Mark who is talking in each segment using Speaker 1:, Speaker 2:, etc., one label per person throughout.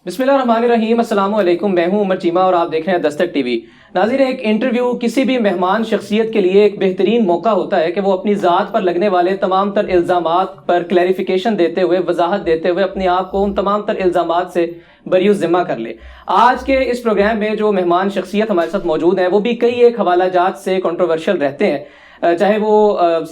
Speaker 1: بسم اللہ الرحمن الرحیم، السلام علیکم، میں ہوں عمر چیمہ اور آپ دیکھ رہے ہیں دستک ٹی وی۔ ناظرین، ایک انٹرویو کسی بھی مہمان شخصیت کے لیے ایک بہترین موقع ہوتا ہے کہ وہ اپنی ذات پر لگنے والے تمام تر الزامات پر کلیریفیکیشن دیتے ہوئے، وضاحت دیتے ہوئے اپنے آپ کو ان تمام تر الزامات سے بری الذمہ کر لے۔ آج کے اس پروگرام میں جو مہمان شخصیت ہمارے ساتھ موجود ہیں وہ بھی کئی ایک حوالہ جات سے کنٹروورشل رہتے ہیں، چاہے وہ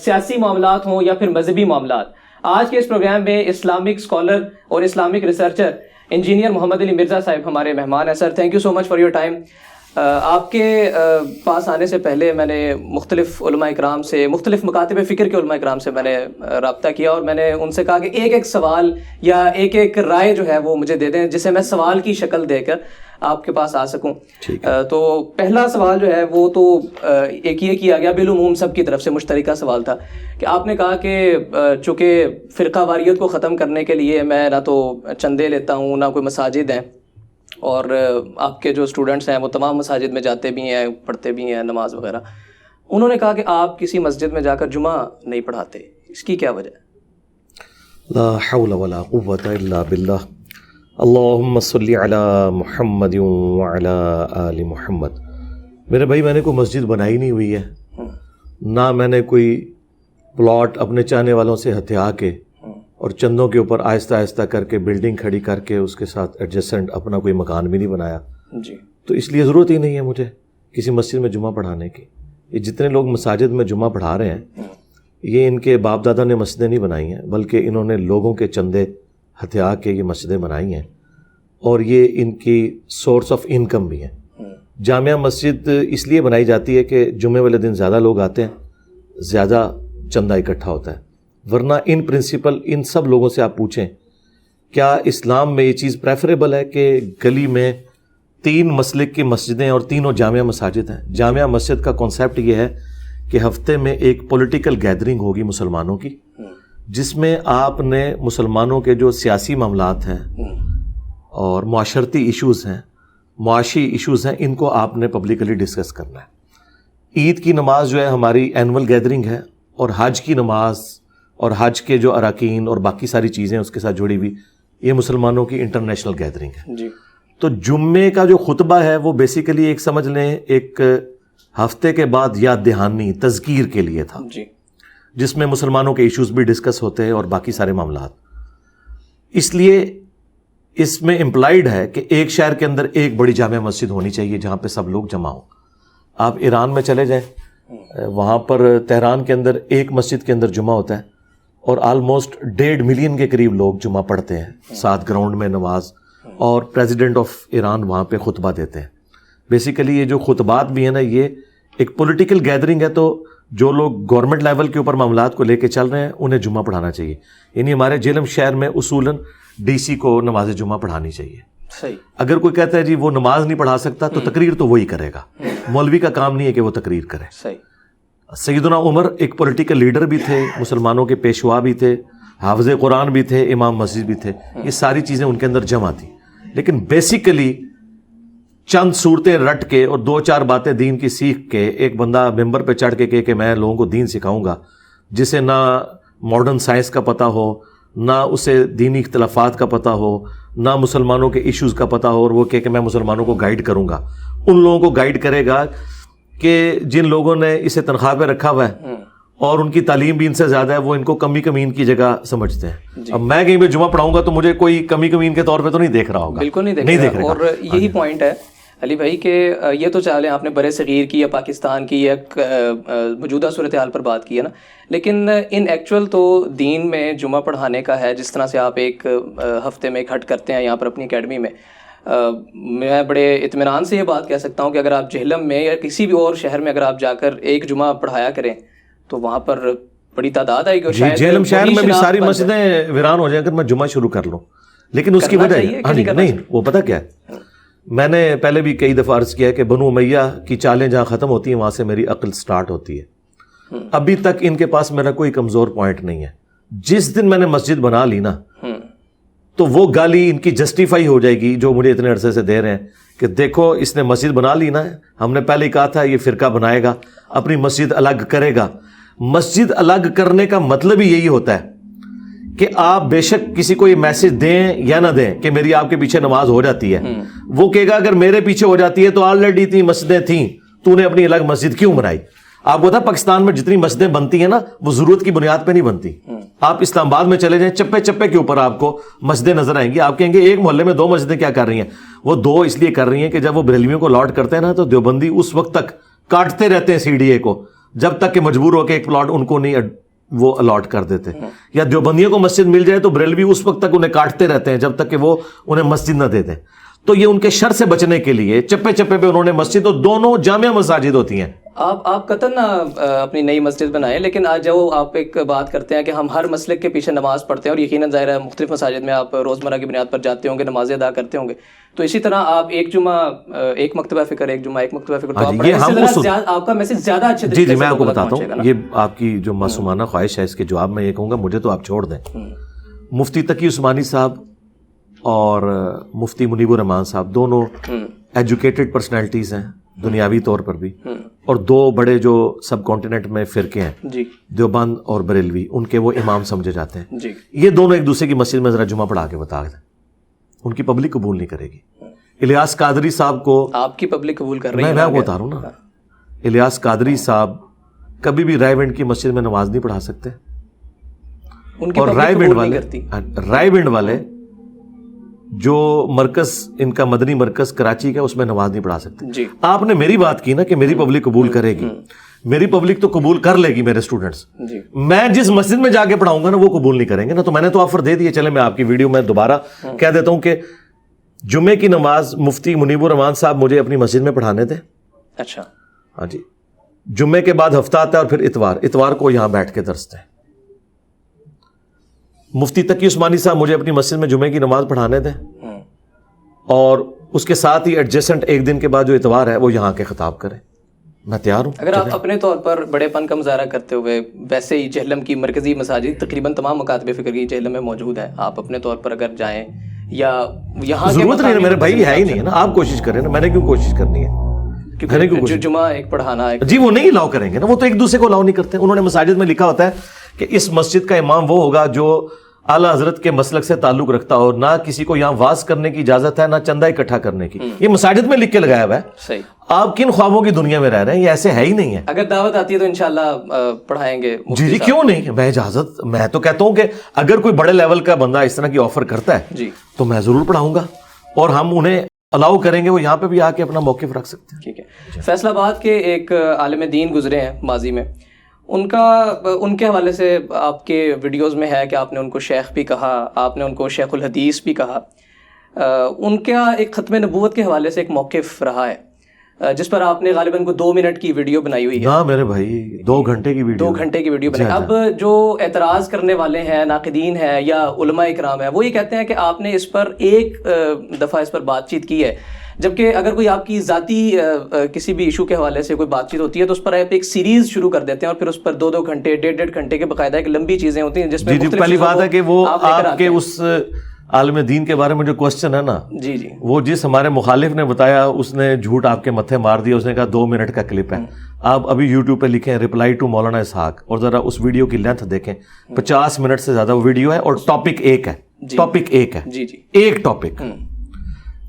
Speaker 1: سیاسی معاملات ہوں یا پھر مذہبی معاملات۔ آج کے اس پروگرام میں اسلامک اسکالر اور Islamic researcher engineer Muhammad Ali Mirza Sahab ہمارے مہمان ہیں۔ Sir, thank you so much for your time. آپ کے پاس آنے سے پہلے میں نے مختلف علماء اکرام سے، مختلف مکاتب فکر کے علماء اکرام سے میں نے رابطہ کیا اور میں نے ان سے کہا کہ ایک ایک سوال یا ایک ایک رائے جو ہے وہ مجھے دے دیں جسے میں سوال کی شکل دے کر آپ کے پاس آ سکوں۔ تو پہلا سوال جو ہے وہ تو ایک یہ کیا گیا، بالعموم سب کی طرف سے مشترکہ سوال تھا کہ آپ نے کہا کہ چونکہ فرقہ واریت کو ختم کرنے کے لیے میں نہ تو چندے لیتا ہوں نہ کوئی مساجد ہیں، اور آپ کے جو اسٹوڈنٹس ہیں وہ تمام مساجد میں جاتے بھی ہیں، پڑھتے بھی ہیں نماز وغیرہ۔ انہوں نے کہا کہ آپ کسی مسجد میں جا کر جمعہ نہیں پڑھاتے، اس کی کیا وجہ ہے؟
Speaker 2: لا حول ولا قوة الا باللہ۔ اللہم صلی علی محمد وعلی آل محمد۔ میرے بھائی، میں نے کوئی مسجد بنائی نہیں ہوئی ہے، نہ میں نے کوئی پلاٹ اپنے چاہنے والوں سے ہتھیا کے اور چندوں کے اوپر آہستہ آہستہ کر کے بلڈنگ کھڑی کر کے اس کے ساتھ ایڈجسٹنٹ اپنا کوئی مکان بھی نہیں بنایا
Speaker 1: جی۔
Speaker 2: تو اس لیے ضرورت ہی نہیں ہے مجھے کسی مسجد میں جمعہ پڑھانے کی۔ یہ جتنے لوگ مساجد میں جمعہ پڑھا رہے ہیں، یہ ان کے باپ دادا نے مسجدیں نہیں بنائی ہیں، بلکہ انہوں نے لوگوں کے چندے ہتھیا کے یہ مسجدیں بنائی ہیں، اور یہ ان کی سورس آف انکم بھی ہیں۔ جامعہ مسجد اس لیے بنائی جاتی ہے کہ جمعے والے دن زیادہ لوگ آتے ہیں، زیادہ چندہ اکٹھا ہوتا ہے، ورنہ ان پرنسپل ان سب لوگوں سے آپ پوچھیں کیا اسلام میں یہ چیز پریفریبل ہے کہ گلی میں 3 مسلک کی مسجدیں اور تینوں جامعہ مساجد ہیں؟ جامعہ مسجد کا کانسیپٹ یہ ہے کہ ہفتے میں ایک پولیٹیکل گیدرنگ ہوگی مسلمانوں کی، جس میں آپ نے مسلمانوں کے جو سیاسی معاملات ہیں اور معاشرتی ایشوز ہیں، معاشی ایشوز ہیں، ان کو آپ نے پبلکلی ڈسکس کرنا ہے۔ عید کی نماز جو ہے ہماری اینول گیدرنگ ہے، اور حج کی نماز اور حج کے جو اراکین اور باقی ساری چیزیں اس کے ساتھ جڑی ہوئی، یہ مسلمانوں کی انٹرنیشنل گیدرنگ ہے
Speaker 1: جی۔
Speaker 2: تو جمعے کا جو خطبہ ہے وہ بیسیکلی ایک سمجھ لیں ایک ہفتے کے بعد یاد دہانی تذکیر کے لیے تھا،
Speaker 1: جی،
Speaker 2: جس میں مسلمانوں کے ایشوز بھی ڈسکس ہوتے ہیں اور باقی سارے معاملات۔ اس لیے اس میں امپلائیڈ ہے کہ ایک شہر کے اندر ایک بڑی جامع مسجد ہونی چاہیے جہاں پہ سب لوگ جمع ہوں۔ آپ ایران میں چلے جائیں، وہاں پر تہران کے اندر ایک مسجد کے اندر جمعہ ہوتا ہے اور آلموسٹ 1.5 ملین کے قریب لوگ جمعہ پڑھتے ہیں، 7 گراؤنڈ میں نماز، اور پریزیڈنٹ آف ایران وہاں پہ خطبہ دیتے ہیں۔ بیسیکلی یہ جو خطبات بھی ہیں نا، یہ ایک پولیٹیکل گیدرنگ ہے، تو جو لوگ گورنمنٹ لیول کے اوپر معاملات کو لے کے چل رہے ہیں انہیں جمعہ پڑھانا چاہیے۔ یعنی ہمارے جہلم شہر میں اصولاً ڈی سی کو نماز جمعہ پڑھانی چاہیے۔
Speaker 1: صحیح۔
Speaker 2: اگر کوئی کہتا ہے جی وہ نماز نہیں پڑھا سکتا تو تقریر تو وہی کرے گا، مولوی کا کام نہیں ہے کہ وہ تقریر کرے۔
Speaker 1: صحیح۔
Speaker 2: سیدنا عمر ایک پولیٹیکل لیڈر بھی تھے، مسلمانوں کے پیشوا بھی تھے، حافظ قرآن بھی تھے، امام مسجد بھی تھے، یہ ساری چیزیں ان کے اندر جمع تھیں، لیکن بیسیکلی چند صورتیں رٹ کے اور 2-4 باتیں دین کی سیکھ کے ایک بندہ ممبر پہ چڑھ کے کہ میں لوگوں کو دین سکھاؤں گا، جسے نہ ماڈرن سائنس کا پتہ ہو، نہ اسے دینی اختلافات کا پتہ ہو، نہ مسلمانوں کے ایشوز کا پتہ ہو، اور وہ کہ میں مسلمانوں کو گائیڈ کروں گا، ان لوگوں کو گائیڈ کرے گا کہ جن لوگوں نے اسے تنخواہ پہ رکھا ہوا ہے اور ان کی تعلیم بھی ان سے زیادہ ہے، وہ ان کو کمی کمین کی جگہ سمجھتے ہیں۔ اب میں کہیں پہ جمعہ پڑھاؤں گا تو مجھے کوئی کمی کمین کے طور پہ تو نہیں دیکھ رہا ہوگا،
Speaker 1: بالکل نہیں دیکھ رہا۔ اور یہی پوائنٹ ہے علی بھائی کہ یہ تو چالیں آپ نے برے صغیر کی یا پاکستان کی یا موجودہ صورتحال پر بات کی ہے نا، لیکن ان ایکچوئل تو دین میں جمعہ پڑھانے کا ہے، جس طرح سے آپ ایک ہفتے میں اکٹھ کرتے ہیں یہاں پر اپنی اکیڈمی میں۔ میں بڑے اطمینان سے یہ بات کہہ سکتا ہوں کہ اگر آپ جہلم میں یا کسی بھی اور شہر میں اگر آپ جا کر ایک جمعہ پڑھایا کریں تو وہاں پر بڑی تعداد آئے گی۔
Speaker 2: جہلم شہر میں بھی ساری مسجدیں ویران ہو جائیں اگر میں جمعہ شروع کر لوں، لیکن اس کی وجہ نہیں، وہ پتہ کیا ہے، میں نے پہلے بھی کئی دفعہ عرض کیا ہے کہ بنو امیہ کی چالیں جہاں ختم ہوتی ہیں وہاں سے میری عقل سٹارٹ ہوتی ہے۔ ابھی تک ان کے پاس میرا کوئی کمزور پوائنٹ نہیں ہے۔ جس دن میں نے مسجد بنا لی نا تو وہ گالی ان کی جسٹیفائی ہو جائے گی جو مجھے اتنے عرصے سے دے رہے ہیں کہ دیکھو اس نے مسجد بنا لی نا، ہم نے پہلے ہی کہا تھا یہ فرقہ بنائے گا، اپنی مسجد الگ کرے گا۔ مسجد الگ کرنے کا مطلب ہی یہی ہوتا ہے کہ آپ بے شک کسی کو یہ میسج دیں یا نہ دیں کہ میری آپ کے پیچھے نماز ہو جاتی ہے, وہ کہے گا اگر میرے پیچھے ہو جاتی ہے تو آلریڈی اتنی مسجدیں تھیں, تو نے اپنی الگ مسجد کیوں بنائی؟ آپ کو پتا پاکستان میں جتنی مسجدیں بنتی ہیں نا وہ ضرورت کی بنیاد پہ نہیں بنتی. آپ اسلام آباد میں چلے جائیں, چپے چپے کے اوپر آپ کو مسجدیں نظر آئیں گی, آپ کہیں گے ایک محلے میں 2 مسجدیں کیا کر رہی ہیں؟ وہ 2 اس لیے کر رہی ہیں کہ جب وہ بریلویوں کو الاٹ کرتے ہیں نا تو دیوبندی اس وقت تک کاٹتے رہتے ہیں CDA کو, جب تک کہ مجبور ہو کے ایک پلاٹ ان کو نہیں وہ الاٹ کر دیتے. یا دیوبندیوں کو مسجد مل جائے تو بریلوی اس وقت تک انہیں کاٹتے رہتے ہیں جب تک کہ وہ انہیں مسجد نہ دے دیں. تو یہ ان کے شر سے بچنے کے لیے چپے چپے پہ انہوں نے مسجد, تو دونوں جامع مساجد ہوتی ہیں.
Speaker 1: آپ قطعاً اپنی نئی مسجد بنائیں, لیکن آج جو آپ ایک بات کرتے ہیں کہ ہم ہر مسلک کے پیچھے نماز پڑھتے ہیں, اور یقیناً ظاہر ہے مختلف مساجد میں آپ روزمرہ کی بنیاد پر جاتے ہوں گے, نمازیں ادا کرتے ہوں گے, تو اسی طرح آپ ایک جمعہ ایک مکتبہ فکر, ایک جمعہ ایک مکتبہ فکر, تو آپ کا میسج زیادہ اچھے طریقے سے.
Speaker 2: جی میں آپ کو بتاتا ہوں, یہ آپ کی جو معصومانہ خواہش ہے اس کے جواب میں یہ کہوں گا, مجھے تو آپ چھوڑ دیں. مفتی تقی عثمانی صاحب اور مفتی منیب الرحمان صاحب دونوں ایجوکیٹڈ پرسنالٹیز ہیں دنیاوی طور پر بھی, اور 2 بڑے جو سب کانٹیننٹ میں فرقے ہیں دیوبند اور بریلوی, ان کے وہ امام سمجھے جاتے ہیں. یہ دونوں ایک دوسرے کی مسجد میں ذرا جمعہ پڑھا کے بتا دیں, ان کی پبلک قبول نہیں کرے گی. الیاس قادری صاحب کو آپ کی پبلک قبول کر رہی ہے, میں بتا رہا ہوں نا, الیاس قادری صاحب کبھی بھی رائے ونڈ کی مسجد میں نماز نہیں پڑھا سکتے, اور رائے ونڈ والے جو مرکز ان کا مدنی مرکز کراچی کا اس میں نماز نہیں پڑھا سکتے. آپ نے میری بات کی نا کہ میری پبلک قبول کرے گی, میری پبلک تو قبول کر لے گی میرے اسٹوڈنٹس, میں جس مسجد میں جا کے پڑھاؤں گا نا وہ قبول نہیں کریں گے نا. تو میں نے تو آفر دے دی ہے, چلے میں آپ کی ویڈیو میں دوبارہ کہہ دیتا ہوں کہ جمعے کی نماز مفتی منیب الرحمان صاحب مجھے اپنی مسجد میں پڑھانے دیں.
Speaker 1: اچھا
Speaker 2: ہاں جی, جمعے کے بعد ہفتہ آتا ہے اور پھر اتوار کو یہاں بیٹھ کے درس دیں. مفتی تقی عثمانی صاحب مجھے اپنی مسجد میں جمعے کی نماز پڑھانے دیں, اور اس کے ساتھ ہی ایڈجسٹنٹ ایک دن کے بعد جو اتوار ہے وہ یہاں کے خطاب کریں. میں تیار ہوں. اگر آپ اپنے طور پر بڑے پن کا مظاہرہ کرتے ہوئے, ویسے ہی جہلم کی مرکزی مساجد تقریباً تمام مکاتب فکر کی جہلم میں موجود ہیں, آپ اپنے طور پر اگر جائیں یا یہاں ضرورت نہیں ہے, میرے بھائی ہے ہی نہیں ہے نا, آپ کوشش کریں نا, میں نے کیوں کوشش کرنی ہے؟ جو جمعہ ایک پڑھانا ہے جی وہ نہیں الاؤ کریں گے نا, وہ تو ایک دوسرے کو الاؤ نہیں کرتے. انہوں نے مساجد میں لکھا ہوتا ہے کہ اس مسجد کا امام وہ ہوگا جو اعلیٰ حضرت کے مسلک سے تعلق رکھتا ہو, نہ کسی کو یہاں واز کرنے کی اجازت ہے, نہ چندہ اکٹھا کرنے کی. یہ مساجد میں لکھ کے لگایا ہوا ہے. صحیح. آپ کن خوابوں کی دنیا میں رہ رہے ہیں, یہ ایسے ہے ہی نہیں ہے. اگر دعوت آتی ہے تو انشاءاللہ پڑھائیں گے. جی کیوں نہیں, میں اجازت, میں تو کہتا ہوں کہ اگر کوئی بڑے لیول کا بندہ اس طرح کی آفر کرتا ہے تو میں ضرور پڑھاؤں گا, اور ہم انہیں الاؤ کریں گے, وہ یہاں پہ بھی آ کے اپنا موقف رکھ سکتے ہیں. ٹھیک ہے. فیصل آباد کے ایک عالم دین گزرے ہیں ماضی میں, ان کے حوالے سے آپ کے ویڈیوز میں ہے کہ آپ نے ان کو شیخ بھی کہا, آپ نے ان کو شیخ الحدیث بھی کہا. ان کا ایک ختم نبوت کے حوالے سے ایک موقف رہا ہے جس پر آپ نے غالباً کو 2 منٹ کی ویڈیو بنائی ہوئی ہے. ہاں میرے بھائی 2 گھنٹے کی ویڈیو بنائی. اب جو اعتراض کرنے والے ہیں, ناقدین ہیں یا علماء اکرام ہیں, وہ یہ کہتے ہیں کہ آپ نے اس پر ایک دفعہ اس پر بات چیت کی ہے, جبکہ اگر کوئی آپ کی ذاتی کسی بھی ایشو کے حوالے سے کوئی بات چیت ہوتی ہے تو اس پر آپ ایک سیریز شروع کر دیتے ہیں, اور پھر اس پر 2 گھنٹے 1.5 گھنٹے کے باقاعدہ ایک لمبی چیزیں ہوتی ہیں جس میں پہلی بات ہے کہ وہ آپ کے اس عالم دین کے بارے میں جو کوسچن ہے نا, جی وہ جس ہمارے مخالف نے بتایا اس نے جھوٹ آپ کے متھے مار دیا. اس نے کہا 2 منٹ کا کلپ ہے. آپ ابھی یوٹیوب پہ لکھیں رپلائی ٹو مولانا اسحاق, اور ذرا اس ویڈیو کی لینتھ دیکھیں, 50 منٹ سے زیادہ وہ ویڈیو ہے, اور ٹاپک ایک ہے. ایک ٹاپک.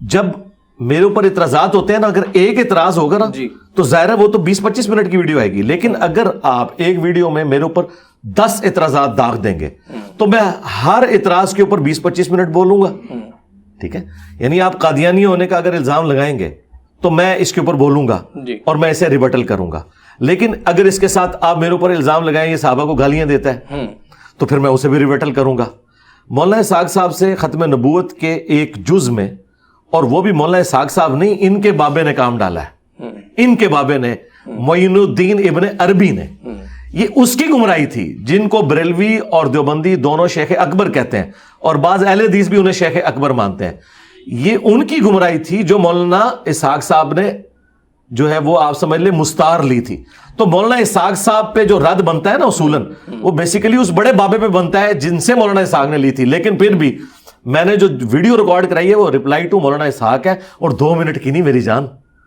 Speaker 2: جب میرے اوپر اعتراضات ہوتے ہیں نا, اگر ایک اعتراض ہوگا نا تو ظاہر ہے وہ تو 20-25 منٹ کی ویڈیو آئے گی, لیکن اگر آپ ایک ویڈیو میں میرے اوپر 10 اعتراضات داغ دیں گے تو میں ہر اعتراض کے اوپر 20-25 منٹ بولوں گا. ٹھیک ہے, یعنی آپ قادیانی ہونے کا اگر الزام لگائیں گے تو میں اس کے اوپر بولوں گا اور میں اسے ریبٹل کروں گا. لیکن اگر اس کے ساتھ آپ میرے اوپر الزام لگائیں یہ صحابہ کو گالیاں دیتا ہے تو پھر میں اسے بھی ریبٹل کروں گا. مولانا اسحاق صاحب سے ختم نبوت کے ایک جز میں, اور وہ بھی مولانا اسحاق صاحب نہیں, ان کے بابے نے کام ڈالا ہے, ان کے بابے نے, معین الدین ابن عربی نے. یہ اس کی گمراہی تھی جن کو بریلوی اور دیوبندی دونوں شیخ اکبر کہتے ہیں, اور بعض اہل حدیث بھی انہیں شیخ اکبر مانتے ہیں. یہ ان کی گمراہی تھی جو مولانا اسحاق صاحب نے جو ہے وہ آپ سمجھ لیں مستار لی تھی. تو مولانا اسحاق صاحب پہ جو رد بنتا ہے نا اصولاً, وہ بیسیکلی اس بڑے بابے پہ بنتا ہے جن سے مولانا اسحاق نے لی تھی. لیکن پھر بھی میں نے جو ویڈیو ریکارڈ کرائی ہے وہ رپلائی ٹو مولانا اسحاق ہے, اور 2 منٹ کی نہیں میری جان,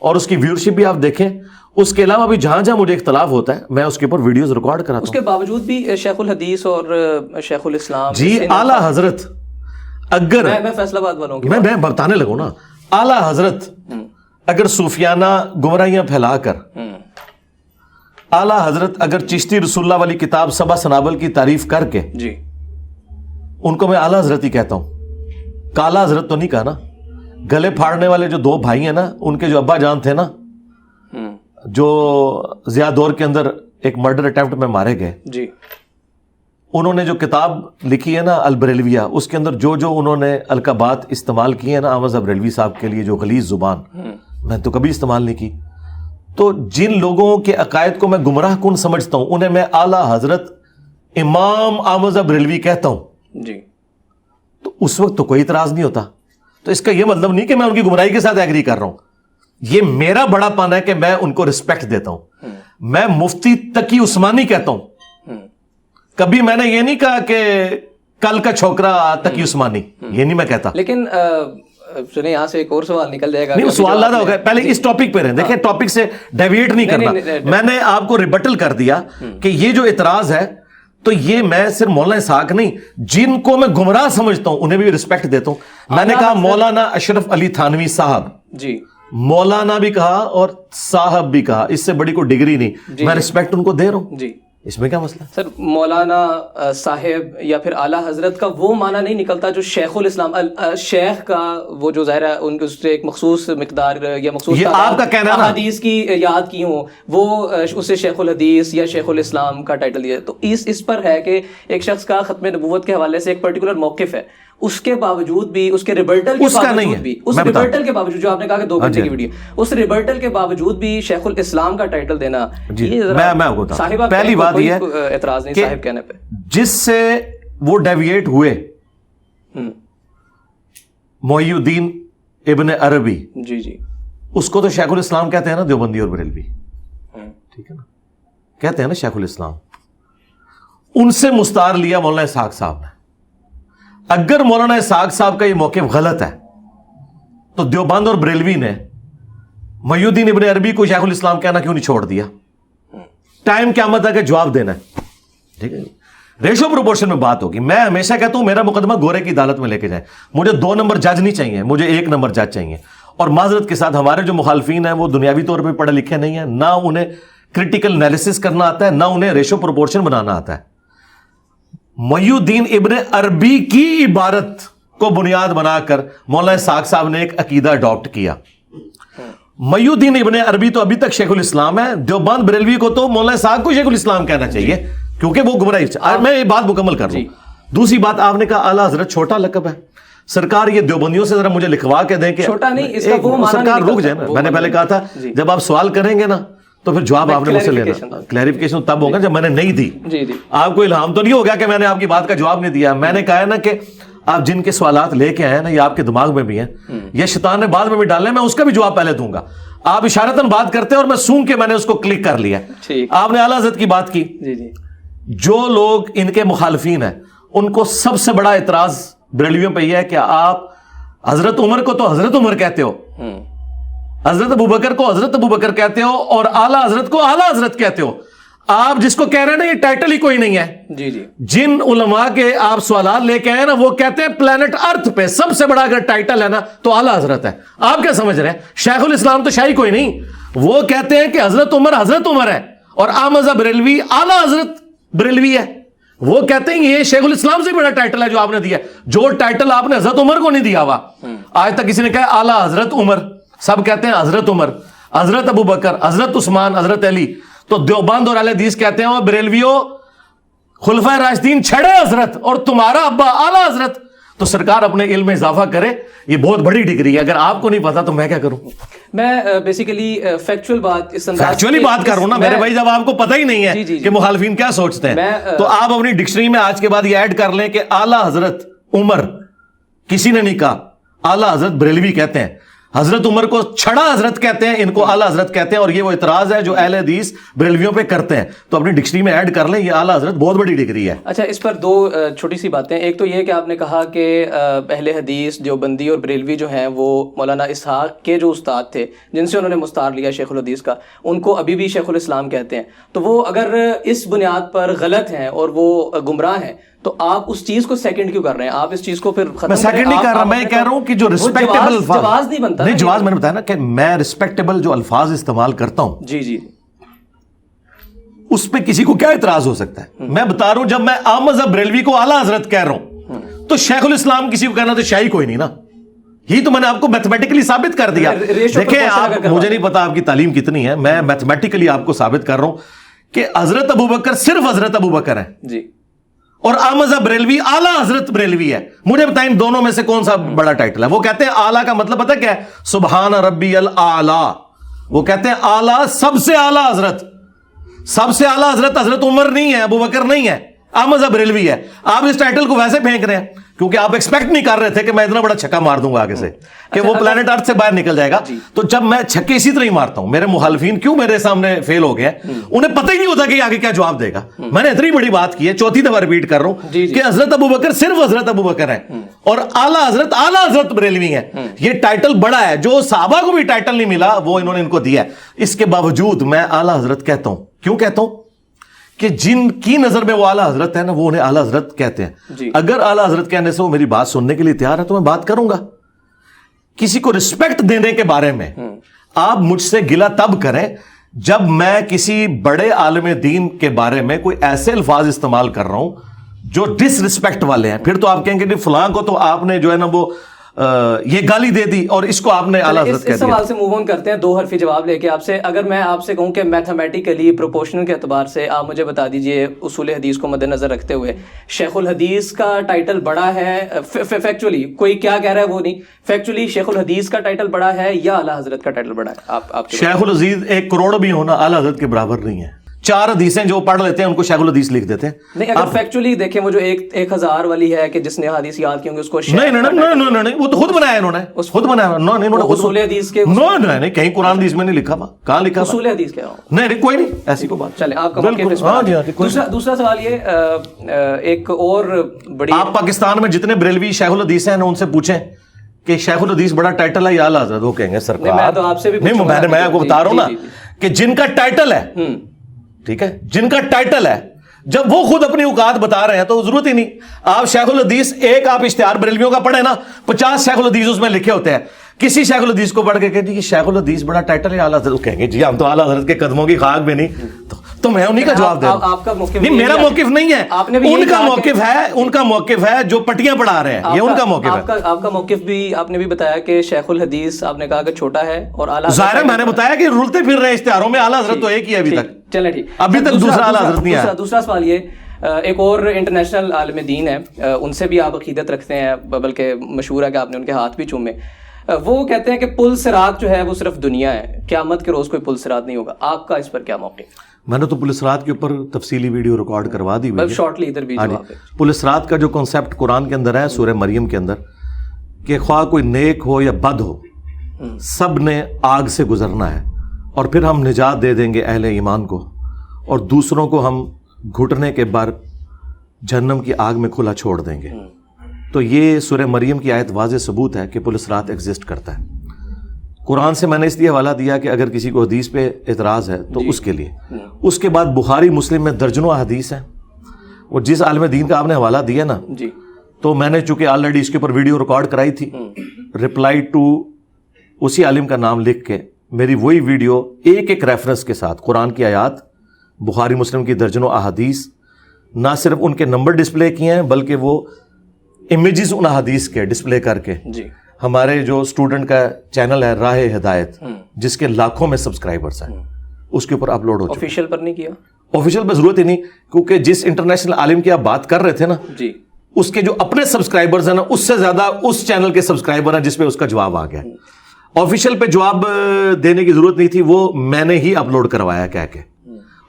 Speaker 2: اور اس کی ویورشپ بھی آپ دیکھیں. اس کے علاوہ بھی جہاں جہاں مجھے اختلاف ہوتا ہے میں اس کے اوپر ویڈیوز ریکارڈ کراتا ہوں.
Speaker 1: اس کے باوجود بھی شیخ الحدیث اور شیخ الاسلام
Speaker 2: جی اعلیٰ حضرت اگر
Speaker 1: میں فیصل آباد والوں کی
Speaker 2: میں بتانے لگوں نا, اعلیٰ حضرت اگر صوفیانہ گمراہیاں پھیلا کر, اعلیٰ حضرت اگر چشتی رسول اللہ والی کتاب سبا سنابل کی تعریف کر کے,
Speaker 1: جی
Speaker 2: ان کو میں اعلیٰ حضرت ہی کہتا ہوں, کالا حضرت تو نہیں کہا نا. گلے پھاڑنے والے جو 2 بھائی ہیں نا, ان کے جو ابا جان تھے نا, جو ضیاء دور کے اندر ایک مرڈر اٹیمپٹ میں مارے گئے,
Speaker 1: جی
Speaker 2: انہوں نے جو کتاب لکھی ہے نا البریلویہ, اس کے اندر جو انہوں نے القابات استعمال کی ہیں نا احمد صاحب بریلوی صاحب کے لیے, جو غلیظ زبان میں تو کبھی استعمال نہیں کی. تو جن لوگوں کے عقائد کو میں گمراہ کن سمجھتا ہوں انہیں میں اعلیٰ حضرت امام احمد صاحب بریلوی کہتا ہوں.
Speaker 1: جی
Speaker 2: تو اس وقت تو کوئی اعتراض نہیں ہوتا. تو اس کا یہ مطلب نہیں کہ میں ان کی گمراہی کے ساتھ ایگری کر رہا ہوں. یہ میرا بڑا پن ہے کہ میں ان کو رسپیکٹ دیتا ہوں. میں مفتی تقی عثمانی کہتا ہوں, کبھی میں نے یہ نہیں کہا کہ کل کا چھوکرا تقی عثمانی, یہ نہیں میں کہتا.
Speaker 1: لیکن چلیں یہاں سے ایک اور سوال نکل جائے گا.
Speaker 2: نہیں سوال زیادہ ہو گیا, پہلے اس ٹاپک پہ رہیں. دیکھیں ٹاپک سے ڈیویٹ نہیں کرنا. میں نے آپ کو ریبٹل کر دیا کہ یہ جو اعتراض ہے تو یہ میں صرف مولانا اسحاق نہیں, جن کو میں گمراہ سمجھتا ہوں انہیں بھی رسپیکٹ دیتا ہوں. میں نے کہا مولانا اشرف علی تھانوی صاحب,
Speaker 1: جی
Speaker 2: مولانا بھی کہا اور صاحب بھی کہا, اس سے بڑی کوئی ڈگری نہیں, میں رسپیکٹ ان کو دے رہا ہوں.
Speaker 1: جی
Speaker 2: اس میں کیا مسئلہ؟
Speaker 1: سر مولانا صاحب یا پھر اعلیٰ حضرت کا وہ معنی نہیں نکلتا جو شیخ الاسلام شیخ کا وہ جو ظاہر ہے ان کے ایک مخصوص مقدار یا مخصوص
Speaker 2: یہ آپ کا کہنا ہے
Speaker 1: حدیث کی یاد کی ہوں, وہ اسے شیخ الحدیث یا شیخ الاسلام کا ٹائٹل دیا. تو اس پر ہے کہ ایک شخص کا ختم نبوت کے حوالے سے ایک پرٹیکولر موقف ہے, اس کے باوجود بھی اس کے ریبرٹل کے باوجود بھی اس ریبرٹل کے باوجود جو آپ نے کہا کہ 2 گھنٹے کی ویڈیو, اس ریبرٹل کے باوجود بھی شیخ الاسلام کا ٹائٹل دینا,
Speaker 2: میں پہلی بات یہ ہے
Speaker 1: اعتراض نہیں صاحب کہنے پہ,
Speaker 2: جس سے وہ ڈیویٹ ہوئے محی الدین ابن عربی,
Speaker 1: جی جی
Speaker 2: اس کو تو شیخ الاسلام کہتے ہیں نا دیوبندی اور بریلوی, ٹھیک ہے نا, کہتے ہیں نا شیخ الاسلام. ان سے مستعار لیا مولانا اسحاق صاحب نے. اگر مولانا اسحاق صاحب کا یہ موقف غلط ہے تو دیوبند اور بریلوی نے محی الدین ابن عربی کو شیخ الاسلام کہنا کیوں نہیں چھوڑ دیا؟ ٹائم قیامت ہے کہ جواب دینا ہے, ٹھیک ہے. ریشو پروپورشن میں بات ہوگی. میں ہمیشہ کہتا ہوں میرا مقدمہ گورے کی عدالت میں لے کے جائیں. مجھے 2 نمبر جج نہیں چاہیے, مجھے 1 نمبر جج چاہیے. اور معذرت کے ساتھ ہمارے جو مخالفین ہیں وہ دنیاوی طور پہ پڑھے لکھے نہیں ہیں, نہ انہیں کریٹیکل انالیسس کرنا آتا ہے, نہ انہیں ریشو پروپورشن بنانا آتا ہے. محی الدین ابن عربی کی عبارت کو بنیاد بنا کر مولانا اسحاق صاحب نے ایک عقیدہ اڈاپٹ کیا. محی الدین ابن عربی تو ابھی تک شیخ الاسلام ہے, دیوبند بریلوی کو تو مولانا اسحاق کو شیخ الاسلام کہنا چاہیے کیونکہ وہ گمراہی. میں یہ بات مکمل کر رہا ہوں. دوسری بات, آپ نے کہا اعلیٰ حضرت چھوٹا لقب ہے. سرکار یہ دیوبندیوں سے ذرا مجھے لکھوا کے دیں کہ
Speaker 1: چھوٹا نہیں, اس کا وہ معنی
Speaker 2: سرکار رک جائے نا. میں نے پہلے کہا تھا جب آپ سوال کریں گے نا تو پھر جواب آپ نے مجھ سے لینا. کلیریفیکیشن تب ہوگا جب میں نے نہیں دی. آپ کو الہام تو نہیں ہوگا کہ میں نے آپ کی بات کا جواب نہیں دیا. میں نے کہا ہے نا کہ آپ جن کے سوالات لے کے آئے نا یہ آپ کے دماغ میں بھی ہیں, یہ شیطان نے بعد میں بھی ڈالنا ہے, میں اس کا بھی جواب پہلے دوں گا. آپ اشارتاً بات کرتے ہیں اور میں سونگ کے میں نے اس کو کلک کر لیا. آپ نے اعلیٰ حضرت کی بات کی. جو لوگ ان کے مخالفین ہیں ان کو سب سے بڑا اعتراض بریلویوں پہ یہ ہے کہ آپ حضرت عمر کو تو حضرت عمر کہتے ہو, حضرت ابوبکر کو حضرت ابوبکر کہتے ہو, اور اعلیٰ حضرت کو اعلیٰ حضرت کہتے ہو. آپ جس کو کہہ رہے ہیں نا یہ ٹائٹل ہی کوئی نہیں ہے.
Speaker 1: جی جی
Speaker 2: جن علماء کے آپ سوالات لے کے آئے نا وہ کہتے ہیں پلانٹ ارتھ پہ سب سے بڑا اگر ٹائٹل ہے نا تو اعلیٰ حضرت ہے. آپ کیا سمجھ رہے ہیں؟ شیخ الاسلام تو شاہی کوئی نہیں. وہ کہتے ہیں کہ حضرت عمر ہے, اور احمد بریلوی اعلیٰ حضرت بریلوی ہے. وہ کہتے ہیں یہ شیخ الاسلام سے بڑا ٹائٹل ہے جو آپ نے دیا, جو ٹائٹل آپ نے حضرت عمر کو نہیں دیا ہوا. آج تک کسی نے کہا اعلیٰ حضرت عمر, سب کہتے ہیں حضرت عمر, حضرت ابوبکر, حضرت عثمان, حضرت علی. تو دیوبند اور اہل حدیث کہتے ہیں بریلویوں خلفائے راشدین چھڑے حضرت اور تمہارا ابا اعلیٰ حضرت. تو سرکار اپنے علم میں اضافہ کرے, یہ بہت بڑی ڈگری ہے. اگر آپ کو نہیں پتا تو میں کیا کروں؟
Speaker 1: میں بیسیکلی فیکچوئل بات اس انداز
Speaker 2: فیکچولی بات کر رہا ہوں نا میرے بھائی. جب آپ کو پتہ ہی نہیں ہے کہ مخالفین کیا سوچتے ہیں تو آپ اپنی ڈکشنری میں آج کے بعد یہ ایڈ کر لیں کہ اعلیٰ حضرت عمر کسی نے نہیں کہا, اعلیٰ حضرت بریلوی کہتے ہیں. حضرت عمر کو چھڑا حضرت کہتے ہیں, ان کو اعلیٰ حضرت کہتے ہیں, اور یہ وہ اعتراض ہے جو اہل حدیث بریلویوں پہ کرتے ہیں. تو اپنی ڈکشنری میں ایڈ کر لیں, یہ اعلیٰ حضرت بہت بڑی ڈگری ہے.
Speaker 1: اچھا, اس پر دو چھوٹی سی باتیں. ایک تو یہ کہ آپ نے کہا کہ اہل حدیث دیوبندی اور بریلوی جو ہیں وہ مولانا اسحاق کے جو استاد تھے جن سے انہوں نے مستعار لیا شیخ الحدیث کا, ان کو ابھی بھی شیخ الاسلام کہتے ہیں. تو وہ اگر اس بنیاد پر غلط ہیں اور وہ گمراہ ہیں تو آپ اس چیز کو سیکنڈ کیوں کر رہے ہیں؟ آپ اس چیز کو پھر ختم.
Speaker 2: میں سیکنڈ نہیں کر رہا, میں کہہ رہا ہوں کہ جو ریسپیکٹیبل
Speaker 1: جواز نہیں بنتا.
Speaker 2: نہیں, جواز میں نے بتایا نا کہ میں ریسپیکٹیبل جو الفاظ استعمال کرتا ہوں
Speaker 1: جی جی,
Speaker 2: اس پہ کسی کو کیا اعتراض ہو سکتا ہے؟ میں بتا رہا ہوں جب میں احمد بریلوی کو اعلیٰ حضرت کہہ رہا ہوں تو شیخ الاسلام کسی کو کہنا تو شاہی کوئی نہیں نا. یہی تو میں نے آپ کو میتھمیٹیکلی ثابت کر دیا. دیکھیں آپ, مجھے نہیں پتا آپ کی تعلیم کتنی ہے, میں میتھمیٹیکلی آپ کو ثابت کر رہا ہوں کہ حضرت ابوبکر صرف حضرت ابوبکر ہیں
Speaker 1: جی, اور
Speaker 2: احمد بریلوی اعلیٰ حضرت بریلوی ہے. مجھے بتائیں ان دونوں میں سے کون سا بڑا ٹائٹل ہے؟ وہ کہتے ہیں اعلیٰ کا مطلب پتہ کیا ہے؟ سبحان ربی الاعلیٰ. وہ کہتے ہیں اعلیٰ سب سے اعلیٰ حضرت, سب سے اعلیٰ حضرت حضرت عمر نہیں ہے, ابوبکر نہیں ہے, احمد بریلوی ہے. آپ اس ٹائٹل کو ویسے پھینک رہے ہیں کیونکہ آپ ایکسپیکٹ نہیں کر رہے تھے کہ میں اتنا بڑا چھکا مار دوں گا آگے سے کہ وہ پلانٹ ارتھ سے باہر نکل جائے گا. تو جب میں چھکے اسی طرح ہی مارتا ہوں, میرے مخالفین کیوں میرے سامنے فیل ہو گئے, انہیں پتہ ہی نہیں ہوتا کہ آگے کیا جواب دے گا. میں نے اتنی بڑی بات کی ہے, چوتھی دفعہ ریپیٹ کر رہا ہوں کہ حضرت ابوبکر صرف حضرت ابوبکر ہے اور اعلیٰ حضرت بریلوی ہے. یہ ٹائٹل بڑا ہے, جو صحابہ کو بھی ٹائٹل نہیں ملا وہ انہوں نے ان کو دیا ہے. اس کے باوجود میں اعلیٰ حضرت کہتا ہوں. کیوں کہتا ہوں؟ کہ جن کی نظر میں وہ اعلیٰ حضرت ہے نا, وہ انہیں اعلیٰ حضرت کہتے ہیں. اگر اعلیٰ حضرت کہنے سے وہ میری بات سننے کے لیے تیار ہے تو میں بات کروں گا. کسی کو رسپیکٹ دینے کے بارے میں آپ مجھ سے گلہ تب کریں جب میں کسی بڑے عالم دین کے بارے میں کوئی ایسے الفاظ استعمال کر رہا ہوں جو ڈس رسپیکٹ والے ہیں. پھر تو آپ کہیں گے کہ فلاں کو تو آپ نے جو ہے نا وہ یہ گالی دے دی اور اس کو آپ نے اعلیٰ حضرت کہہ دیا.
Speaker 1: اس سوال سے موو آن کرتے ہیں, 2 حرفی جواب لے کے آپ سے. اگر میں آپ سے کہوں کہ میتھمیٹیکلی پروپورشنل کے اعتبار سے آپ مجھے بتا دیجئے اصول حدیث کو مد نظر رکھتے ہوئے شیخ الحدیث کا ٹائٹل بڑا ہے, فیکچولی کوئی کیا کہہ رہا ہے وہ نہیں, فیکچولی شیخ الحدیث کا ٹائٹل بڑا ہے یا اعلیٰ حضرت کا ٹائٹل بڑا ہے؟ آپ
Speaker 2: شیخ العزیز 1 کروڑ بھی ہونا اعلیٰ حضرت کے برابر نہیں ہے. 4 حدیثیں جو پڑھ لیتے ہیں ان کو شیخ الحدیث لکھ دیتے ہیں.
Speaker 1: نہیں, اگر فیکچولی دیکھیں وہ جو 1000 والی ہے کہ جس نے حدیث یاد کی ہوں گے اس کو
Speaker 2: نہیں, وہ تو خود بنایا انہوں نے, خود بنایا.
Speaker 1: اصول حدیث کے
Speaker 2: نہیں, کہیں قرآن حدیث میں نہیں لکھا ہوا. کہاں لکھا؟
Speaker 1: اصول حدیث کہہ رہا ہوں.
Speaker 2: نہیں کوئی نہیں, ایسی کوئی بات.
Speaker 1: چلیں آپ کا موقف. دوسرا سوال یہ, ایک اور بڑی, آپ
Speaker 2: پاکستان میں جتنے بریلوی شیخ الحدیث ہیں ان سے پوچھیں کہ شیخ الحدیث بڑا ٹائٹل ہے یا اعلیٰ حضرت, وہ کہیں گے سرکار.
Speaker 1: میں تو آپ سے بھی
Speaker 2: میں آپ کو بتا رہا ہوں نا کہ جن کا ٹائٹل ہے, ٹھیک ہے, جن کا ٹائٹل ہے, جب وہ خود اپنی اوقات بتا رہے ہیں تو ضرورت ہی نہیں. آپ شیخ الحدیث ایک آپ اشتہار بریلویوں کا پڑھیں نا, 50 شیخ الحدیث اس میں لکھے ہوتے ہیں. کسی شیخ الحدیث کو پڑھ کے کہتے ہیں کہ شیخ الحدیث بڑا ٹائٹل ہے اعلیٰ حضرت, کہیں گے جی ہم تو اعلیٰ حضرت کے قدموں کی خاک بھی نہیں. تو میں انہیں کا جواب دے رہا ہوں.
Speaker 1: آپ کا موقف
Speaker 2: نہیں, میرا موقف نہیں ہے, ان کا موقف ہے جو پٹیاں پڑھا رہے ہیں, یہ ان کا موقف ہے.
Speaker 1: آپ کا موقف بھی آپ نے بھی بتایا کہ شیخ الحدیث آپ نے کہا کہ چھوٹا ہے اور اعلیٰ,
Speaker 2: ظاہر ہے میں نے بتایا کہ رولتے پھر رہے اشتہاروں میں اعلیٰ حضرت تو ایک ہی ہے ابھی تک.
Speaker 1: چلیں ٹھیک,
Speaker 2: ابھی تک دوسرا اعلیٰ حضرت نہیں آیا.
Speaker 1: دوسرا سوال یہ, ایک اور انٹرنیشنل عالم دین ہے, ان سے بھی آپ عقیدت رکھتے ہیں, بلکہ مشہور ہے کہ آپ نے ان کے ہاتھ بھی چومے. وہ کہتے ہیں کہ پل صراط جو ہے وہ صرف دنیا ہے, قیامت کے روز کوئی پل صراط نہیں ہوگا. آپ کا اس پر کیا موقف؟
Speaker 2: میں نے تو پل صراط کے اوپر تفصیلی ویڈیو ریکارڈ کروا دی ہوئی ہے.
Speaker 1: شارٹلی ادھر بھی
Speaker 2: پل صراط کا جو کنسیپٹ قرآن کے اندر ہے, سورہ مریم کے اندر, کہ خواہ کوئی نیک ہو یا بد ہو سب نے آگ سے گزرنا ہے, اور پھر ہم نجات دے دیں گے اہل ایمان کو, اور دوسروں کو ہم گھٹنے کے بعد جہنم کی آگ میں کھلا چھوڑ دیں گے. تو یہ سورہ مریم کی آیت واضح ثبوت ہے کہ پل صراط ایگزسٹ کرتا ہے. قرآن سے میں نے اس لیے حوالہ دیا کہ اگر کسی کو حدیث پہ اعتراض ہے تو اس کے لیے. اس کے بعد بخاری مسلم میں درجنوں حدیث ہیں, اور جس عالم دین کا آپ نے حوالہ دیا نا, تو میں نے چونکہ آلریڈی اس کے اوپر ویڈیو ریکارڈ کرائی تھی, رپلائی ٹو اسی عالم کا نام لکھ کے میری وہی ویڈیو ایک ایک ریفرنس کے ساتھ قرآن کی آیات, بخاری مسلم کی درجنوں احادیث, نہ صرف ان کے نمبر ڈسپلے کیے ہیں بلکہ وہ امیجز ان احادیث کے ڈسپلے کر کے ہمارے جو اسٹوڈنٹ کا چینل ہے راہ ہدایت, جس کے لاکھوں میں سبسکرائبرز ہیں, اس کے اوپر اپلوڈ ہو چکا.
Speaker 1: آفیشیل پر نہیں کیا؟
Speaker 2: آفیشیل پہ ضرورت ہی نہیں, کیونکہ جس انٹرنیشنل عالم کی آپ بات کر رہے تھے نا, اس کے جو اپنے سبسکرائبرز ہیں نا, اس سے زیادہ اس چینل کے سبسکرائبر ہیں جس پہ اس کا جواب آ گیا. آفیشیل پہ جواب دینے کی ضرورت نہیں تھی, وہ میں نے ہی اپلوڈ کروایا کہہ کے.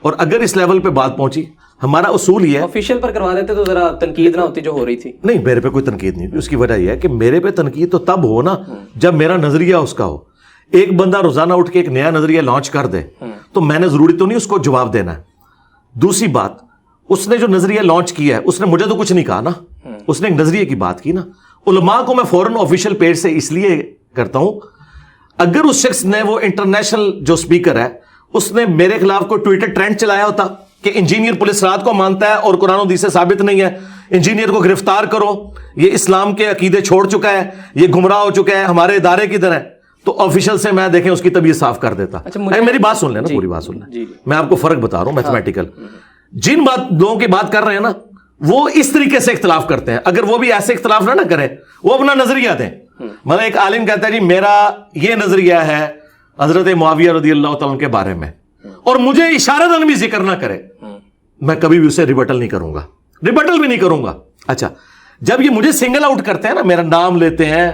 Speaker 2: اور اگر اس لیول پہ بات پہنچی ہمارا اصول یہ ہے.
Speaker 1: آفیشیل پر کروا دیتے تو ذرا تنقید نہ ہوتی جو ہو رہی تھی.
Speaker 2: نہیں, میرے پہ کوئی تنقید نہیں. اس کی وجہ یہ ہے کہ میرے پہ تنقید تو تب ہو نا جب میرا نظریہ اس کا ہو. ایک بندہ روزانہ اٹھ کے ایک نیا نظریہ لانچ کر دے تو میں نے ضروری تو نہیں اس کو جواب دینا ہے. دوسری بات, اس نے جو نظریہ لانچ کیا ہے اس نے مجھے تو کچھ نہیں کہا نا, اس نے ایک نظریے کی بات کی نا. علماء کو میں فوراً آفیشیل پیج سے اس لیے کرتا ہوں, اگر اس شخص نے, وہ انٹرنیشنل جو سپیکر ہے, اس نے میرے خلاف کوئی ٹویٹر ٹرینڈ چلایا ہوتا کہ انجینئر پولیس رات کو مانتا ہے اور قرآن و حدیث سے ثابت نہیں ہے, انجینئر کو گرفتار کرو, یہ اسلام کے عقیدے چھوڑ چکا ہے, یہ گمراہ ہو چکا ہے, ہمارے ادارے کی طرح, تو آفیشیل سے میں دیکھیں اس کی طبیعت صاف کر دیتا. میری بات سن لینا, پوری بات سن لیں, میں آپ کو فرق بتا رہا ہوں میتھمیٹیکل. جن لوگوں کی بات کر رہے ہیں نا وہ اس طریقے سے اختلاف کرتے ہیں, اگر وہ بھی ایسے اختلاف نہ کریں, وہ اپنا نظریہ دیں. مطلب ایک عالم کہتا ہے جی میرا یہ نظریہ ہے حضرت معاویہ رضی اللہ تعالیٰ کے بارے میں, اور مجھے اشارتاً بھی ذکر نہ کرے, میں کبھی بھی اسے ریبٹل نہیں کروں گا, ریبٹل بھی نہیں کروں گا. اچھا, جب یہ مجھے سنگل آؤٹ کرتے ہیں نا, میرا نام لیتے ہیں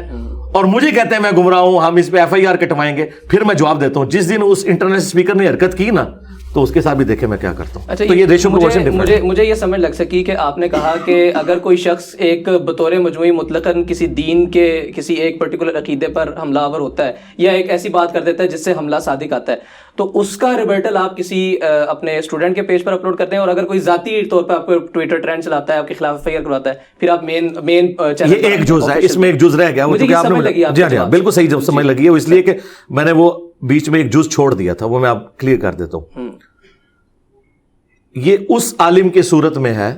Speaker 2: اور مجھے کہتے ہیں میں گمراہ ہوں, ہم اس پہ FIR کٹوائیں گے, پھر میں جواب دیتا ہوں. جس دن اس انٹرنیشنل اسپیکر نے حرکت کی نا تو اس کے ساتھ بھی دیکھیں میں کیا کرتا ہوں.
Speaker 1: اچھا,
Speaker 2: تو یہ ریشو پروپورشن ڈفرنٹ ہے.
Speaker 1: مجھے یہ سمجھ لگ سکی کہ آپ نے کہا کہ اگر کوئی شخص ایک بطور مجموعی مطلقاً کسی دین کے کسی ایک پرٹیکولر عقیدے پر حملہ آور ہوتا ہے یا ایک ایسی بات کر دیتا ہے جس سے حملہ صادق آتا ہے, تو اس کا ریبرٹل آپ کسی اپنے اسٹوڈنٹ کے پیج پر اپلوڈ کرتے ہیں, اور اگر کوئی ذاتی طور پر آپ کو ٹویٹر ٹرینڈ چلاتا ہے, آپ کے خلاف FIR کرواتا ہے, پھر آپ مین چینل. یہ
Speaker 2: ایک جز ہے, اس میں ایک جز رہ گیا, وہ کہ آپ نے, جی ہاں بالکل صحیح جب سمجھ لگی ہے, اس لیے کہ میں نے وہ بیچ میں ایک جز چھوڑ دیا تھا, وہ میں آپ کلیئر کر دیتا ہوں. یہ اس عالم کی صورت میں ہے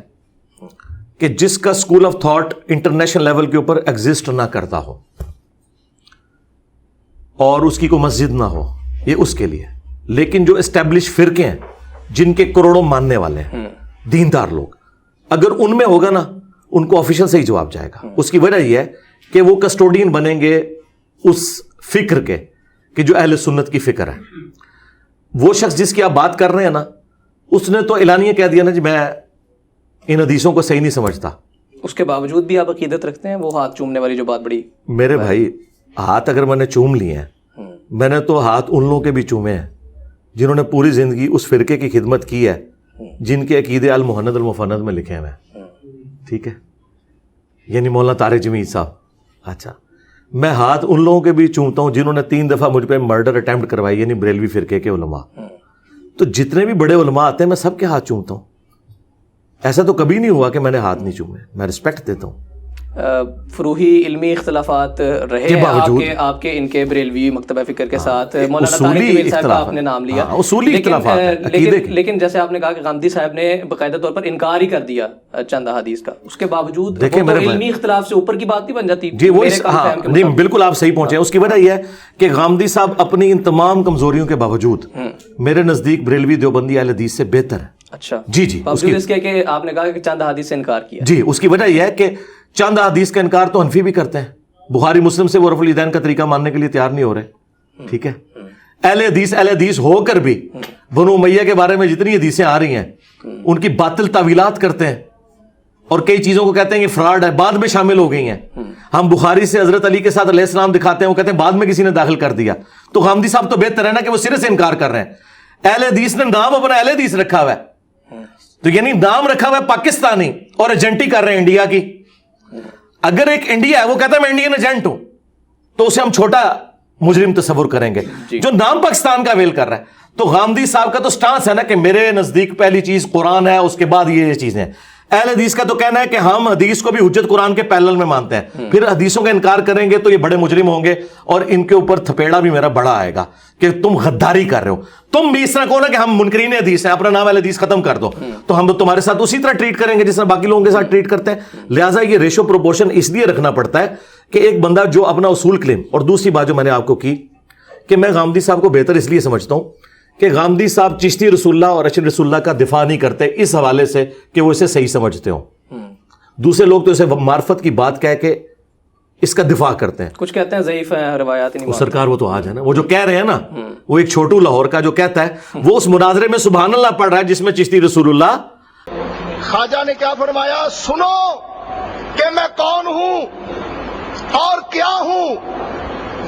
Speaker 2: کہ جس کا school of thought international level کے اوپر ایگزسٹ نہ کرتا ہو اور اس کی کوئی مسجد نہ ہو, یہ اس کے لیے. لیکن جو اسٹیبلش فرقے ہیں جن کے کروڑوں ماننے والے ہیں, دیندار لوگ, اگر ان میں ہوگا نا ان کو آفیشل سے ہی جواب جائے گا. اس کی وجہ یہ ہے کہ وہ کسٹوڈین بنیں گے اس فکر کے کہ جو اہل سنت کی فکر ہے. وہ شخص جس کی آپ بات کر رہے ہیں نا, اس نے تو اعلانیہ کہہ دیا نا جی میں ان حدیثوں کو صحیح نہیں سمجھتا.
Speaker 1: اس کے باوجود بھی آپ عقیدت رکھتے ہیں, وہ ہاتھ چومنے والی جو بات بڑی.
Speaker 2: میرے بھائی, ہاتھ اگر میں نے چوم لیے ہیں, میں نے تو ہاتھ ان لوگوں کے بھی چومے ہیں جنہوں نے پوری زندگی اس فرقے کی خدمت کی ہے جن کے عقیدے المہند المفند میں لکھے ہوئے ہیں. ٹھیک ہے, یعنی مولانا طارق جمیل صاحب. اچھا, میں ہاتھ ان لوگوں کے بھی چومتا ہوں جنہوں نے 3 دفعہ مجھ پہ مرڈر اٹیمپٹ کروائی, یعنی بریلوی فرقے کے علماء. تو جتنے بھی بڑے علماء آتے ہیں میں سب کے ہاتھ چومتا ہوں. ایسا تو کبھی نہیں ہوا کہ میں نے ہاتھ نہیں چومے, میں رسپیکٹ دیتا ہوں.
Speaker 1: فروحی علمی اختلافات رہے ہیں آپ کے ان کے بریلوی مکتبہ فکر کے ساتھ, مولانا طارق جمیل صاحب کا آپ نے نام لیا,
Speaker 2: اصولی اختلافات.
Speaker 1: لیکن جیسے آپ نے کہا کہ غامدی صاحب نے باقاعدہ طور پر انکار ہی کر دیا چند احادیث کا, اس کے باوجود علمی اختلاف سے اوپر کی بات نہیں بن جاتی.
Speaker 2: جی وہ نہیں, بالکل آپ صحیح پہنچے ہیں. اس کی وجہ یہ ہے کہ غامدی صاحب اپنی ان تمام کمزوریوں کے باوجود میرے نزدیک بریلوی دیوبندی اہل حدیث سے بہتر ہے.
Speaker 1: اچھا
Speaker 2: جی جی,
Speaker 1: اس کے کہ آپ نے کہا کہ چند احادیث سے انکار کیا.
Speaker 2: جی, اس کی وجہ یہ ہے کہ چند حدیث کا انکار تو حنفی بھی کرتے ہیں. بخاری مسلم سے وہ رفع الیدین کا طریقہ ماننے کے لیے تیار نہیں ہو رہے. ٹھیک ہے, اہل حدیث ہو کر بھی بنو امیہ کے بارے میں جتنی حدیثیں آ رہی ہیں ان کی باطل تعویلات کرتے ہیں اور کئی چیزوں کو کہتے ہیں کہ فراڈ ہے, بعد میں شامل ہو گئی ہیں. ہم بخاری سے حضرت علی کے ساتھ علیہ السلام دکھاتے ہیں, وہ کہتے ہیں بعد میں کسی نے داخل کر دیا. تو غامدی صاحب تو بہتر ہے نا کہ وہ سرے سے انکار کر رہے ہیں. اہل حدیث نے نام اپنا اہل حدیث رکھا ہوا ہے, تو یعنی نام رکھا ہوا ہے پاکستانی اور ایجنٹی کر رہے ہیں انڈیا کی. اگر ایک انڈیا ہے وہ کہتا ہے میں انڈین ایجنٹ ہوں, تو اسے ہم چھوٹا مجرم تصور کریں گے جو نام پاکستان کا ویل کر رہا ہے. تو غامدی صاحب کا تو سٹانس ہے نا کہ میرے نزدیک پہلی چیز قرآن ہے, اس کے بعد یہ چیزیں ہیں. اہل حدیث کا تو کہنا ہے کہ ہم حدیث کو بھی حجت قرآن کے پیرلل میں مانتے ہیں. پھر حدیثوں کا انکار کریں گے تو یہ بڑے مجرم ہوں گے اور ان کے اوپر تھپیڑا بھی میرا بڑا آئے گا کہ تم غداری کر رہے ہو. تم بھی اس طرح کہو نا کہ ہم منکرین حدیث ہیں, اپنا نام اہل حدیث ختم کر دو, تو ہم تمہارے ساتھ اسی طرح ٹریٹ کریں گے جس طرح باقی لوگوں کے ساتھ ٹریٹ کرتے ہیں. لہٰذا یہ ریشو پروپورشن اس لیے رکھنا پڑتا ہے کہ ایک بندہ جو اپنا اصول کلیم, اور دوسری بات جو میں نے آپ کو کی کہ میں غامدی صاحب کو بہتر اس لیے سمجھتا ہوں کہ غامدی صاحب چشتی رسول اللہ اور اشرف رسول اللہ کا دفاع نہیں کرتے اس حوالے سے کہ وہ اسے صحیح سمجھتے ہوں. دوسرے لوگ تو اسے معرفت کی بات کہہ کے اس کا دفاع کرتے ہیں,
Speaker 1: کچھ کہتے ہیں ضعیف ہیں, روایات نہیں.
Speaker 2: سرکار وہ تو آج ہے نا, وہ جو کہہ رہے ہیں نا, وہ ایک چھوٹو لاہور کا جو کہتا ہے وہ اس مناظرے میں سبحان اللہ پڑھ رہا ہے جس میں چشتی رسول اللہ.
Speaker 3: خواجہ نے کیا فرمایا, سنو کہ میں کون ہوں اور کیا ہوں.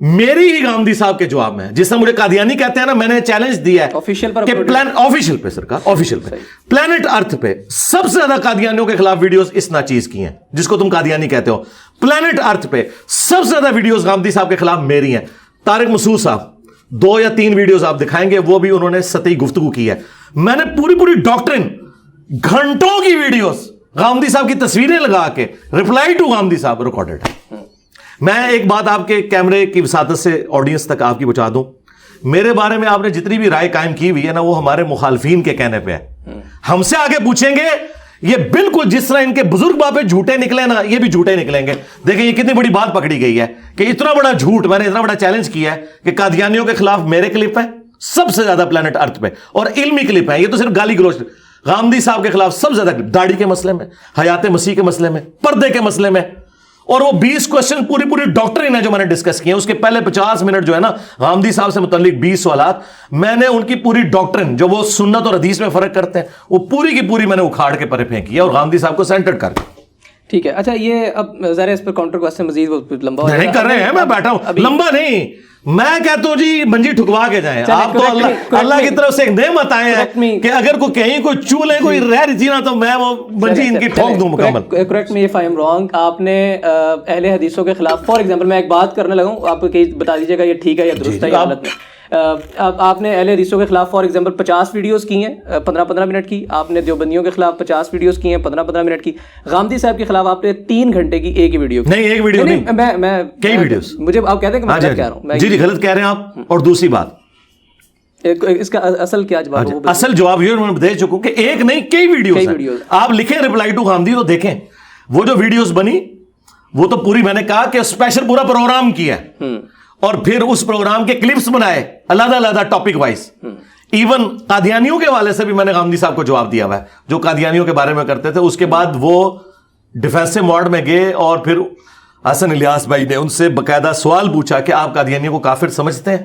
Speaker 2: میری ہی گامدی صاحب کے جواب میں جس طرح مجھے قادیانی کہتے ہیں نا, میں نے چیلنج دیا ہے
Speaker 1: آفیشیل پر
Speaker 2: کہ آفیشیل پہ سرکار, آفیشیل پہ پلانٹ ارتھ پہ سب سے زیادہ قادیانیوں کے خلاف ویڈیوز اس ناچیز کی ہیں جس کو تم قادیانی کہتے ہو. پلانٹ ارتھ پہ سب سے زیادہ ویڈیوز گامدی صاحب کے خلاف میری ہیں. طارق مسعود صاحب 2 یا 3 ویڈیوز آپ دکھائیں گے, وہ بھی انہوں نے سطحی گفتگو کی ہے. میں نے پوری ڈاکٹرن گھنٹوں کی ویڈیوز گامدی صاحب کی تصویریں لگا کے ریپلائی ٹو گامدی صاحب ریکارڈڈ ہے. میں ایک بات آپ کے کیمرے کی وساطت سے آڈینس تک آپ کی پہنچا دوں, میرے بارے میں آپ نے جتنی بھی رائے قائم کی ہوئی ہے نا, وہ ہمارے مخالفین کے کہنے پہ ہے. ہم سے آگے پوچھیں گے, یہ بالکل جس طرح ان کے بزرگ باپے جھوٹے نکلے نا, یہ بھی جھوٹے نکلیں گے. دیکھیں یہ کتنی بڑی بات پکڑی گئی ہے کہ اتنا بڑا جھوٹ, میں نے اتنا بڑا چیلنج کیا ہے کہ قادیانیوں کے خلاف میرے کلپ ہیں سب سے زیادہ پلانٹ ارتھ پہ, اور علمی کلپ ہیں. یہ تو صرف گالی گلوچ. گامدی صاحب کے خلاف سب سے زیادہ داڑھی کے مسئلے میں, حیات مسیح کے مسئلے میں, پردے کے مسئلے میں, اور وہ 20 کوشچن پوری ڈاکٹرن ہے جو میں نے ڈسکس کیے. اس کے پہلے 50 منٹ جو ہے نا گامدی صاحب سے متعلق 20 سوالات, میں نے ان کی پوری ڈاکٹرن جو وہ سنت اور حدیث میں فرق کرتے ہیں وہ پوری کی پوری میں نے اکھاڑ کے پرے پھینکی ہے اور گامدی صاحب کو سینٹر کر کے.
Speaker 1: ٹھیک ہے. اچھا یہ اب ذرا اس پر کاؤنٹر کوسچن مزید لمبا ہو
Speaker 2: نہیں کر رہے ہیں, میں بیٹھا ہوں, لمبا نہیں, میں کہتا ہوں جی منجی ٹھکوا کے جائیں. آپ تو اللہ کی طرف سے ایک نعمت آئے ہیں کہ اگر کوئی کہیں کوئی چولے کوئی رہ رہی نا تو میں وہ منجی ان کی ٹھوک دوں مکمل.
Speaker 1: Correct me if I am wrong. آپ نے اہل حدیثوں کے خلاف فار ایگزامپل میں ایک بات کرنے لگا ہوں, آپ بتا دیجیے گا یہ ٹھیک ہے یا درست ہے یا غلط ہے. آپ نے اہل حدیثوں کے خلاف فار ایگزامپل 50 ویڈیوز کی ہیں 15-15 منٹ کی. آپ نے دیوبندیوں کے خلاف 50 ویڈیوز کی ہیں 15-15 منٹ کی. غامدی صاحب کے خلاف آپ نے 3 گھنٹے کی ایک ہی ویڈیو کی.
Speaker 2: نہیں ایک ویڈیو نہیں,
Speaker 1: میں
Speaker 2: کئی ویڈیوز.
Speaker 1: مجھے آپ کہتے ہیں کہ میں غلط کہہ رہا ہوں.
Speaker 2: جی غلط کہہ رہے ہیں آپ. اور دوسری بات
Speaker 1: اس کا اصل کیا جواب ہے؟
Speaker 2: اصل جواب یہ میں دے چکا کہ ایک نہیں کئی ویڈیوز. آپ لکھیں ریپلائی ٹو غامدی تو دیکھیں وہ جو ویڈیوز بنی وہ تو پوری میں نے کہا کہ اسپیشل پورا پروگرام کیا اور پھر اس پروگرام کے کلپس بنائے علیحدہ ٹاپک وائز. ایون قادیانیوں کے حوالے سے بھی میں نے غامدی صاحب کو جواب دیا ہوا ہے جو قادیانیوں کے بارے میں کرتے تھے. اس کے بعد وہ ڈیفینسو موڈ میں گئے اور پھر حسن الیاس بھائی نے ان سے باقاعدہ سوال پوچھا کہ آپ قادیانیوں کو کافر سمجھتے ہیں.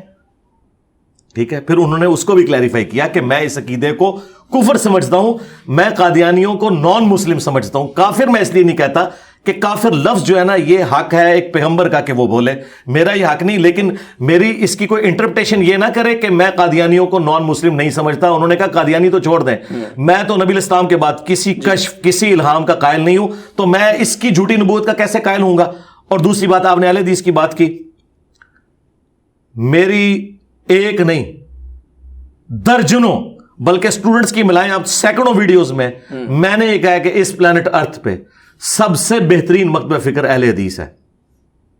Speaker 2: ٹھیک ہے, پھر انہوں نے اس کو بھی کلیریفائی کیا کہ میں اس عقیدے کو کفر سمجھتا ہوں, میں قادیانیوں کو نان مسلم سمجھتا ہوں. کافر میں اس لیے نہیں کہتا کہ کافر لفظ جو ہے نا یہ حق ہے ایک پیغمبر کا کہ وہ بولے, میرا یہ حق نہیں. لیکن میری اس کی کوئی انٹرپریٹیشن یہ نہ کرے کہ میں قادیانیوں کو نان مسلم نہیں سمجھتا. انہوں نے کہا قادیانی تو چھوڑ دیں, میں تو نبی الاسلام کے بعد کسی کشف کسی الہام کا قائل نہیں ہوں, تو میں اس کی جھوٹی نبوت کا کیسے قائل ہوں گا. اور دوسری بات آپ نے اہل حدیث کی بات کی, میری ایک نہیں درجنوں بلکہ اسٹوڈنٹس کی ملائیں آپ سینکڑوں ویڈیوز میں نے یہ کہا کہ اس پلانٹ ارتھ پہ سب سے بہترین مکتبہ فکر اہل حدیث ہے,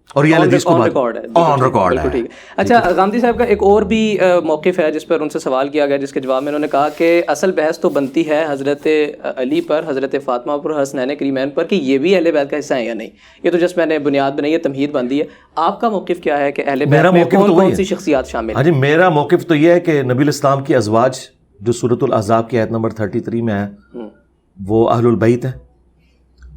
Speaker 2: اور یہ اہل حدیث کو آن ریکارڈ ہے.
Speaker 1: اچھا غامدی صاحب کا ایک اور بھی موقف ہے جس پر ان سے سوال کیا گیا, جس کے جواب میں انہوں نے کہا کہ اصل بحث تو بنتی ہے حضرت علی پر, حضرت فاطمہ پر, حسنین کریمین پر کہ یہ بھی اہل بیت کا حصہ ہے یا نہیں. یہ تو جسٹ میں نے بنیاد بنائی ہے, تمہید باندھی ہے. آپ کا موقف کیا ہے کہ اہل بیت میں کون سی شخصیات شامل ہیں؟
Speaker 2: ہاں جی میرا موقف تو یہ ہے کہ نبی الاسلام کی ازواج جو سورۃ الاحزاب کی آیت نمبر 33 میں ہے وہ اہل البیت ہیں,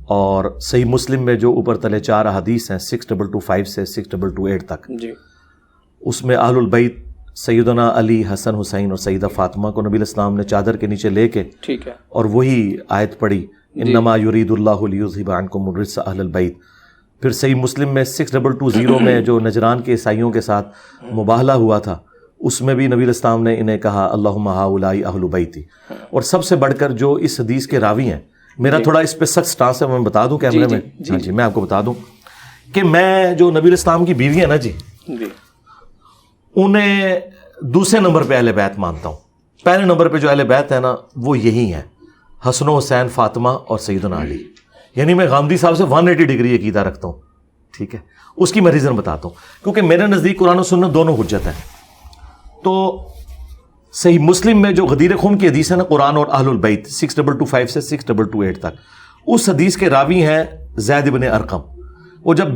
Speaker 2: اور صحیح مسلم میں جو اوپر تلے 4 احادیث ہیں 6225 سے 6228 تک,
Speaker 1: جی
Speaker 2: اس میں اہل البیت سیدنا علی, حسن, حسین اور سیدہ فاطمہ کو نبی الاسلام نے چادر کے نیچے لے کے
Speaker 1: ٹھیک ہے اور
Speaker 2: وہی آیت پڑھی انما یرید اللہ لیذھب عنکم الرجس اہل البیت. پھر صحیح مسلم میں 6220 میں جو نجران کے عیسائیوں کے ساتھ مباہلہ ہوا تھا اس میں بھی نبی الاسلام نے انہیں کہا اللہم ہؤلاء اہل بیتی. اور سب سے بڑھ کر جو اس حدیث کے راوی ہیں, میرا تھوڑا اس پہ سخت سٹانس ہے, میں بتا دوں کیمرے میں. جی میں آپ کو بتا دوں کہ میں جو نبی الاسلام کی بیوی ہے نا جی, انہیں دوسرے نمبر پہ اہل بیت مانتا ہوں. پہلے نمبر پہ جو اہل بیت ہے نا وہ یہی ہیں حسن و حسین, فاطمہ اور سیدنا علی. یعنی میں غامدی صاحب سے 180 ڈگری عقیدہ رکھتا ہوں. ٹھیک ہے, اس کی میں ریزن بتاتا ہوں, کیونکہ میرے نزدیک قرآن و سنت دونوں حجت ہیں. تو صحیح مسلم میں جو غدیر خم کی حدیث ہے نا قرآن اور اہل البیت 6225 سے 6228 تک, اس حدیث کے راوی ہیں زید بن ارقم. وہ جب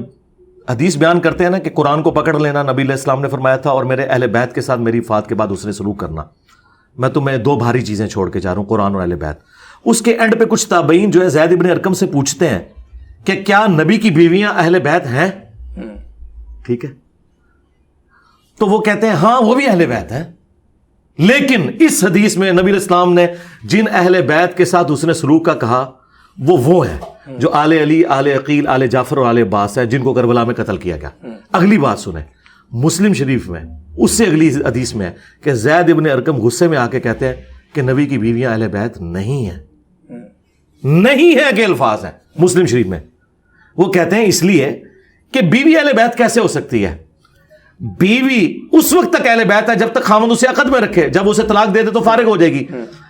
Speaker 2: حدیث بیان کرتے ہیں نا کہ قرآن کو پکڑ لینا نبی علیہ السلام نے فرمایا تھا, اور میرے اہل بیت کے ساتھ میری وفات کے بعد اس نے سلوک کرنا, میں تمہیں 2 بھاری چیزیں چھوڑ کے جا رہا ہوں, قرآن اور اہل بیت. اس کے اینڈ پہ کچھ تابعین جو ہے زید بن ارقم سے پوچھتے ہیں کہ کیا نبی کی بیویاں اہل بیت ہیں؟ ٹھیک ہے, تو وہ کہتے ہیں ہاں وہ بھی اہل بیت ہیں, لیکن اس حدیث میں نبی الاسلام نے جن اہل بیت کے ساتھ اس نے سلوک کا کہا وہ ہیں جو آل علی, آل عقیل, آل جعفر اور آل عباس ہے, جن کو کربلا میں قتل کیا گیا. اگلی بات سنیں, مسلم شریف میں اس سے اگلی حدیث میں ہے کہ زید ابن ارقم غصے میں آ کے کہتے ہیں کہ نبی کی بیویاں اہل بیت نہیں ہیں. نہیں ہے کہ الفاظ ہیں مسلم شریف میں. وہ کہتے ہیں اس لیے کہ بیوی اہل بیت کیسے ہو سکتی ہے؟ بیوی اس وقت تک اہل بیت ہے جب تک خاوند اسے عقد میں رکھے, جب اسے طلاق دے دے تو فارغ ہو جائے گی.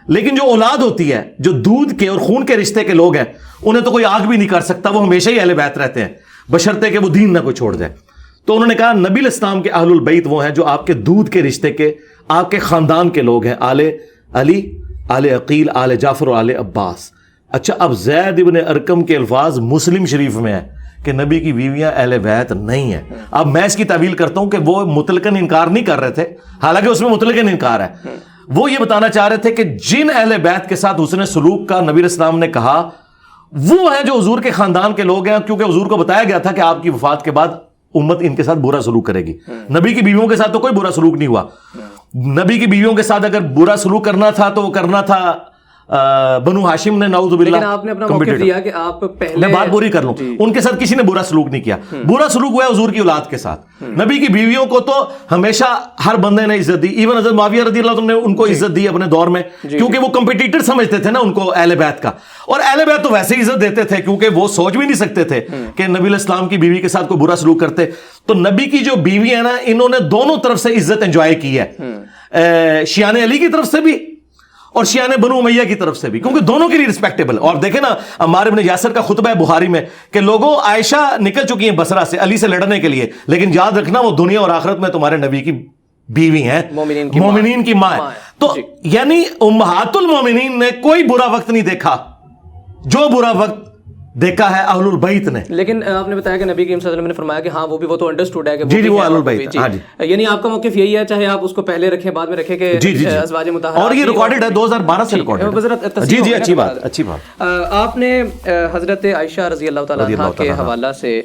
Speaker 2: لیکن جو اولاد ہوتی ہے, جو دودھ کے اور خون کے رشتے کے لوگ ہیں, انہیں تو کوئی آگ بھی نہیں کر سکتا, وہ ہمیشہ ہی اہل بیت رہتے ہیں بشرطے کہ وہ دین نہ کوئی چھوڑ جائے. تو انہوں نے کہا نبی الاسلام کے اہل البیت وہ ہیں جو آپ کے دودھ کے رشتے کے, آپ کے خاندان کے لوگ ہیں, آل علی, آل عقیل, آل جعفر اور آل عباس. اچھا, اب زید ابن ارقم کے الفاظ مسلم شریف میں ہیں کہ نبی کی بیویاں اہل بیت نہیں ہیں. اب میں اس کی تعویل کرتا ہوں کہ وہ مطلقاً انکار نہیں کر رہے تھے, حالانکہ اس میں مطلقاً انکار ہے. وہ یہ بتانا چاہ رہے تھے کہ جن اہل بیت کے ساتھ حسن سلوک کا نبی الاسلام نے کہا وہ ہیں جو حضور کے خاندان کے لوگ ہیں, کیونکہ حضور کو بتایا گیا تھا کہ آپ کی وفات کے بعد امت ان کے ساتھ برا سلوک کرے گی. نبی کی بیویوں کے ساتھ تو کوئی برا سلوک نہیں ہوا. نبی کی بیویوں کے ساتھ اگر برا سلوک کرنا تھا تو وہ کرنا تھا بنو ہاشم نے, نعوذ باللہ.
Speaker 1: لیکن آپ نے اپنا موقف دیا کہ آپ پہلے,
Speaker 2: میں بات پوری کر لوں, ان کے ساتھ کسی نے برا سلوک نہیں کیا. برا سلوک ہوا ہے حضور کی اولاد کے ساتھ. نبی کی بیویوں کو تو ہمیشہ ہر بندے نے عزت دی, ایون حضرت معاویہ رضی اللہ عنہ نے ان کو عزت دی اپنے دور میں, کیونکہ وہ کمپٹیٹر سمجھتے تھے نا ان کو اہل بیت کا. اور اہل بیت تو ویسے ہی عزت دیتے تھے کیونکہ وہ سوچ بھی نہیں سکتے تھے کہ نبی الاسلام کی بیوی کے ساتھ کوئی برا سلوک کرتے. تو نبی کی جو بیوی ہے نا, انہوں نے دونوں طرف سے عزت انجوائے کی ہے, شیعان علی کی طرف سے بھی اور شیعان بنو امیہ کی طرف سے بھی, کیونکہ دونوں کے لیے رسپیکٹیبل. اور دیکھیں نا عمار ابن یاسر کا خطبہ ہے بخاری میں کہ لوگوں عائشہ نکل چکی ہیں بصرہ سے علی سے لڑنے کے لیے, لیکن یاد رکھنا وہ دنیا اور آخرت میں تمہارے نبی کی بیوی ہیں, مومنین کی ماں ہے. تو یعنی امہات المومنین نے کوئی برا وقت نہیں دیکھا جو برا وقت دیکھا ہے اہل البیت نے.
Speaker 1: لیکن آپ نے بتایا کہ نبی کریم صلی اللہ علیہ وسلم نے فرمایا کہ ہاں وہ تو انڈرسٹوڈ ہے کہ
Speaker 2: جی وہ اہل البیت. ہاں جی,
Speaker 1: یعنی آپ کا موقف یہی ہے, چاہے آپ اس کو پہلے رکھیں بعد میں رکھیں کہ ازواج مطہرات,
Speaker 2: اور یہ ریکارڈڈ ہے 2012 سے ریکارڈڈ. جی جی اچھی بات, اچھی بات.
Speaker 1: آپ نے حضرت عائشہ رضی اللہ تعالیٰ عنہا کے حوالہ سے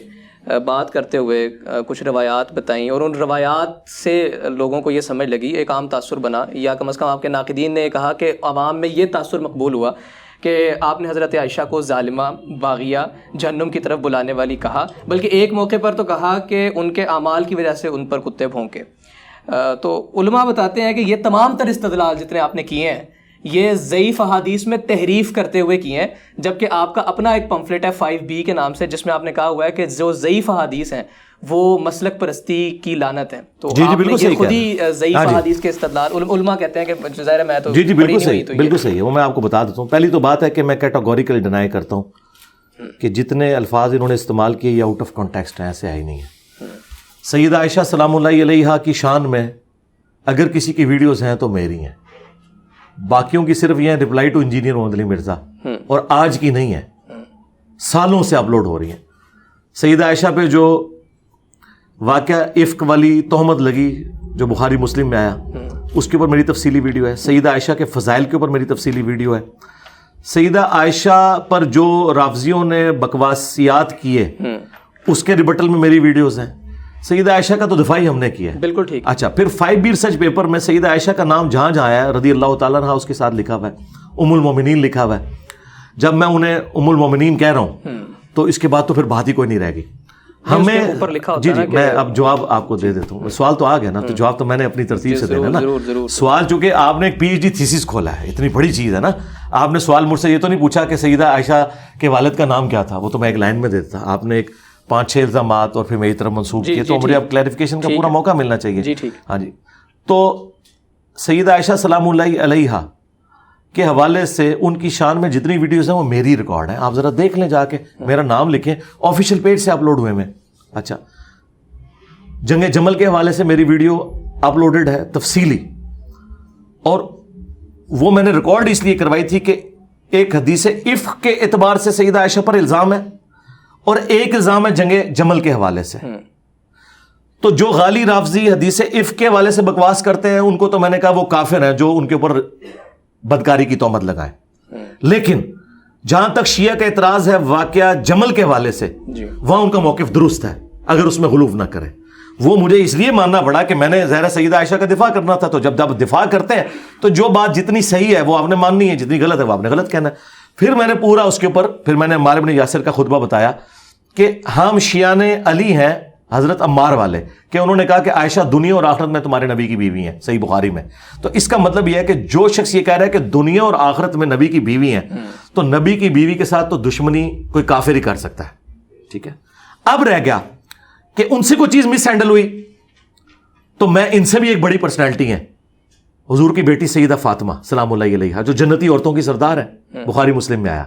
Speaker 1: بات کرتے ہوئے کچھ روایات بتائیں, اور ان روایات سے لوگوں کو یہ سمجھ لگی, ایک عام تاثر بنا, یا کم از کم آپ کے ناقدین نے کہا کہ عوام میں یہ تاثر مقبول ہوا کہ آپ نے حضرت عائشہ کو ظالمہ, باغیہ, جہنم کی طرف بلانے والی کہا, بلکہ ایک موقع پر تو کہا کہ ان کے اعمال کی وجہ سے ان پر کتے بھونکے. تو علماء بتاتے ہیں کہ یہ تمام تر استدلال جتنے آپ نے کیے ہیں یہ ضعیف احادیث میں تحریف کرتے ہوئے کیے ہیں, جبکہ آپ کا اپنا ایک پمفلٹ ہے 5B کے نام سے, جس میں آپ نے کہا ہوا ہے کہ جو ضعیف احادیث ہیں وہ مسلک پرستی کی لانت ہے. تو آپ نے یہ خود ہی ضعیف احادیث کے استدلال, علماء کہتے ہیں کہ ظاہر ہے میں تو
Speaker 2: جی بالکل صحیح, بالکل صحیح ہے. وہ میں آپ کو بتا دیتا ہوں. پہلی تو بات ہے کہ میں کیٹاگوریکلی ڈینائی کرتا ہوں کہ جتنے الفاظ انہوں نے استعمال کیے یہ آؤٹ آف کانٹیکسٹ ہیں, ایسے ہے ہی نہیں ہے. سیدہ عائشہ سلام اللہ علیہا کی شان میں اگر کسی کی ویڈیوز ہیں تو میری ہیں, باقیوں کی صرف یہ reply to engineer Muhammad Ali Mirza, اور آج کی نہیں ہے, سالوں سے اپلوڈ ہو رہی ہیں. سیدہ عائشہ پہ جو واقعہ افک والی تہمت لگی جو بخاری مسلم میں آیا, اس کے اوپر میری تفصیلی ویڈیو ہے. سیدہ عائشہ کے فضائل کے اوپر میری تفصیلی ویڈیو ہے. سیدہ عائشہ پر جو رافضیوں نے بکواسیات کیے اس کے ریبٹل میں میری ویڈیوز ہیں. سیدہ عائشہ کا تو دفاعی ہم نے کیا ہے,
Speaker 1: بالکل ٹھیک.
Speaker 2: اچھا, پھر 5B ریسرچ پیپر میں سیدہ عائشہ کا نام جہاں جہاں آیا ہے رضی اللہ تعالیٰ عنہا اس کے ساتھ لکھا ہوا ہے, ام المومنین لکھا ہوا ہے. جب میں انہیں ام المومنین کہہ رہا ہوں تو اس کے بعد تو پھر بات ہی کوئی نہیں رہ گئی. ہمیں جی میں اب جواب آپ کو دے دیتا ہوں. سوال تو آ گیا نا, تو جواب تو میں نے اپنی ترتیب سے دینا نا. سوال چونکہ آپ نے ایک PhD تھیسس کھولا ہے, اتنی بڑی چیز ہے نا, آپ نے سوال مجھ سے یہ تو نہیں پوچھا کہ سیدہ عائشہ کے والد کا نام کیا تھا, وہ تو میں ایک لائن میں دیتا. آپ نے ایک 5-6 الزامات اور پھر میری طرف منسوخ کیے, تو مجھے اب کلیریفیکیشن کا پورا موقع ملنا چاہیے. ہاں جی. تو سیدہ عائشہ سلام اللہ علیہا کے حوالے سے ان کی شان میں جتنی ویڈیوز ہیں وہ میری ریکارڈ ہیں. آپ ذرا دیکھ لیں جا کے, میرا نام لکھیں, آفیشیل پیج سے اپلوڈ ہوئے میں. اچھا, جنگ جمل کے حوالے سے میری ویڈیو اپلوڈڈ ہے تفصیلی, اور وہ میں نے ریکارڈ اس لیے کروائی تھی کہ ایک حدیث افک کے اعتبار سے سیدہ عائشہ پر الزام ہے اور ایک الزام ہے جنگ جمل کے حوالے سے. تو جو غالی رافضی حدیث افک کے حوالے سے بکواس کرتے ہیں ان کو تو میں نے کہا وہ کافر ہیں جو ان کے اوپر بدکاری کی تہمت لگائیں. لیکن جہاں تک شیعہ کا اعتراض ہے واقعہ جمل کے حوالے سے, وہاں ان کا موقف درست ہے اگر اس میں غلوف نہ کرے. وہ مجھے اس لیے ماننا پڑا کہ میں نے ظاہر سیدہ عائشہ کا دفاع کرنا تھا, تو جب دفاع کرتے ہیں تو جو بات جتنی صحیح ہے وہ آپ نے ماننی ہے, جتنی غلط ہے وہ آپ نے غلط کہنا ہے. پھر میں نے پورا اس کے اوپر پھر میں نے عمار ابن یاسر کا خطبہ بتایا کہ ہم شیعان علی ہیں حضرت عمار والے، کہ انہوں نے کہا کہ عائشہ دنیا اور آخرت میں تمہارے نبی کی بیوی ہیں، صحیح بخاری میں. تو اس کا مطلب یہ ہے کہ جو شخص یہ کہہ رہا ہے کہ دنیا اور آخرت میں نبی کی بیوی ہیں، تو نبی کی بیوی کے ساتھ تو دشمنی کوئی کافر ہی کر سکتا ہے. ٹھیک ہے. اب رہ گیا کہ ان سے کوئی چیز مس ہینڈل ہوئی، تو میں ان سے بھی ایک بڑی پرسنالٹی ہیں، حضور کی بیٹی سیدہ فاطمہ سلام اللہ علیہا، جو جنتی عورتوں کی سردار ہے. بخاری مسلم میں آیا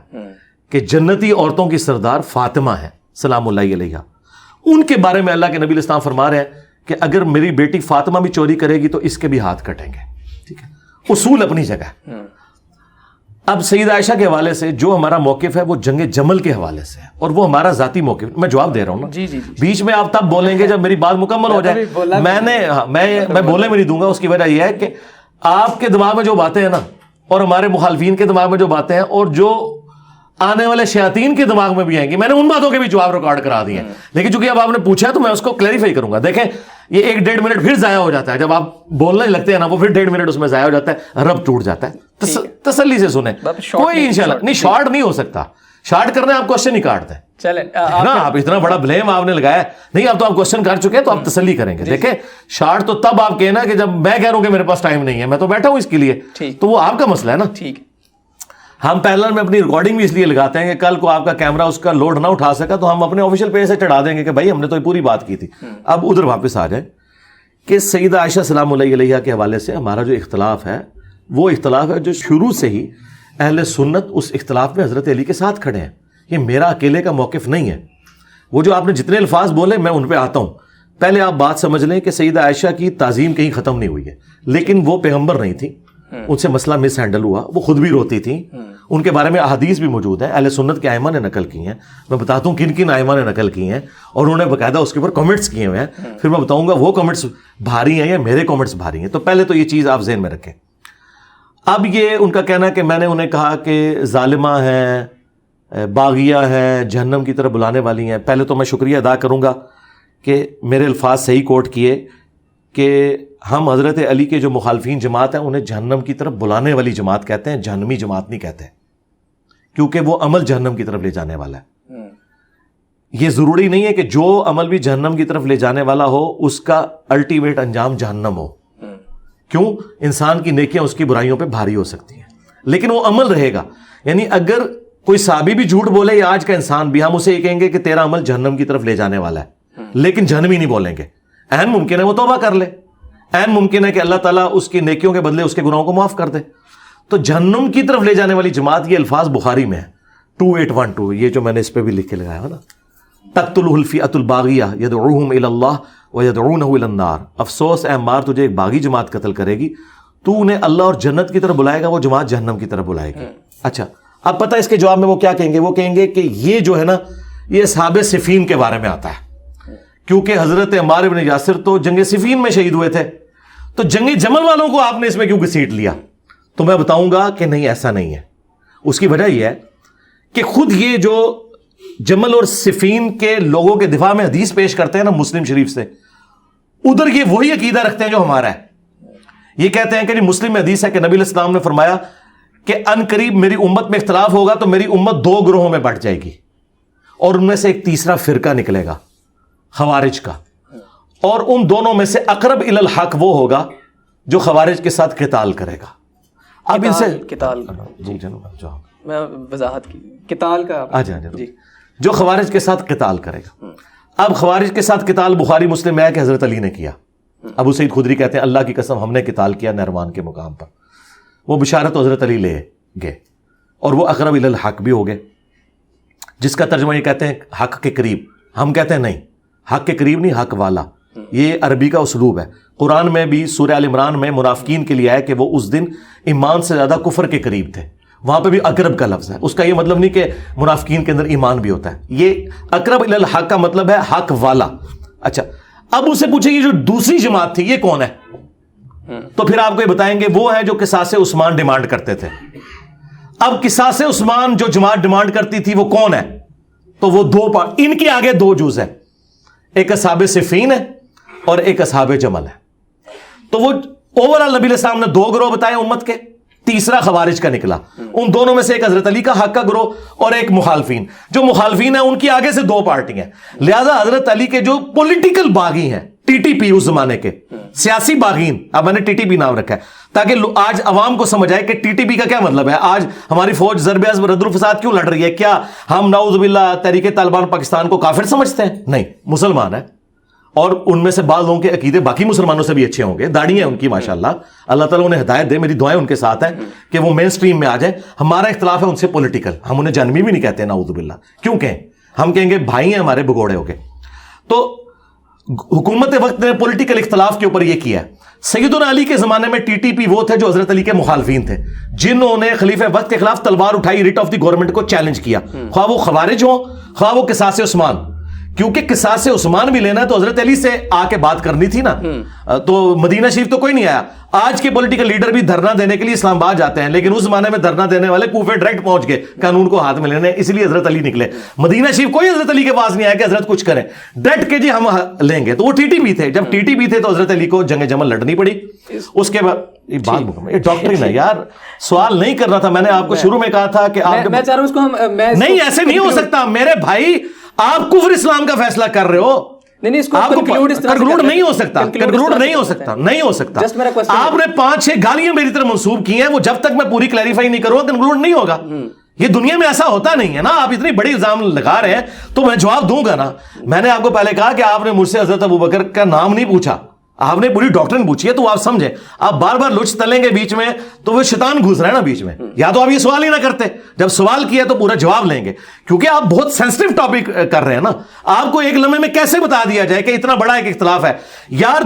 Speaker 2: کہ جنتی عورتوں کی سردار فاطمہ ہے سلام اللہ علیہا. ان کے بارے میں اللہ کے نبی علیہ السلام فرما رہے ہیں کہ اگر میری بیٹی فاطمہ بھی چوری کرے گی تو اس کے بھی ہاتھ کٹیں گے. ٹھیک ہے. اصول اپنی جگہ. اب سیدہ عائشہ کے حوالے سے جو ہمارا موقف ہے وہ جنگ جمل کے حوالے سے ہے، اور وہ ہمارا ذاتی موقف. میں جواب دے رہا ہوں نا،
Speaker 1: جی جی
Speaker 2: بیچ میں آپ تب بولیں گے جب میری بات مکمل ہو جائے. میں بولنے میں نہیں دوں گا. اس کی وجہ یہ ہے کہ آپ کے دماغ میں جو باتیں ہیں نا، اور ہمارے مخالفین کے دماغ میں جو باتیں ہیں، اور جو آنے والے شیاطین کے دماغ میں بھی آئیں گی، میں نے ان باتوں کے بھی جواب ریکارڈ کرا دیے ہیں. لیکن چونکہ اب آپ نے پوچھا ہے تو میں اس کو کلیریفائی کروں گا. دیکھیں یہ 1-1.5 منٹ پھر ضائع ہو جاتا ہے جب آپ بولنے لگتے ہیں نا، وہ پھر 1.5 منٹ اس میں ضائع ہو جاتا ہے، رب ٹوٹ جاتا ہے. تسلی سے سنیں، کوئی انشاءاللہ نہیں شارٹ نہیں ہو سکتا. شارٹ کرنا ہے آپ کوشچن نہیں کاٹتے
Speaker 1: چلیں
Speaker 2: نا. آپ اتنا بڑا بلیم آپ نے لگایا نہیں، اب تو آپ کوشچن کر چکے ہیں تو آپ تسلی کریں گے. دیکھیں شارٹ تو تب آپ کہنا کہ جب میں کہہ رہا ہوں کہ میرے پاس ٹائم نہیں ہے، میں تو بیٹھا ہوں اس کے لیے، تو وہ آپ کا مسئلہ ہے نا.
Speaker 1: ٹھیک.
Speaker 2: ہم پیرلل میں اپنی ریکارڈنگ بھی اس لیے لگاتے ہیں کہ کل کو آپ کا کیمرہ اس کا لوڈ نہ اٹھا سکا تو ہم اپنے آفیشیل پیج سے چڑھا دیں گے کہ بھائی ہم نے تو یہ پوری بات کی تھی. اب ادھر واپس آ جائیں کہ سیدہ عائشہ سلام اللہ علیہا کے حوالے سے ہمارا جو اختلاف ہے وہ اختلاف ہے جو شروع سے ہی اہل سنت اس اختلاف میں حضرت علی کے ساتھ کھڑے ہیں. یہ میرا اکیلے کا موقف نہیں ہے. وہ جو آپ نے جتنے الفاظ بولے میں ان پہ آتا ہوں. پہلے آپ بات سمجھ لیں کہ سیدہ عائشہ کی تعظیم کہیں ختم نہیں ہوئی ہے، لیکن وہ پیغمبر نہیں تھی، ان سے مسئلہ مس ہینڈل ہوا. وہ خود بھی روتی تھیں. ان کے بارے میں احادیث بھی موجود ہیں، اہل سنت کے ائمہ نے نقل کی ہیں. میں بتاتا ہوں کن کن ائمہ نے نقل کی ہیں، اور انہوں نے باقاعدہ اس کے اوپر کمنٹس کیے ہوئے ہیں. پھر میں بتاؤں گا وہ کمنٹس بھاری ہیں یا میرے کمنٹس بھاری ہیں. تو پہلے تو یہ چیز آپ ذہن میں رکھیں. اب یہ ان کا کہنا ہے کہ میں نے انہیں کہا کہ ظالمہ ہیں، باغیہ ہیں، جہنم کی طرف بلانے والی ہیں. پہلے تو میں شکریہ ادا کروں گا کہ میرے الفاظ صحیح کوٹ کیے کہ ہم حضرت علی کے جو مخالفین جماعت ہیں انہیں جہنم کی طرف بلانے والی جماعت کہتے ہیں، جہنمی جماعت نہیں کہتے، کیونکہ وہ عمل جہنم کی طرف لے جانے والا ہے. یہ ضروری نہیں ہے کہ جو عمل بھی جہنم کی طرف لے جانے والا ہو اس کا الٹیمیٹ انجام جہنم ہو. کیوں؟ انسان کی نیکیاں اس کی برائیوں پہ بھاری ہو سکتی ہیں، لیکن وہ عمل رہے گا. یعنی اگر کوئی صحابی بھی جھوٹ بولے یا آج کا انسان بھی، ہم اسے یہ کہیں گے کہ تیرا عمل جہنم کی طرف لے جانے والا ہے، لیکن جہنمی نہیں بولیں گے. عین ممکن ہے وہ توبہ کر لے، عین ممکن ہے کہ اللہ تعالیٰ اس کی نیکیوں کے بدلے اس کے گناہوں کو معاف کر دے. تو جہنم کی طرف لے جانے والی جماعت، یہ الفاظ بخاری میں ہے 2812، یہ جو میں نے اس پہ بھی لکھ کے لگایا ہے نا، تقتلہ الفئۃ الباغیہ یدعوہم الی اللہ ویدعونہ الی النار. افسوس اے عمار، تجھے ایک باغی جماعت قتل کرے گی، تو انہیں اللہ اور جنت کی طرف بلائے گا، وہ جماعت جہنم کی طرف بلائے گی. اچھا اب پتہ اس کے جواب میں وہ کیا کہیں گے؟ وہ کہیں گے کہ یہ جو ہے نا یہ اصحاب صفین کے بارے میں آتا ہے، کیونکہ حضرت عمار بن یاسر تو جنگ صفین میں شہید ہوئے تھے، تو جنگ جمل والوں کو آپ نے اس میں کیوں گھسیٹ لیا؟ تو میں بتاؤں گا کہ نہیں، ایسا نہیں ہے. اس کی وجہ یہ ہے کہ خود یہ جو جمل اور صفین کے لوگوں کے دفاع میں حدیث پیش کرتے ہیں نا مسلم شریف سے، ادھر یہ وہی عقیدہ رکھتے ہیں جو ہمارا ہے. یہ کہتے ہیں کہ مسلم میں حدیث ہے کہ نبی علیہ السلام نے فرمایا کہ ان قریب میری امت میں اختلاف ہوگا تو میری امت 2 گروہوں میں بٹ جائے گی، اور ان میں سے ایک تیسرا فرقہ نکلے گا خوارج کا، اور ان دونوں میں سے اقرب الی الحق وہ ہوگا جو خوارج کے ساتھ قتال کرے گا. اب ان سے
Speaker 1: قتال
Speaker 2: جی جناب
Speaker 1: میں وضاحت کی قتال کا
Speaker 2: جی جو خوارج کے ساتھ قتال کرے گا. اب خوارج کے ساتھ قتال بخاری مسلم میں ہے کہ حضرت علی نے کیا. ابو سعید خدری کہتے ہیں اللہ کی قسم ہم نے قتال کیا نہروان کے مقام پر. وہ بشارت حضرت علی لے گئے اور وہ اقرب الی الحق بھی ہو گئے، جس کا ترجمہ یہ کہتے ہیں حق کے قریب. ہم کہتے ہیں نہیں، حق کے قریب نہیں، حق والا. یہ عربی کا اسلوب ہے. قرآن میں بھی سورہ ال عمران میں منافقین کے لیے ہے کہ وہ اس دن ایمان سے زیادہ کفر کے قریب تھے. وہاں پہ بھی اقرب کا لفظ ہے. اس کا یہ مطلب نہیں کہ منافقین کے اندر ایمان بھی ہوتا ہے. یہ اقرب الی الحق کا مطلب ہے حق والا. اچھا اب اسے پوچھیں یہ جو دوسری جماعت تھی یہ کون ہے؟ تو پھر آپ کو یہ بتائیں گے وہ ہے جو قصاص عثمان ڈیمانڈ کرتے تھے. اب قصاص عثمان جو جماعت ڈیمانڈ کرتی تھی وہ کون ہے؟ تو وہ 2 پارٹ، ان کے آگے 2 جز ہیں، ایک اصحاب صفین ہے اور ایک اصحاب جمل ہے. تو وہ اوورال نبی علیہ السلام نے 2 گروہ بتائے امت کے، تیسرا خوارج کا نکلا. ان دونوں میں سے ایک حضرت علی کا حق کا گروہ اور ایک مخالفین. جو مخالفین ہیں ان کی آگے سے دو پارٹی ہیں, لہذا حضرت علی کے جو پولیٹیکل باغی ہیں, ٹی ٹی پی اس زمانے کے سیاسی باغین, اب میں نے ٹی ٹی پی نام رکھا ہے تاکہ آج عوام کو سمجھ آئے کہ ٹی ٹی پی کا کیا مطلب ہے. آج ہماری فوج ضرب عزم رد الفساد کیوں لڑ رہی ہے؟ کیا ہم نعوذ باللہ تحریک طالبان پاکستان کو کافر سمجھتے ہیں؟ نہیں, مسلمان ہے, اور ان میں سے بعض لوگوں کے عقیدے باقی مسلمانوں سے بھی اچھے ہوں گے, داڑھی ہیں ان کی ماشاءاللہ, اللہ تعالیٰ انہیں ہدایت دے, میری دعائیں ان کے ساتھ ہیں کہ وہ مین سٹریم میں آ جائیں. ہمارا اختلاف ہے ان سے پولیٹیکل, ہم انہیں جانبی بھی نہیں کہتے نعوذ باللہ, کیوں کہیں؟ ہم کہیں گے بھائی ہیں ہمارے بگوڑے ہو کے. تو حکومت وقت نے پولیٹیکل اختلاف کے اوپر یہ کیا ہے. سیدنا علی کے زمانے میں ٹی ٹی پی وہ تھے جو حضرت علی کے مخالفین تھے, جنہوں نے خلیفہ وقت کے خلاف تلوار اٹھائی, ریٹ آف دی گورنمنٹ کو چیلنج کیا, خواہ وہ خوارج ہوں خواہ وہ قصاص عثمان, کیونکہ قصاص عثمان بھی لینا ہے تو حضرت علی سے آ کے بات کرنی تھی نا. تو مدینہ شریف تو کوئی نہیں آیا. آج کے پولیٹیکل لیڈر بھی دھرنا دینے کے لیے اسلام آباد جاتے ہیں, لیکن اس زمانے میں دھرنا دینے والے کوفے ڈائریکٹ پہنچ گئے قانون کو ہاتھ میں لینے, اس لیے حضرت علی نکلے. مدینہ شریف کوئی حضرت علی کے پاس نہیں آیا کہ حضرت کچھ کریں, ڈٹ کے جی ہم لیں گے. تو وہ ٹی ٹی پی تھے, جب ٹی ٹی پی تھے تو حضرت علی کو جنگ جمل لڑنی پڑی. اس کے بعد یہ ڈاکٹرین ہے یار, سوال نہیں کرنا تھا. میں نے آپ کو شروع میں کہا تھا کہ آپ
Speaker 1: میں چاہ رہا ہوں اس کو
Speaker 2: نہیں, ایسے نہیں ہو سکتا میرے بھائی, آپ کفر اسلام کا فیصلہ کر رہے ہو.
Speaker 1: نہیں, اس کو
Speaker 2: کنکلوڈ نہیں ہو سکتا, کنکلوڈ نہیں ہو سکتا, نہیں ہو سکتا. آپ نے 5-6 گالیاں میری طرف منسوب کی ہیں, وہ جب تک میں پوری کلیریفائی نہیں کروں گا کنکلوڈ نہیں ہوگا. یہ دنیا میں ایسا ہوتا نہیں ہے نا. آپ اتنی بڑی الزام لگا رہے ہیں تو میں جواب دوں گا نا. میں نے آپ کو پہلے کہا کہ آپ نے مجھ سے حضرت ابوبکر کا نام نہیں پوچھا, آپ نے پوری ڈاکٹرین پوچھی ہے, تو آپ سمجھیں. آپ بار بار لچ تلیں گے بیچ میں تو وہ شیطان گھس رہا ہے نا بیچ میں. یا تو آپ یہ سوال ہی نہ کرتے, جب سوال کیا تو پورا جواب لیں گے, کیونکہ آپ بہت سینسٹیو ٹاپک کر رہے ہیں نا. آپ کو ایک لمحے میں کیسے بتا دیا جائے کہ اتنا بڑا ایک اختلاف ہے یار؟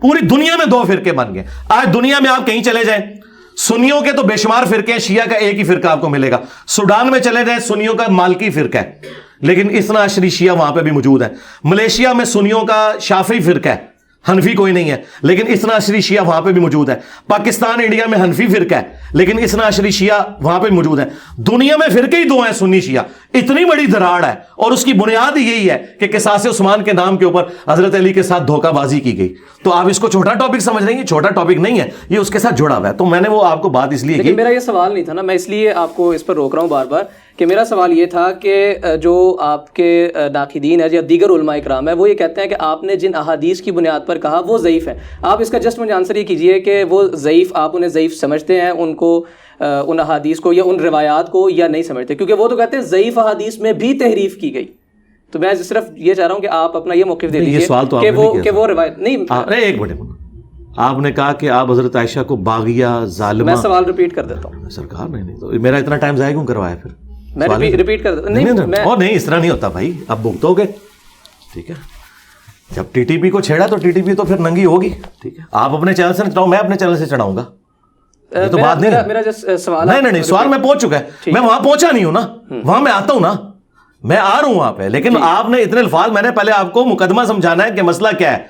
Speaker 2: پوری دنیا میں 2 فرقے بن گئے. آج دنیا میں آپ کہیں چلے جائیں, سنیوں کے تو بے شمار فرقے ہیں, شیعہ کا ایک ہی فرقہ آپ کو ملے گا. سوڈان میں چلے جائیں, سنیوں کا مالکی فرقہ ہے, لیکن اثنا عشری شیعہ وہاں پہ بھی موجود ہے. ملیشیا میں سنیوں کا شافعی فرقہ ہے, حنفی کوئی نہیں ہے, لیکن اثنا عشری شیعہ وہاں پہ بھی موجود ہے. پاکستان انڈیا میں حنفی فرقہ ہے, لیکن اثنا عشری شیعہ وہاں پہ موجود ہے. دنیا میں فرقے ہی 2 ہیں, سنی شیعہ. اتنی بڑی دراڑ ہے, اور اس کی بنیاد یہی ہے کہ قصاص عثمان کے نام کے اوپر حضرت علی کے ساتھ دھوکہ بازی کی گئی. تو آپ اس کو چھوٹا ٹاپک سمجھ رہے ہیں, یہ چھوٹا ٹاپک نہیں ہے, یہ اس کے ساتھ جڑا ہوا ہے. تو میں نے وہ آپ کو بات اس لیے کی,
Speaker 1: میرا یہ سوال نہیں تھا نا, میں اس لیے آپ کو اس پر روک رہا ہوں بار بار, کہ میرا سوال یہ تھا کہ جو آپ کے ناقدین ہیں یا دیگر علماء اکرام ہیں, وہ یہ کہتے ہیں کہ آپ نے جن احادیث کی بنیاد پر کہا وہ ضعیف ہے. آپ اس کا جسٹ مجھے آنسر یہ کیجئے کہ وہ ضعیف, آپ انہیں ضعیف سمجھتے ہیں, ان کو ان احادیث کو یا ان روایات کو, یا نہیں سمجھتے؟ کیونکہ وہ تو کہتے ہیں ضعیف احادیث میں بھی تحریف کی گئی. تو میں صرف یہ چاہ رہا ہوں کہ آپ اپنا یہ موقف دے دیجیے کہ وہ روایت نہیں.
Speaker 2: ایک منٹ, آپ نے کہا کہ آپ حضرت عائشہ کو باغیہ ظالمہ.
Speaker 1: میں سوال ریپیٹ کر دیتا ہوں
Speaker 2: سرکار. نہیں, تو میرا اتنا ٹائم ضائع کیوں کروایا پھر؟
Speaker 1: میں ریپیٹ کر دیتا ہوں.
Speaker 2: نہیں, اس طرح نہیں ہوتا بھائی, اب بھگتو گے. ٹھیک ہے, جب ٹی ٹی پی کو چھیڑا تو ٹی ٹی پی تو پھر ننگی ہوگی. ٹھیک ہے, آپ اپنے چینل سے چڑھاؤ, میں اپنے چینل سے چڑھاؤں گا. تو بات نہیں,
Speaker 1: میرا سوال
Speaker 2: نہیں, سوال میں پہنچ چکا ہے, میں وہاں پہنچا نہیں ہوں نا, وہاں میں آتا ہوں نا, میں آ رہا ہوں وہاں پہ. لیکن آپ نے اتنے الفاظ, میں نے پہلے آپ کو مقدمہ سمجھانا ہے کہ مسئلہ کیا ہے,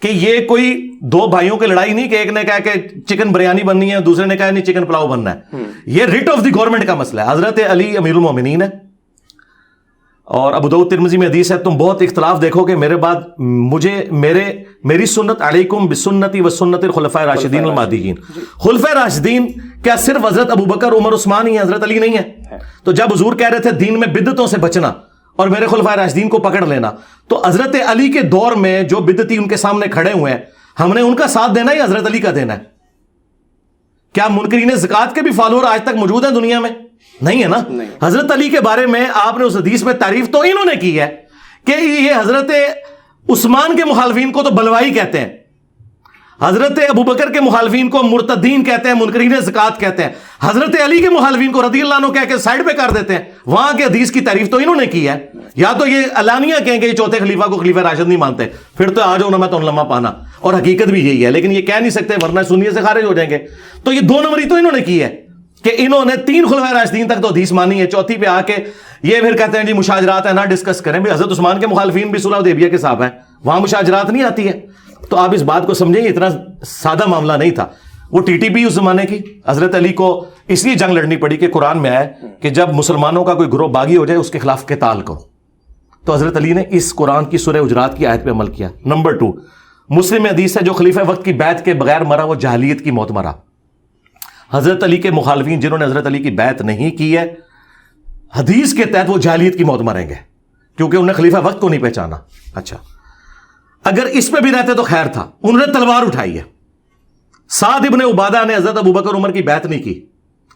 Speaker 2: کہ یہ کوئی 2 بھائیوں کی لڑائی نہیں کہ ایک نے کہا کہ چکن بریانی بننی ہے, دوسرے نے کہا نہیں چکن پلاؤ بننا ہے. یہ ریٹ آف دی گورنمنٹ کا مسئلہ ہے. حضرت علی امیر المومنین ہے, اور ابو داؤد ترمذی میں حدیث ہے, تم بہت اختلاف دیکھو گے میرے بعد, میری سنت علیکم بسنتی و سنت الخلفاء راشدین المہدیین. خلفاء راشدین کیا صرف حضرت ابوبکر, عمر, عثمان ہی ہیں, حضرت علی نہیں ہے؟ تو جب حضور کہہ رہے تھے دین میں بدعتوں سے بچنا اور میرے خلفاء راشدین کو پکڑ لینا, تو حضرت علی کے دور میں جو بدعتی ان کے سامنے کھڑے ہوئے ہیں, ہم نے ان کا ساتھ دینا یا حضرت علی کا دینا ہے؟ کیا منکرین زکات کے بھی فالوور آج تک موجود ہیں دنیا میں؟ نہیں ہے نا. حضرت علی کے بارے میں آپ نے اس حدیث میں تعریف تو انہوں نے کی ہے کہ یہ حضرت عثمان کے مخالفین کو تو بلوائی کہتے ہیں, حضرت ابوبکر کے مخالفین کو مرتدین کہتے ہیں, منکرین زکات کہتے ہیں, حضرت علی کے مخالفین کو رضی اللہ عنہ کہہ کے سائڈ پہ کر دیتے ہیں. وہاں کے حدیث کی تعریف تو انہوں نے کی ہے. یا تو یہ علانیہ کہیں گے چوتھے خلیفہ کو خلیفہ راشد نہیں مانتے, پھر تو آ جاؤ نا, میں تو لمحہ پانا, اور حقیقت بھی یہی ہے, لیکن یہ کہہ نہیں سکتے ورنہ سنیت سے خارج ہو جائیں گے. تو یہ 2 نمبری تو انہوں نے کی ہے کہ انہوں نے 3 خلفاء راشدین تک تو حدیث مانی ہے, چوتھی پہ آ کے یہ پھر کہتے ہیں جی مشاجرات ہیں, نہ ڈسکس کریں. بھی حضرت عثمان کے مخالفین بھی صلح حدیبیہ کے صاحب ہیں, وہاں مشاجرات نہیں آتی ہے. تو آپ اس بات کو سمجھیں, اتنا سادہ معاملہ نہیں تھا. وہ ٹی ٹی پی اس زمانے کی, حضرت علی کو اس لیے جنگ لڑنی پڑی کہ قرآن میں آئے کہ جب مسلمانوں کا کوئی گروہ باغی ہو جائے اس کے خلاف قتال کرو. تو حضرت علی نے اس قرآن کی سورہ حجرات کی آیت پہ عمل کیا. نمبر 2, مسلم میں حدیث ہے جو خلیفہ وقت کی بیعت کے بغیر مرا وہ جاہلیت کی موت مرا. حضرت علی کے مخالفین جنہوں نے حضرت علی کی بیعت نہیں کی ہے حدیث کے تحت وہ جاہلیت کی موت مریں گے کیونکہ انہوں نے خلیفہ وقت کو نہیں پہچانا. اچھا اگر اس میں بھی رہتے تو خیر تھا, انہوں نے تلوار اٹھائی ہے. سعد ابن عبادہ نے حضرت ابوبکر عمر کی بیعت نہیں کی,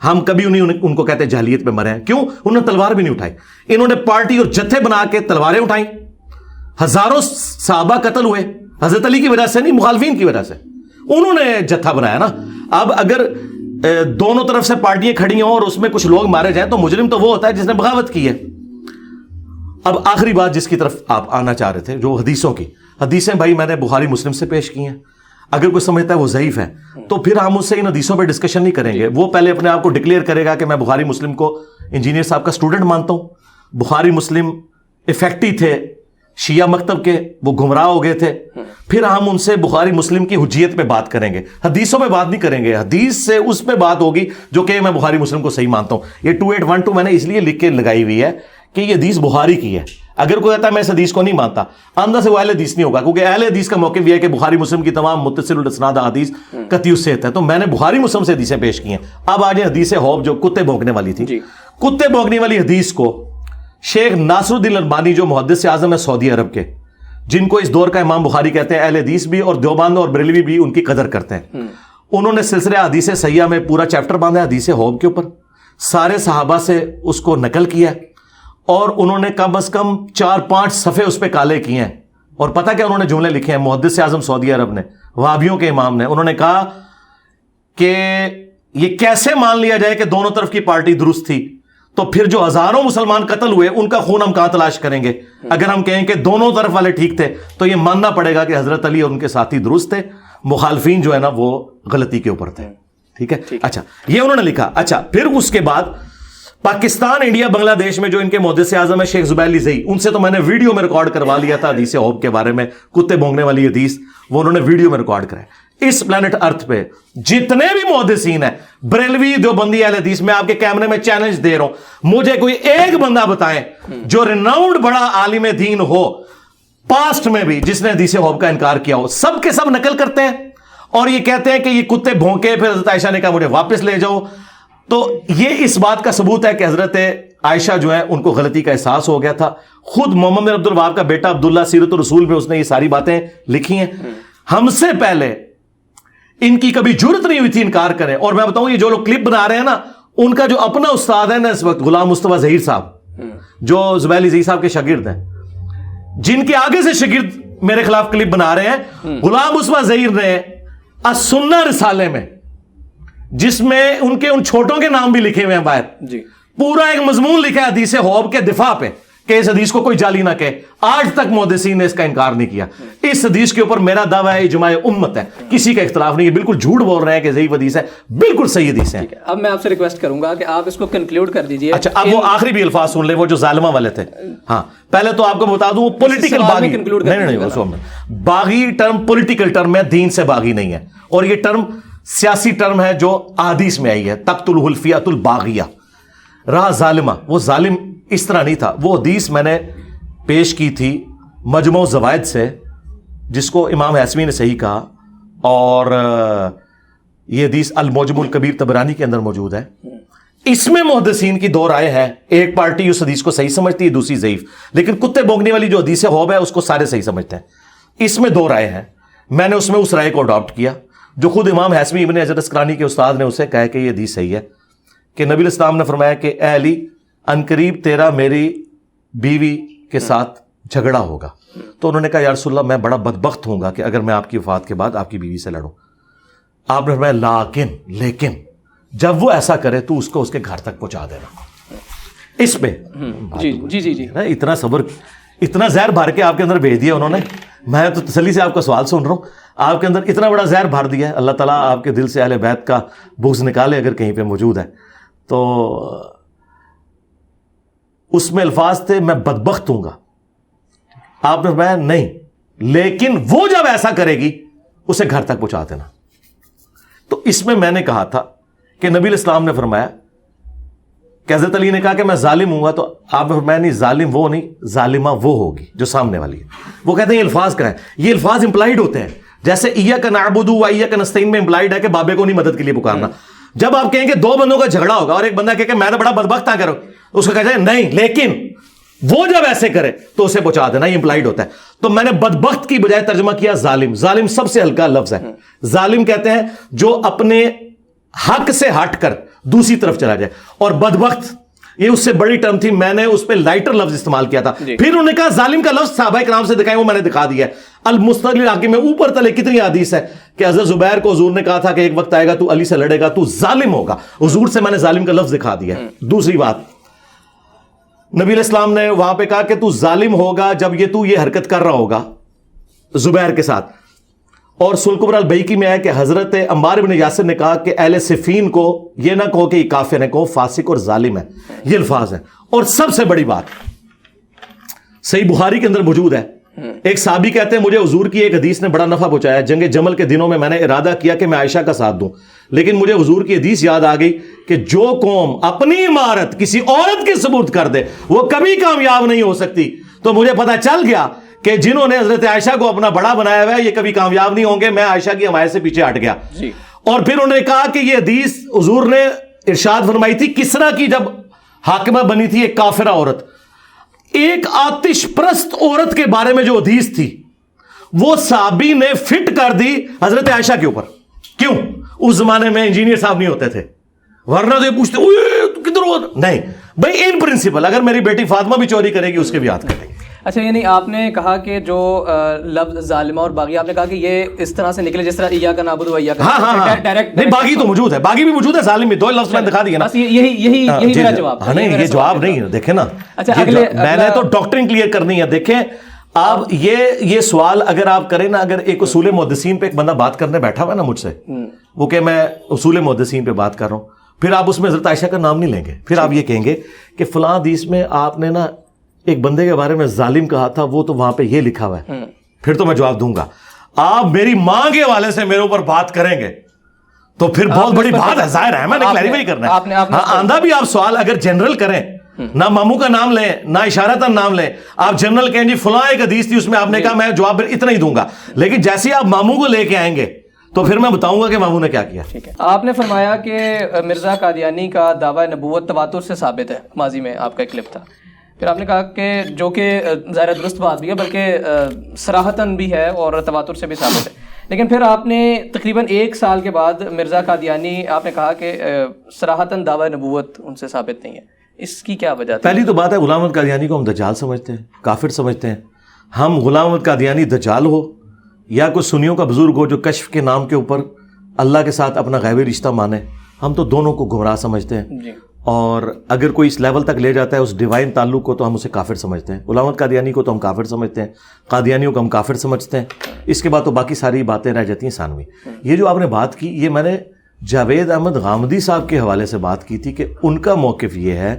Speaker 2: ہم کبھی ان کو کہتے جاہلیت میں مرے ہیں. کیوں؟ انہوں نے تلوار بھی نہیں اٹھائی. انہوں نے پارٹی اور جتھے بنا کے تلواریں اٹھائیں, ہزاروں صحابہ قتل ہوئے حضرت علی کی وجہ سے نہیں, مخالفین کی وجہ سے. انہوں نے جتھا بنایا نا. اب اگر دونوں طرف سے پارٹیاں کھڑی ہوں اور اس میں کچھ لوگ مارے جائیں تو مجرم تو وہ ہوتا ہے جس نے بغاوت کی ہے. اب آخری بات جس کی طرف آپ آنا چاہ رہے تھے, جو حدیثوں کی حدیثیں بھائی میں نے بخاری مسلم سے پیش کی ہیں. اگر کوئی سمجھتا ہے وہ ضعیف ہے تو پھر ہم اس سے ان حدیثوں پہ ڈسکشن نہیں کریں گے. وہ پہلے اپنے آپ کو ڈکلیئر کرے گا کہ میں بخاری مسلم کو انجینئر صاحب کا اسٹوڈنٹ مانتا ہوں, بخاری مسلم افیکٹی تھے شیعہ مکتب کے, وہ گمراہ ہو گئے تھے. پھر ہم ان سے بخاری مسلم کی حجیت پہ بات کریں گے, حدیثوں پہ بات نہیں کریں گے. حدیث سے اس پہ بات ہوگی جو کہ میں بخاری مسلم کو صحیح مانتا ہوں. یہ 2812 میں نے اس لیے لکھ کے لگائی ہوئی ہے کہ یہ حدیث بخاری کی ہے. اگر کوئی کہتا ہے میں اس حدیث کو نہیں مانتا, اندر سے وہ اہل حدیث نہیں ہوگا, کیونکہ اہل حدیث کا موقف یہ ہے کہ بخاری مسلم کی تمام متصل الاسناد احادیث قطعی الصحت ہے. تو میں نے بخاری مسلم سے حدیثیں پیش کی ہیں. اب آج حدیث حوب جو کتے بھونکنے والی تھی, کتے بھونکنے والی حدیث کو شیخ ناصر الدین البانی جو محدث اعظم ہے سعودی عرب کے, جن کو اس دور کا امام بخاری کہتے ہیں, اہل حدیث بھی اور دیوبند اور بریلوی بھی ان کی قدر کرتے ہیں. انہوں نے سلسلہ حدیث صحیحہ میں پورا چیپٹر باندھا ہے حدیث حوب کے اوپر, سارے صحابہ سے اس کو نقل کیا ہے اور انہوں نے کم از کم 4-5 صفحے اس پہ کالے کیے ہیں. اور پتہ کیا انہوں نے جملے لکھے ہیں محدث اعظم سعودی عرب نے, وہابیوں کے امام نے. انہوں نے کہا کہ یہ کیسے مان لیا جائے کہ دونوں طرف کی پارٹی درست تھی, تو پھر جو ہزاروں مسلمان قتل ہوئے ان کا خون ہم کہاں تلاش کریں گے؟ اگر ہم کہیں کہ دونوں طرف والے ٹھیک تھے تو یہ ماننا پڑے گا کہ حضرت علی اور ان کے ساتھی درست تھے, مخالفین جو ہے نا وہ غلطی کے اوپر تھے. ٹھیک ہے, اچھا یہ انہوں نے لکھا. اچھا پھر اس کے بعد پاکستان, انڈیا, بنگلہ دیش میں جو ان کے محدث اعظم ہے شیخ زبیر علی زئی, ان سے تو میں نے ویڈیو میں ریکارڈ کروا لیا تھا حدیث حوب کے بارے میں, کتے بھونکنے والی حدیث, وہ انہوں نے ویڈیو میں ریکارڈ کرائے. اس پلانٹ ارتھ پہ جتنے بھی محدثین ہیں, بریلوی, دیوبندی, اہل حدیث, میں آپ کے کیمرے میں چیلنج دے رہا ہوں, مجھے کوئی ایک بندہ بتائیں جو ریناؤنڈ بڑا عالم دین ہو پاسٹ میں بھی جس نے حدیث حوب کا انکار کیا ہو. سب کے سب نقل کرتے ہیں اور یہ کہتے ہیں کہ یہ کتے بھونکے. پھر حضرت عائشہ نے کہا مجھے واپس لے جاؤ. تو یہ اس بات کا ثبوت ہے کہ حضرت عائشہ جو ہے ان کو غلطی کا احساس ہو گیا تھا. خود محمد بن عبد الوہاب کا بیٹا عبداللہ سیرت الرسول میں اس نے یہ ساری باتیں لکھی ہیں. ہم سے پہلے ان کی کبھی جرت نہیں ہوئی تھی انکار کریں. اور میں بتاؤں یہ جو لوگ کلپ بنا رہے ہیں نا, ان کا جو اپنا استاد ہے نا اس وقت, غلام مصطفیٰ ظہیر صاحب, جو زبیر علی زئی صاحب کے شاگرد ہیں, جن کے آگے سے شاگرد میرے خلاف کلپ بنا رہے ہیں, غلام مصطفیٰ ظہیر نے السنہ رسالے میں, جس میں ان کے ان چھوٹوں کے نام بھی لکھے ہوئے ہیں باہر, پورا ایک مضمون لکھا ہے حدیث حوب کے دفاع پہ کہ اس حدیث کو کوئی جعلی نہ کہے. آج تک محدثین نے اس کا انکار نہیں کیا. اس حدیث کے اوپر میرا دعویٰ ہے اجماع امت ہے, کسی کا اختلاف نہیں ہے. بالکل جھوٹ بول رہے ہیں کہ ضعیف حدیث ہے, بالکل صحیح حدیث ہے.
Speaker 1: اب میں آپ سے ریکویسٹ کروں گا کہ آپ اس کو کنکلوڈ کر دیجئے.
Speaker 2: اچھا اب وہ آخری بھی الفاظ سن لیں, وہ جو ظالمہ والے تھے. ہاں پہلے تو آپ کو بتا دوں پولیٹیکل باغی نہیں, باغی ٹرم پولیٹیکل ٹرم ہے, دین سے باغی نہیں ہے. اور یہ ٹرم سیاسی ٹرم ہے جو احادیث میں آئی ہے, تقتلہ الفئۃ الباغیہ, رہا ظالمہ. وہ ظالم اس طرح نہیں تھا. وہ حدیث میں نے پیش کی تھی مجموع زوائد سے, جس کو امام حیثمی نے صحیح کہا, اور یہ حدیث المعجم الکبیر طبرانی کے اندر موجود ہے. اس میں محدثین کی دو رائے ہیں, ایک پارٹی اس حدیث کو صحیح سمجھتی ہے, دوسری ضعیف. لیکن کتے بھونکنے والی جو حدیث حوب ہے اس کو سارے صحیح سمجھتے ہیں. اس میں دو رائے ہیں. میں نے اس میں اس رائے کو اڈاپٹ کیا جو خود امام حیثمی ابن حجر اسقلانی کے استاد نے اسے کہا کہ یہ حدیث صحیح ہے, کہ نبی الاسلام نے فرمایا کہ اے علی عنقریب تیرا میری بیوی کے ساتھ جھگڑا ہوگا. تو انہوں نے کہا یا رسول اللہ میں بڑا بدبخت ہوں گا کہ اگر میں آپ کی وفات کے بعد آپ کی بیوی سے لڑوں. آپ نے فرمایا لیکن جب وہ ایسا کرے تو اس کو اس کے گھر تک پہنچا دینا. اس پہ
Speaker 1: جی
Speaker 2: اتنا صبر, اتنا زہر بھر کے آپ کے اندر بھیج دیا انہوں نے. میں تو تسلی سے آپ کا سوال سن رہا ہوں, آپ کے اندر اتنا بڑا زہر بھر دیا ہے. اللہ تعالیٰ آپ کے دل سے اہل بیت کا بغض نکالے اگر کہیں پہ موجود ہے. تو اس میں الفاظ تھے میں بدبخت ہوں گا. آپ نے فرمایا نہیں, لیکن وہ جب ایسا کرے گی اسے گھر تک پہنچا دینا. تو اس میں نے کہا تھا کہ نبی الاسلام نے فرمایا کہ حضرت علی نے کہا کہ میں ظالم ہوں گا, تو آپ نے فرمایا نہیں, ظالم وہ نہیں, ظالمہ وہ ہوگی جو سامنے والی ہے. وہ کہتے ہیں یہ الفاظ کیا ہیں, یہ الفاظ امپلائڈ ہوتے ہیں. جیسے ایاک نعبد و ایاک نستعین میں امپلائڈ ہے کہ بابے کو نہیں مدد کے لیے پکارنا. جب آپ کہیں کہ دو بندوں کا جھگڑا ہوگا اور ایک بندہ کہے کہ میں تو بڑا بدبخت ہاں کرو، اس کو کہتے ہیں نہیں لیکن وہ جب ایسے کرے تو اسے پہنچا دینا، یہ امپلائڈ ہوتا ہے. تو میں نے بدبخت کی بجائے ترجمہ کیا ظالم. ظالم سب سے ہلکا لفظ ہے. ظالم کہتے ہیں جو اپنے حق سے ہٹ کر دوسری طرف چلا جائے، اور بدبخت یہ اس سے بڑی ٹرم تھی، میں نے اس پہ لائٹر لفظ استعمال کیا تھا. پھر انہوں نے کہا ظالم کا لفظ صحابہ کرام سے دکھائیں، وہ میں نے دکھا دیا ہے. المستقل الحاکم میں اوپر تلے کتنی حدیث ہے کہ حضرت زبیر کو حضور نے کہا تھا کہ ایک وقت آئے گا تو علی سے لڑے گا، تو ظالم ہوگا. حضور سے میں نے ظالم کا لفظ دکھا دیا ہے. دوسری بات، نبی علیہ السلام نے وہاں پہ کہا کہ تو ظالم ہوگا جب یہ حرکت کر رہا ہوگا زبیر کے ساتھ. اور سنن کبری البیہقی میں ہے کہ حضرت عمار بن یاسر نے کہا کہ اہل صفین کو یہ نہ کہو کہ یہ کافر ہے، کہو فاسق اور ظالم ہے. یہ الفاظ ہیں. اور سب سے بڑی بات صحیح بخاری کے اندر موجود ہے، ایک صحابی کہتے ہیں مجھے حضور کی ایک حدیث نے بڑا نفع پہنچایا. جنگ جمل کے دنوں میں نے ارادہ کیا کہ میں عائشہ کا ساتھ دوں، لیکن مجھے حضور کی حدیث یاد آ گئی کہ جو قوم اپنی عمارت کسی عورت کے سپرد کر دے وہ کبھی کامیاب نہیں ہو سکتی. تو مجھے پتا چل گیا کہ جنہوں نے حضرت عائشہ کو اپنا بڑا بنایا ہوا ہے یہ کبھی کامیاب نہیں ہوں گے. میں عائشہ کی حمایت سے پیچھے ہٹ گیا. اور پھر انہوں نے کہا کہ یہ حدیث حضور نے ارشاد فرمائی تھی کسرا کی جب حاکمہ بنی تھی ایک کافرہ عورت، ایک آتش پرست عورت کے بارے میں جو حدیث تھی وہ صحابی نے فٹ کر دی حضرت عائشہ کے اوپر. کیوں؟ اس زمانے میں انجینئر صاحب نہیں ہوتے تھے، ورنہ تو یہ پوچھتے کدھر ہو. نہیں بھائی، ان پرنسپل اگر میری بیٹی فاطمہ بھی چوری کرے گی اس کے بھی ہاتھ کٹے گی.
Speaker 1: اچھا، یعنی آپ نے کہا کہ جو لفظ ظالمہ اور باغی، آپ نے کہا کہ یہ اس طرح سے نکلے جس طرح ایاک نعبد و ایاک
Speaker 2: ہاں
Speaker 1: ڈائریکٹ.
Speaker 2: نہیں، باغی تو موجود ہے، باغی بھی موجود ہے، ظالم بھی. دو لفظ میں دکھا دیا نا.
Speaker 1: یہی میرا جواب.
Speaker 2: نہیں، یہ جواب نہیں ہے. دیکھیں نا، میں نے تو ڈاکٹرنگ کلیئر کرنی ہے. دیکھیں آپ یہ سوال اگر آپ کریں نا، اگر ایک اصول محدثین پہ ایک بندہ بات کرنے بیٹھا ہوا نا مجھ سے، وہ کہ میں اصول محدثین پہ بات کر رہا ہوں، پھر آپ اس میں حضرت عائشہ کا نام نہیں لیں گے. پھر آپ یہ کہیں گے کہ فلاں حدیث میں آپ نے نا ایک بندے کے بارے میں ظالم کہا تھا، وہ تو وہاں پہ یہ لکھا ہوا ہے. پھر تو میں جواب دوں گا. آپ میری ماں کے حوالے سے میرے اوپر بات کریں گے تو پھر بہت بڑی بات ہے. ظاہر ہے میں نے کلیریفائی کرنا ہے. ہاں، آندہ بھی آپ سوال اگر جنرل کریں، نہ ماموں کا نام لیں نہ اشارتاً نام لیں، آپ جنرل کہیں جی فلاں ایک حدیث تھی اس میں آپ نے کہا، میں جواب اتنا ہی دوں گا. لیکن جیسے آپ ماموں کو لے کے آئیں گے تو پھر میں بتاؤں گا کہ ماموں نے کیا کیا.
Speaker 1: ٹھیک ہے. آپ نے فرمایا کہ مرزا قادیانی کا دعویٰ نبوت تواتر سے ثابت ہے. ماضی میں آپ کا ایک کلپ تھا. پھر آپ نے کہا کہ جو کہ ظاہر درست بات بھی ہے بلکہ صراحتاً بھی ہے اور تواتر سے بھی ثابت ہے. لیکن پھر آپ نے تقریباً 1 سال کے بعد مرزا قادیانی، آپ نے کہا کہ صراحتاً دعویٰ نبوت ان سے ثابت نہیں ہے. اس کی کیا وجہ تھی؟
Speaker 2: پہلی تو بات ہے غلام احمد قادیانی کو ہم دجال سمجھتے ہیں، کافر سمجھتے ہیں. ہم غلام احمد قادیانی دجال ہو یا کوئی سنیوں کا بزرگ ہو جو کشف کے نام کے اوپر اللہ کے ساتھ اپنا غیبی رشتہ مانے، ہم تو دونوں کو گمراہ سمجھتے ہیں. اور اگر کوئی اس لیول تک لے جاتا ہے اس ڈیوائن تعلق کو تو ہم اسے کافر سمجھتے ہیں. غلام احمد قادیانی کو تو ہم کافر سمجھتے ہیں، قادیانیوں کو ہم کافر سمجھتے ہیں. اس کے بعد تو باقی ساری باتیں رہ جاتی ہیں ثانوی. یہ جو آپ نے بات کی، یہ میں نے جاوید احمد غامدی صاحب کے حوالے سے بات کی تھی کہ ان کا موقف یہ ہے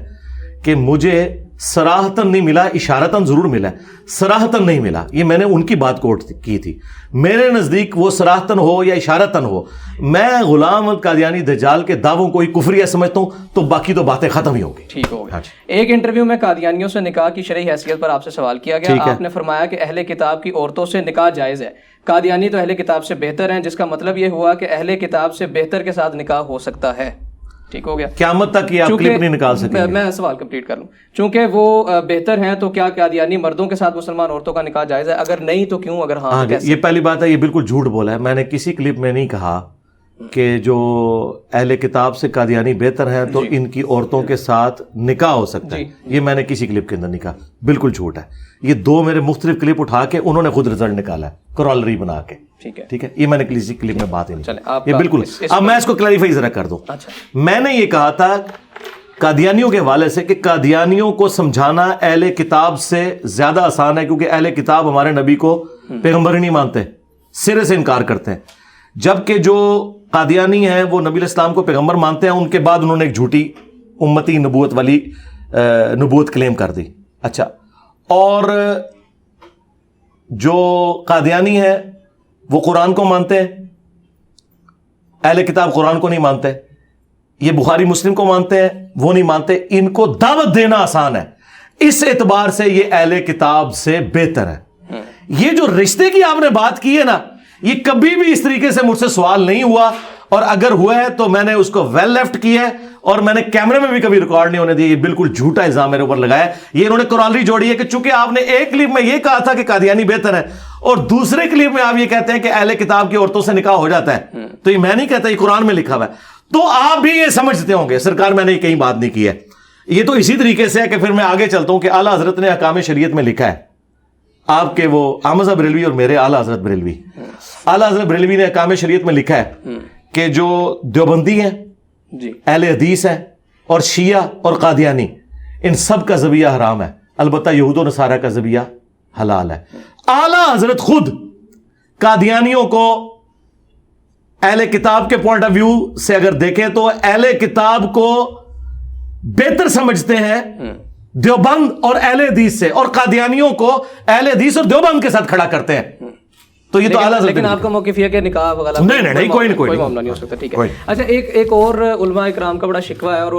Speaker 2: کہ مجھے صراحتاً نہیں ملا، اشارتاً ضرور ملا، صراحتاً نہیں ملا. یہ میں نے ان کی بات کوٹ کی تھی. میرے نزدیک وہ صراحتاً ہو یا اشارتاً ہو، میں غلام احمد قادیانی دجال کے دعووں کو ہی کفریہ سمجھتا ہوں. تو باقی تو باتیں ختم ہی ہوں گی.
Speaker 1: ٹھیک ہو گیا. ایک انٹرویو میں قادیانیوں سے نکاح کی شرعی حیثیت پر آپ سے سوال کیا گیا. آپ نے فرمایا کہ اہل کتاب کی عورتوں سے نکاح جائز ہے. قادیانی تو اہل کتاب سے بہتر ہیں، جس کا مطلب یہ ہوا کہ اہل کتاب سے بہتر کے ساتھ نکاح ہو سکتا ہے. ٹھیک ہو گیا.
Speaker 2: قیامت تک یہ آپ کلپ نہیں نکال سکتے.
Speaker 1: میں سوال کمپلیٹ کر لوں. چونکہ وہ بہتر ہیں تو کیا قادیانی مردوں کے ساتھ مسلمان عورتوں کا نکاح جائز ہے؟ اگر نہیں تو کیوں؟ اگر ہاں،
Speaker 2: یہ پہلی بات ہے، یہ بالکل جھوٹ بولا ہے. میں نے کسی کلپ میں نہیں کہا کہ جو اہل کتاب سے قادیانی بہتر ہیں تو ان کی عورتوں کے ساتھ نکاح ہو سکتا ہے. یہ میں نے کسی کلپ کے اندر نہیں کہا. بالکل جھوٹ ہے. یہ 2 میرے مختلف کلپ اٹھا کے انہوں نے خود رزلٹ نکالا ہے کرالری بنا کے. ٹھیک ہے. یہ میں نے کسی کلپ میں بات ہی نہیں کی. یہ بالکل. اب میں اس کو کلیریفائی ذرا کر دوں. میں نے یہ کہا تھا قادیانیوں کے حوالے سے کہ قادیانیوں کو سمجھانا اہل کتاب سے زیادہ آسان ہے، کیونکہ اہل کتاب ہمارے نبی کو پیغمبر ہی نہیں مانتے، سرے سے انکار کرتے ہیں. جبکہ جو قادیانی ہیں وہ نبی علیہ السلام کو پیغمبر مانتے ہیں. ان کے بعد انہوں نے ایک جھوٹی امتی نبوت والی نبوت کلیم کر دی. اچھا، اور جو قادیانی ہیں وہ قرآن کو مانتے ہیں، اہل کتاب قرآن کو نہیں مانتے. یہ بخاری مسلم کو مانتے ہیں، وہ نہیں مانتے. ان کو دعوت دینا آسان ہے، اس اعتبار سے یہ اہل کتاب سے بہتر ہے. یہ جو رشتے کی آپ نے بات کی ہے نا، یہ کبھی بھی اس طریقے سے مجھ سے سوال نہیں ہوا. اور اگر ہوا ہے تو میں نے اس کو ویل لیفٹ کیا ہے, اور میں نے کیمرے میں بھی کبھی ریکارڈ نہیں ہونے دی. یہ بالکل جھوٹا الزام میرے اوپر لگایا ہے. یہ انہوں نے کورالری جوڑی ہے کہ چونکہ آپ نے ایک کلپ میں یہ کہا تھا کہ قادیانی بہتر ہے, اور دوسرے کلپ میں آپ یہ کہتے ہیں کہ اہل کتاب کی عورتوں سے نکاح ہو جاتا ہے, تو یہ میں نہیں کہتا, یہ قرآن میں لکھا ہوا ہے. تو آپ بھی یہ سمجھتے ہوں گے سرکار میں نے یہ کہیں بات نہیں کی ہے. یہ تو اسی طریقے سے ہے کہ پھر میں آگے چلتا ہوں کہ اعلیٰ حضرت نے احکام شریعت میں لکھا ہے, آپ کے وہ احمد بریلوی اور میرے اعلیٰ حضرت بریلوی, اعلیٰ حضرت بریلوی نے احکام شریعت میں لکھا ہے کہ جو دیوبندی ہیں, اہل حدیث ہیں, اور شیعہ اور قادیانی, ان سب کا ذبیحہ حرام ہے, البتہ یہود و نصارہ کا ذبیحہ حلال ہے. اعلیٰ حضرت خود قادیانیوں کو اہل کتاب کے پوائنٹ آف ویو سے اگر دیکھیں تو اہل کتاب کو بہتر سمجھتے ہیں دیوبند اور اہل حدیث سے, اور قادیانیوں کو اہل حدیث اور دیوبند کے ساتھ کھڑا کرتے ہیں. تو یہ تو اعلیٰ حضرت,
Speaker 1: لیکن آپ کا موقف یہ کہ نکاح وغیرہ
Speaker 2: نہیں کوئی
Speaker 1: معاملہ نہیں ہو سکتا. ٹھیک ہے. اچھا, ایک اور علماء کرام کا بڑا شکوہ ہے, اور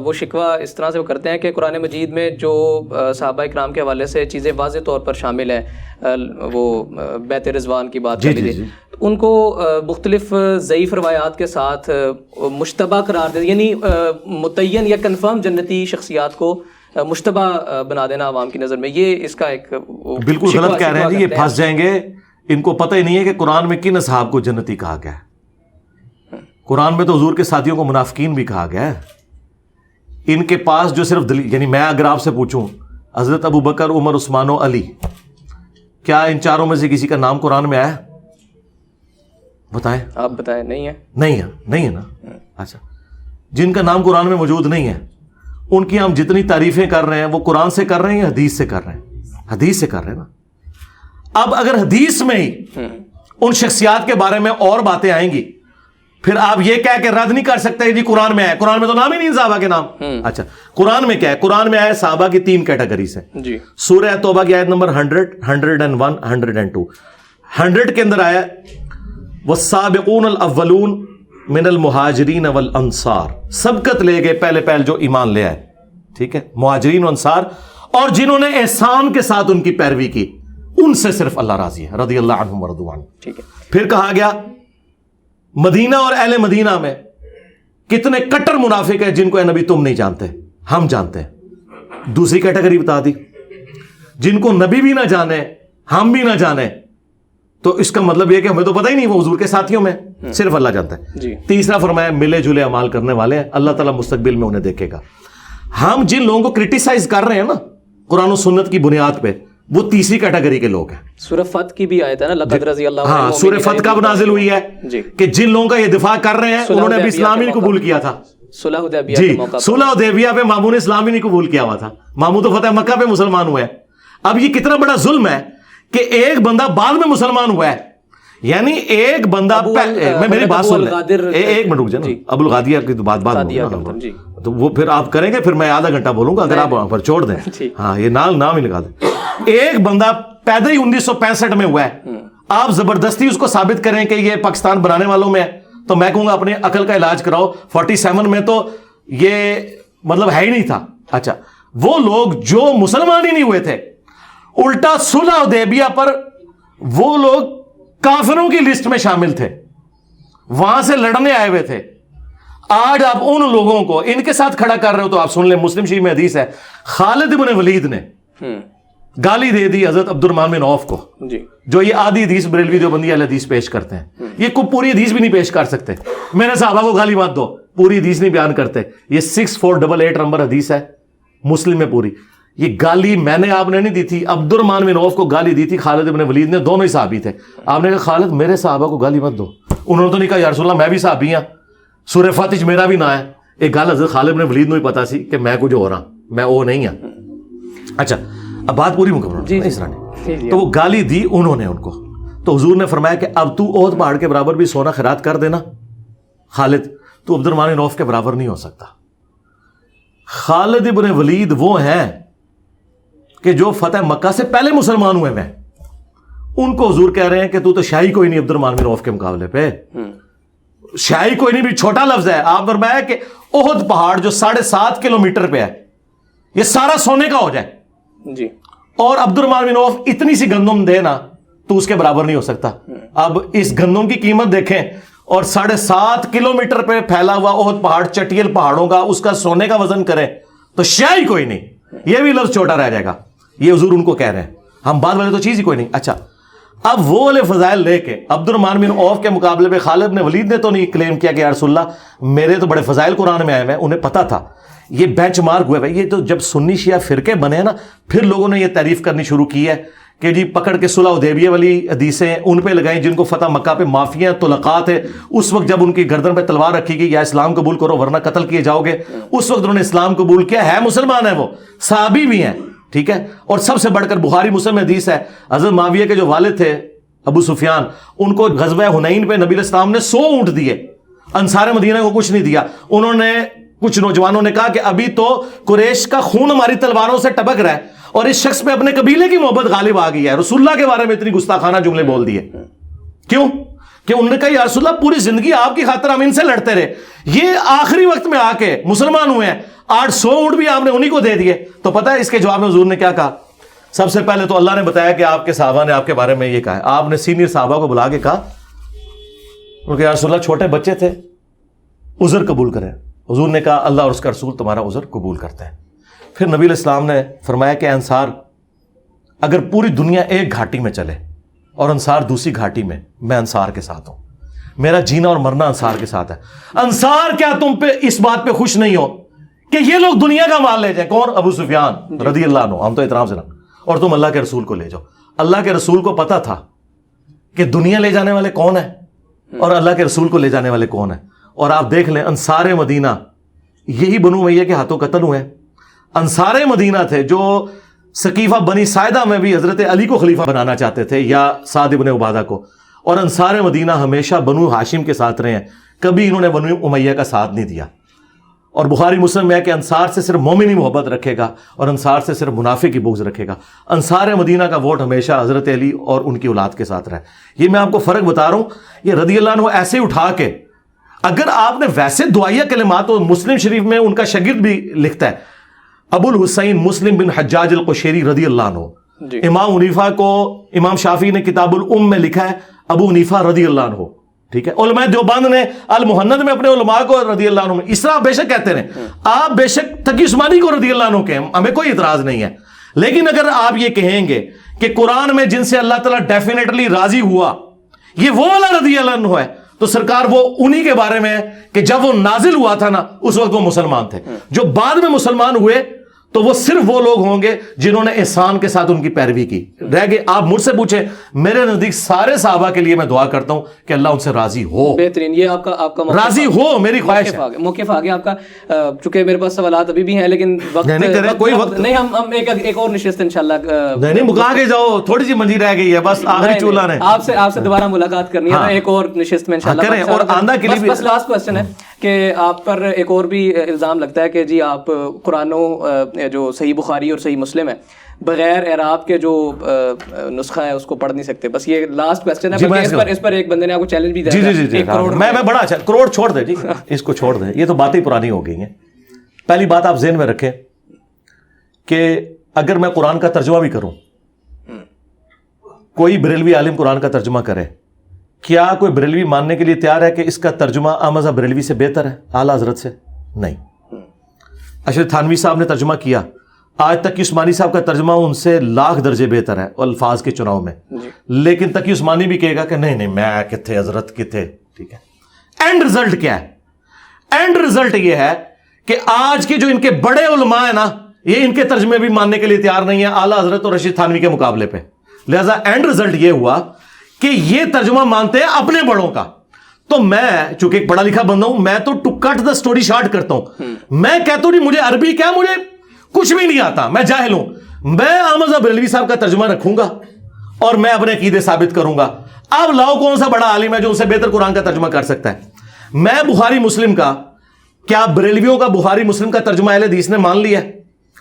Speaker 1: وہ شکوہ اس طرح سے وہ کرتے ہیں کہ قرآن مجید میں جو صحابہ کرام کے حوالے سے چیزیں واضح طور پر شامل ہیں, وہ بیت رضوان کی بات کر لیجیے, ان کو مختلف ضعیف روایات کے ساتھ مشتبہ قرار دے, یعنی متعین یا کنفرم جنتی شخصیات کو مشتبہ بنا دینا عوام کی نظر میں, یہ اس کا ایک
Speaker 2: بالکل غلط کہہ رہے ہیں جی, یہ پھنس جائیں گے. ان کو پتہ ہی نہیں ہے کہ قرآن میں کن اصحاب کو جنتی کہا گیا ہے. قرآن میں تو حضور کے ساتھیوں کو منافقین بھی کہا گیا ہے. ان کے پاس جو صرف دلیل, یعنی میں اگر آپ سے پوچھوں حضرت ابو بکر, عمر, عثمان و علی, کیا ان چاروں میں سے کسی کا نام قرآن میں آیا؟ بتائیں.
Speaker 1: آپ بتائیں. نہیں ہے.
Speaker 2: نہیں ہے نا. اچھا, جن کا نام قرآن میں موجود نہیں ہے ان کی ہم جتنی تعریفیں کر رہے ہیں وہ قرآن سے کر رہے ہیں یا حدیث سے کر رہے ہیں؟ حدیث سے کر رہے ہیں نا. اب اگر حدیث میں ہی ان شخصیات کے بارے میں اور باتیں آئیں گی, پھر آپ یہ کہہ کہ رد نہیں کر سکتے جی قرآن میں ہے. قرآن میں تو نام ہی نہیں صحابہ کے نام. اچھا, قرآن میں کیا ہے؟ قرآن میں آیا صحابہ کی 3 کیٹیگریز ہیں جی. سورہ توبہ کی آیت نمبر 100, 101, 102. 100 کے اندر آیا والسابقون الاولون من المہاجرین والانصار, سبقت لے گئے پہلے جو ایمان لے آئے, ٹھیک ہے, مہاجرین و انصار, اور جنہوں نے احسان کے ساتھ ان کی پیروی کی, ان سے صرف اللہ راضی ہے, رضی اللہ عنہم ورضوا عنہ. ٹھیک ہے. پھر کہا گیا مدینہ اور اہل مدینہ میں کتنے کٹر منافق ہیں جن کو اے نبی تم نہیں جانتے, ہم جانتے ہیں. دوسری کیٹیگری بتا دی, جن کو نبی بھی نہ جانے ہم بھی نہ جانے, تو اس کا مطلب یہ کہ ہمیں تو پتہ ہی نہیں, وہ حضور کے ساتھیوں میں صرف اللہ جانتا ہے جی. تیسرا فرمایا ملے جلے اعمال کرنے والے ہیں, اللہ تعالیٰ مستقبل میں انہیں دیکھے گا. ہم جن لوگوں کو کرٹیسائز کر رہے ہیں نا قرآن و سنت کی بنیاد پہ, وہ تیسری کیٹیگری کے لوگ ہیں.
Speaker 1: سورہ فتح کی بھی آیت ہے نا, لقد رضی اللہ عنہ.
Speaker 2: ہاں, سورہ فتح کب نازل ہوئی ہے جی, کہ جن لوگوں کا یہ دفاع کر رہے ہیں انہوں نے ابھی اسلام ہی نہیں قبول کیا تھا.
Speaker 1: صلح حدیبیہ
Speaker 2: جی,
Speaker 1: کے موقع
Speaker 2: صلح حدیبیہ پہ ماموں نے اسلام ہی نہیں قبول کیا ہوا تھا. ماموں تو فتح مکہ پہ مسلمان ہوئے. اب یہ کتنا بڑا ظلم ہے کہ ایک بندہ بعد میں مسلمان ہوا ہے, یعنی ایک بندہ میں میری بات سن لیں, ایک منٹ رک جائے نا, ابو الغادیہ کی تو بات تو وہ پھر آپ کریں گے, پھر میں آدھا گھنٹہ بولوں گا اگر آپ وہاں پر چھوڑ دیں. ہاں, یہ نام ہی لگا دیں. ایک بندہ پیدا ہی 1965 میں ہوا ہے, آپ زبردستی اس کو ثابت کریں کہ یہ پاکستان بنانے والوں میں ہے, تو میں کہوں گا اپنے عقل کا علاج کراؤ. 47 میں تو یہ مطلب ہے ہی نہیں تھا. اچھا, وہ لوگ جو مسلمان ہی نہیں ہوئے تھے, الٹا صلح حدیبیہ پر وہ لوگ کافروں کی لسٹ میں شامل تھے, وہاں سے لڑنے آئے ہوئے تھے. آج آپ ان لوگوں کو ان کے ساتھ کھڑا کر رہے ہو تو آپ سن لیں, مسلم شریف میں حدیث ہے, خالد بن ولید نے گالی دے دی حضرت عبد الرحمن بن عوف کو جی, جو یہ آدھی حدیث بریلوی دیوبندی اہل حدیث پیش کرتے ہیں. یہ کو پوری حدیث بھی نہیں پیش کر سکتے. میرے صحابہ کو گالی مت دو, پوری حدیث نہیں بیان کرتے. یہ 6488 نمبر حدیث ہے مسلم میں پوری. یہ گالی میں نے آپ نے نہیں دی تھی, عبد الرحمن بن عوف کو گالی دی تھی خالد بن ولید نے, دونوں ہی صحابی تھے. آپ نے کہا خالد میرے صحابہ کو گالی مت دو. انہوں نے تو نہیں کہا یا رسول اللہ میں بھی صحابی ہوں, سورہ فاتح میرا بھی نہ ہے. ایک گل حضرت خالد بن ولید نے بھی پتا سی کہ میں کچھ ہو رہا, میں وہ نہیں ہوں. اچھا, اب بات پوری مکمل جی, اس طرح تو وہ گالی دی انہوں نے ان کو, تو حضور نے فرمایا کہ اب تو احد پہاڑ کے برابر بھی سونا خیرات کر دینا خالد, تو عبد الرحمن بن عوف کے برابر نہیں ہو سکتا. خالد بن ولید وہ ہیں کہ جو فتح مکہ سے پہلے مسلمان ہوئے ہیں, ان کو حضور کہہ رہے ہیں کہ تو شاہی کوئی نہیں عبد الرحمن بن عوف کے مقابلے پہ, شاہی کوئی نہیں, بھی چھوٹا لفظ ہے. آپ فرمایا کہ احد پہاڑ جو 7.5 کلومیٹر پہ ہے, یہ سارا سونے کا ہو جائے جی, اور عبد الرحمن بن عوف اتنی سی گندم دے نا, تو اس کے برابر نہیں ہو سکتا. اب اس گندم کی قیمت دیکھیں, اور 7.5 کلومیٹر پہ پھیلا ہوا احد پہاڑ چٹیل پہاڑوں کا اس کا سونے کا وزن کریں تو شاید کوئی نہیں, یہ بھی لفظ چھوٹا رہ جائے گا. یہ حضور ان کو کہہ رہے ہیں, ہم بعد والے تو چیز ہی کوئی نہیں. اچھا, اب وہ والے فضائل لے کے عبد الرحمن بن عوف کے مقابلے میں خالد بن ولید نے تو نہیں کلیم کیا کہ یا رسول اللہ میرے تو بڑے فضائل قرآن میں آئے ہوئے ہیں. انہیں پتا تھا یہ بینچ مارک ہوئے بھائی. یہ تو جب سنی شیعہ فرقے بنے ہیں نا, پھر لوگوں نے یہ تعریف کرنی شروع کی ہے کہ جی پکڑ کے صلح حدیبیہ والی حدیثیں ان پہ لگائیں جن کو فتح مکہ پہ معافیاں طلقات ہے. اس وقت جب ان کی گردن پہ تلوار رکھی گئی یا اسلام قبول کرو ورنہ قتل کیے جاؤ گے, اس وقت انہوں نے اسلام قبول کیا ہے, مسلمان ہیں, وہ صحابی بھی ہیں. ٹھیک ہے, اور سب سے بڑھ کر بخاری مسلم میں حدیث ہے حضرت معاویہ کے جو والد تھے ابو سفیان, ان کو غزوہ حنین پہ نبی علیہ السلام نے 100 اونٹ دیے, انصار مدینہ کو کچھ نہیں دیا. انہوں نے کچھ نوجوانوں نے کہا کہ ابھی تو قریش کا خون ہماری تلواروں سے ٹپک رہا ہے اور اس شخص پہ اپنے قبیلے کی محبت غالب آ گئی ہے, رسول اللہ کے بارے میں اتنی گستاخانہ جملے بول دیے. کیوں کہ انہوں نے کہا یا رسول اللہ پوری زندگی آپ کی خاطر ہم ان سے لڑتے رہے, یہ آخری وقت میں آ کے مسلمان ہوئے ہیں, 800 اونٹ بھی آپ نے انہی کو دے دیے. تو پتہ ہے اس کے جواب میں حضور نے کیا کہا؟ سب سے پہلے تو اللہ نے بتایا کہ آپ کے صحابہ نے آپ کے بارے میں یہ کہا ہے. آپ نے سینئر صحابہ کو بلا کے کہا کہ یا رسول اللہ چھوٹے بچے تھے, عذر قبول کریں. حضور نے کہا اللہ اور اس کا رسول تمہارا عذر قبول کرتے ہیں. پھر نبی علیہ السلام نے فرمایا کہ انصار اگر پوری دنیا ایک گھاٹی میں چلے اور انصار دوسری گھاٹی میں انصار کے ساتھ ہوں, میرا جینا اور مرنا انصار کے ساتھ ہے. انصار کیا تم پہ اس بات پہ خوش نہیں ہو کہ یہ لوگ دنیا کا مال لے جائیں؟ کون؟ ابو سفیان رضی اللہ عنہ, ہم تو احترام سے نا, اور تم اللہ کے رسول کو لے جاؤ. اللہ کے رسول کو پتا تھا کہ دنیا لے جانے والے کون ہیں اور اللہ کے رسول کو لے جانے والے کون ہیں. اور آپ دیکھ لیں انصار مدینہ یہی بنو امیہ کے ہاتھوں قتل ہوئے ہیں. انصار مدینہ تھے جو سقیفہ بنی ساعدہ میں بھی حضرت علی کو خلیفہ بنانا چاہتے تھے یا سعد ابن عبادہ کو, اور انصار مدینہ ہمیشہ بنو ہاشم کے ساتھ رہے ہیں, کبھی انہوں نے بنو امیہ کا ساتھ نہیں دیا. اور بخاری مسلم میں ہے کہ انصار سے صرف مومن ہی محبت رکھے گا اور انصار سے صرف منافق کی بغض رکھے گا. انصار مدینہ کا ووٹ ہمیشہ حضرت علی اور ان کی اولاد کے ساتھ رہا ہے. یہ میں آپ کو فرق بتا رہا ہوں. یہ رضی اللہ عنہ ایسے اٹھا کے, اگر آپ نے ویسے دعائیہ کلمات, تو مسلم شریف میں ان کا شاگرد بھی لکھتا ہے ابو الحسین مسلم بن حجاج القشیری رضی اللہ عنہ. امام حنیفہ کو امام شافعی نے کتاب الام میں لکھا ہے ابو حنیفہ رضی اللہ عنہ. ٹھیک ہے, علماء دیوبند نے المحند میں اپنے علماء کو رضی اللہ عنہ, اس طرح آپ بے شک کہتے ہیں, آپ بے شک تقی عثمانی کو رضی اللہ عنہ کہیں, ہمیں کوئی اعتراض نہیں ہے. لیکن اگر آپ یہ کہیں گے کہ قرآن میں جن سے اللہ تعالیٰ ڈیفینیٹلی راضی ہوا یہ وہ والا رضی اللہ عنہ ہے, تو سرکار وہ انہی کے بارے میں ہے کہ جب وہ نازل ہوا تھا نا اس وقت وہ مسلمان تھے. جو بعد میں مسلمان ہوئے تو وہ صرف وہ لوگ ہوں گے جنہوں نے احسان کے ساتھ ان کی پیروی کی. رہ گئے آپ مجھ سے پوچھیں, میرے نزدیک سارے صحابہ کے لیے میں دعا کرتا ہوں کہ اللہ ان سے راضی ہو.
Speaker 1: بہترین, یہ آپ کا
Speaker 2: راضی ہو, میری خواہش ہے.
Speaker 1: موقف آ گیا آپ کا. چونکہ میرے پاس سوالات ابھی بھی ہیں لیکن
Speaker 2: کوئی وقت
Speaker 1: نہیں, ہم ایک اور نشست انشاءاللہ
Speaker 2: نہیں مکا کے جاؤ, تھوڑی سی منجی رہ گئی ہے بس, آخری چولہا نے
Speaker 1: آپ سے دوبارہ ملاقات کرنی ہے ایک اور نشست میں انشاءاللہ
Speaker 2: کریں. اور آندہ کے لیے
Speaker 1: بس لاسٹ کوسچن ہے کہ آپ پر ایک اور بھی الزام لگتا ہے کہ جی آپ قرآن جو صحیح بخاری اور صحیح مسلم ہے بغیر اعراب کے جو نسخہ ہے اس کو پڑھ نہیں سکتے. بس یہ لاسٹ کوسچن ہے, اس پر ایک بندے نے آپ کو چیلنج بھی دیا.
Speaker 2: جی میں بڑا اچھا, کروڑ چھوڑ دیں جی, اس کو چھوڑ دیں, یہ تو باتیں پرانی ہو گئی ہیں. پہلی بات آپ ذہن میں رکھیں کہ اگر میں قرآن کا ترجمہ بھی کروں, کوئی بریلوی عالم قرآن کا ترجمہ کرے, کیا کوئی بریلوی ماننے کے لیے تیار ہے کہ اس کا ترجمہ احمد بریلوی سے بہتر ہے, اعلیٰ حضرت سے؟ نہیں. اشرف تھانوی صاحب نے ترجمہ کیا, آج تقی عثمانی صاحب کا ترجمہ ان سے لاکھ درجے بہتر ہے الفاظ کے چناؤ میں, لیکن تقی عثمانی بھی کہے گا کہ نہیں میں کتھے حضرت کتھے. ٹھیک ہے, اینڈ رزلٹ کیا ہے؟ اینڈ رزلٹ یہ ہے کہ آج کے جو ان کے بڑے علماء ہیں نا, یہ ان کے ترجمے بھی ماننے کے لیے تیار نہیں ہے اعلیٰ حضرت اور رشید تھانوی کے مقابلے پہ. لہذا اینڈ رزلٹ یہ ہوا کہ یہ ترجمہ مانتے ہیں اپنے بڑوں کا. تو میں چونکہ ایک پڑھا لکھا بندہ ہوں, میں تو to cut the story short کرتا ہوں. میں کہتا ہوں نہیں مجھے عربی کیا, مجھے کچھ بھی نہیں آتا, میں جاہل ہوں, میں احمد بریلوی صاحب کا ترجمہ رکھوں گا اور میں اپنے عقیدے ثابت کروں گا. اب لاؤ کون سا بڑا عالم ہے جو ان سے بہتر قرآن کا ترجمہ کر سکتا ہے. میں بخاری مسلم کا, کیا بریلویوں کا بخاری مسلم کا ترجمہ اہل حدیث نے مان لیا؟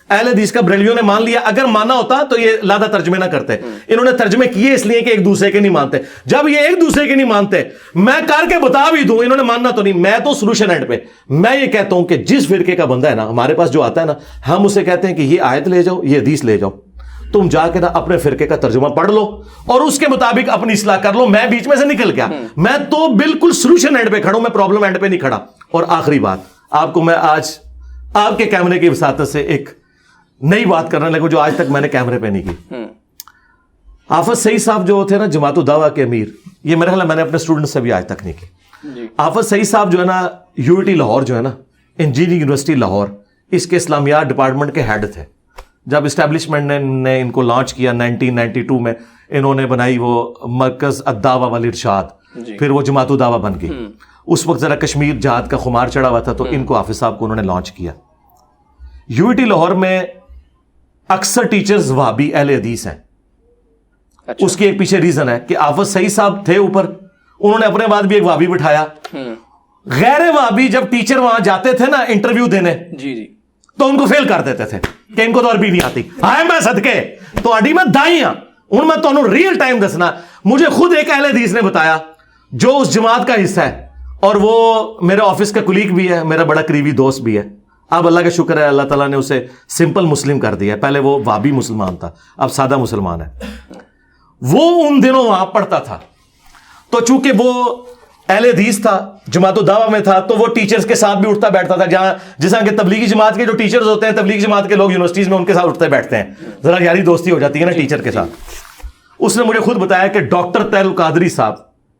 Speaker 2: اہل حدیث کا بریلویوں نے مان لیا. اگر مانا ہوتا تو یہ لادہ ترجمے نہ کرتے. انہوں نے ترجمے کیے اس لیے کہ ایک دوسرے کے نہیں مانتے. جب یہ ایک دوسرے کے نہیں مانتے, میں کر کے بتا بھی دوں, انہوں نے ماننا تو نہیں. میں تو سولوشن اینڈ پہ میں یہ کہتا ہوں کہ جس فرقے کا بندہ ہے نا, ہمارے پاس جو آتا ہے نا, ہم اسے کہتے ہیں کہ یہ آیت لے جاؤ, یہ حدیث لے جاؤ. تم جا کے نا اپنے فرقے کا ترجمہ پڑھ لو اور اس کے مطابق اپنی اصلاح کر لو. میں بیچ میں سے نکل گیا, میں تو بالکل سولوشن اینڈ پہ کھڑا ہوں, میں پرابلم اینڈ پہ نہیں کھڑا. اور آخری بات, آپ کو میں آج آپ کے کیمرے کی وساطت سے ایک نئی بات کرنے لگا جو آج تک میں نے کیمرے پہ نہیں کی. حافظ سعید صاحب جو تھے نا جماعت الدعوہ کے امیر, یہ میرا خیال ہے میں نے اپنے اسٹوڈنٹ سے بھی آج تک نہیں کی. حافظ سعید صاحب جو ہے نا UIT لاہور جو ہے نا انجینئرنگ یونیورسٹی لاہور, اس کے اسلامیات ڈپارٹمنٹ کے ہیڈ تھے. جب اسٹیبلشمنٹ نے ان کو لانچ کیا 1992 میں, انہوں نے بنائی وہ مرکز الدعوہ والارشاد, پھر وہ جماعت الدعوہ بن گئی. اس وقت ذرا کشمیر جہاد کا خمار چڑھا ہوا تھا, تو ان کو حافظ صاحب کو انہوں نے لانچ کیا. UIT لاہور میں اکثر ٹیچرز وہابی اہل حدیث ہیں. اس کی ایک پیچھے ریزن ہے کہ حافظ سعید صاحب تھے اوپر, انہوں نے اپنے بعد بھی ایک وہابی بٹھایا. غیر وہابی جب ٹیچر وہاں جاتے تھے نا انٹرویو دینے, تو ان کو فیل کر دیتے تھے کہ ان کو تو عربی نہیں آتی. ہائے میں صدقے تو اڈی میں دائیں ان میں تو ریئل ٹائم دسنا. مجھے خود ایک اہل حدیث نے بتایا جو اس جماعت کا حصہ ہے, اور وہ میرے آفس کا کلیگ بھی ہے, میرا بڑا قریبی دوست بھی ہے. اب اللہ کا شکر ہے, اللہ تعالیٰ نے اسے سمپل مسلم کر دیا. پہلے وہ وہابی مسلمان تھا, اب سادہ مسلمان ہے. وہ ان دنوں وہاں پڑھتا تھا, تو چونکہ وہ اہل حدیث تھا, جماعت الدعوہ میں تھا, تو وہ ٹیچرز کے ساتھ بھی اٹھتا بیٹھتا تھا. جہاں جس طرح کہ تبلیغی جماعت کے جو ٹیچرز ہوتے ہیں, تبلیغی جماعت کے لوگ یونیورسٹیز میں ان کے ساتھ اٹھتے بیٹھتے ہیں, ذرا یاری دوستی ہو جاتی ہے نا ٹیچر کے ساتھ. اس نے مجھے خود بتایا کہ ڈاکٹر طاہر القادری صاحب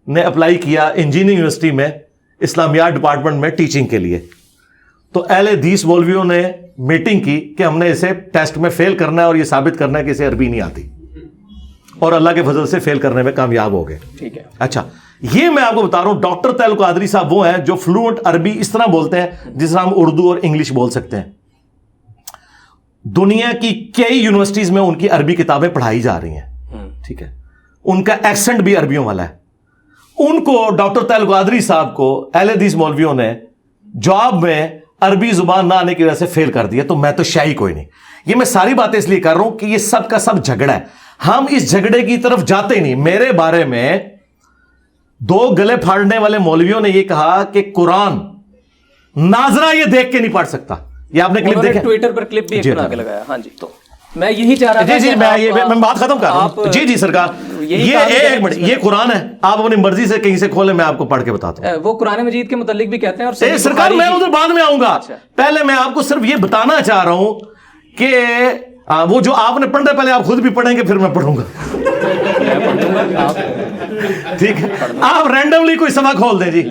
Speaker 2: نے اپلائی کیا انجینئرنگ یونیورسٹی میں اسلامیات ڈپارٹمنٹ میں ٹیچنگ کے لیے. تو اہل حدیث مولویوں نے میٹنگ کی کہ ہم نے اسے ٹیسٹ میں فیل کرنا ہے اور یہ ثابت کرنا ہے کہ اسے عربی نہیں آتی, اور اللہ کے فضل سے فیل کرنے میں کامیاب ہو گئے. ٹھیک ہے, اچھا یہ میں آپ کو بتا رہا ہوں, ڈاکٹر طاہر القادری صاحب وہ ہیں جو فلوئنٹ عربی اس طرح بولتے ہیں جس طرح ہم اردو اور انگلش بول سکتے ہیں. دنیا کی کئی یونیورسٹیز میں ان کی عربی کتابیں پڑھائی جا رہی ہیں. ٹھیک ہے, ان کا ایکسنٹ بھی عربیوں والا ہے. ان کو ڈاکٹر طاہر القادری صاحب کو اہل حدیث مولویوں نے جواب میں عربی زبان نہ آنے کی وجہ سے فیل کر دیا. تو میں تو شاہی کوئی نہیں. یہ میں ساری باتیں اس لیے کر رہا ہوں کہ یہ سب کا سب جھگڑا ہے, ہم اس جھگڑے کی طرف جاتے ہی نہیں. میرے بارے میں دو گلے پھاڑنے والے مولویوں نے یہ کہا کہ قرآن ناظرہ یہ دیکھ کے نہیں پڑھ سکتا. یہ آپ نے کلپ دیکھا,
Speaker 1: ٹویٹر پر کلپ بھی بنا کے لگایا. ہاں جی, تو میں یہی چاہ رہا تھا.
Speaker 2: میں بات ختم کر رہا ہوں. جی سرکار, یہ ایک منٹ, یہ قرآن ہے, آپ اپنی مرضی سے کہیں سے کھولیں, میں آپ کو پڑھ کے بتاتا ہوں.
Speaker 1: وہ قرآن مجید کے متعلق بھی کہتے ہیں. اور
Speaker 2: سرکار میں ادھر بعد میں آؤں گا, پہلے میں آپ کو صرف یہ بتانا چاہ رہا ہوں کہ وہ جو آپ نے پڑھنا ہے پہلے آپ خود بھی پڑھیں گے, پھر میں پڑھوں گا. ٹھیک ہے, آپ رینڈملی کوئی صفحہ کھول دیں جی,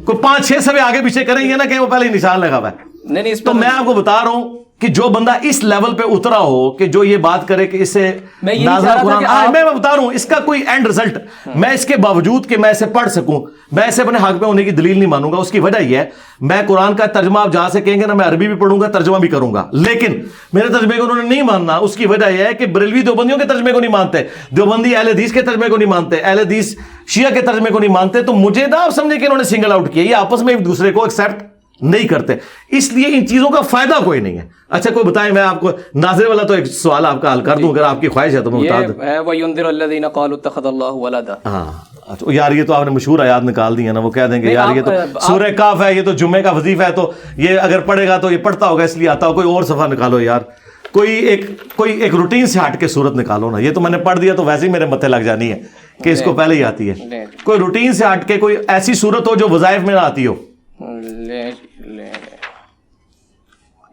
Speaker 2: کوئی 5-6 صفحے آگے پیچھے کریں گے نا کہ وہ پہلے ہی نشان لگا ہوا ہے. تو میں آپ کو بتا رہا ہوں کہ جو بندہ اس لیول پہ اترا ہو کہ جو یہ بات کرے کہ اسے نازلہ قرآن, میں بتا رہا ہوں اس کا کوئی اینڈ رزلٹ, میں اس کے باوجود کہ میں اسے پڑھ سکوں, میں اسے اپنے حق پہ ہونے کی دلیل نہیں مانوں گا. اس کی وجہ یہ ہے, میں قرآن کا ترجمہ آپ جہاں سے کہیں گے نا, میں عربی بھی پڑھوں گا, ترجمہ بھی کروں گا, لیکن میرے ترجمے کو انہوں نے نہیں ماننا. اس کی وجہ یہ ہے کہ بریلوی دیوبندیوں کے ترجمے کو نہیں مانتے, دیوبندی اہل حدیث کے ترجمے کو نہیں مانتے, اہل حدیث شیعہ کے ترجمے کو نہیں مانتے. تو مجھے نہ آپ سمجھے کہ انہوں نے سنگل آؤٹ کیا, یہ آپس میں ایک دوسرے کو ایکسیپٹ نہیں کرتے, اس لیے ان چیزوں کا فائدہ کوئی نہیں ہے. اچھا کوئی بتائیں, میں آپ کو ناظر والا تو ایک سوال آپ کا حل کر دوں اگر آپ کی خواہش ہے تو میں بتا دوں.
Speaker 1: وَيُنذِرُ الَّذِينَ قَالُوا اتَّخَذَ اللَّهُ وَلَدًا.
Speaker 2: ہاں اچھا یار, یہ تو آپ نے مشہور آیات نکال دی ہے نا, وہ کہہ دیں گے یار یہ تو سورہ کاف ہے, یہ تو جمعے کا وظیفہ ہے, تو یہ اگر پڑھے گا تو یہ پڑھتا ہوگا اس لیے آتا ہو. کوئی اور صفحہ نکالو یار, کوئی ایک روٹین سے ہٹ کے صورت نکالو نا. یہ تو میں نے پڑھ دیا تو ویسے ہی میرے متھے لگ جانی ہے کہ اس کو پہلے ہی آتی ہے. کوئی روٹین سے ہٹ کے کوئی ایسی صورت ہو جو وظائف میں نہ آتی ہو.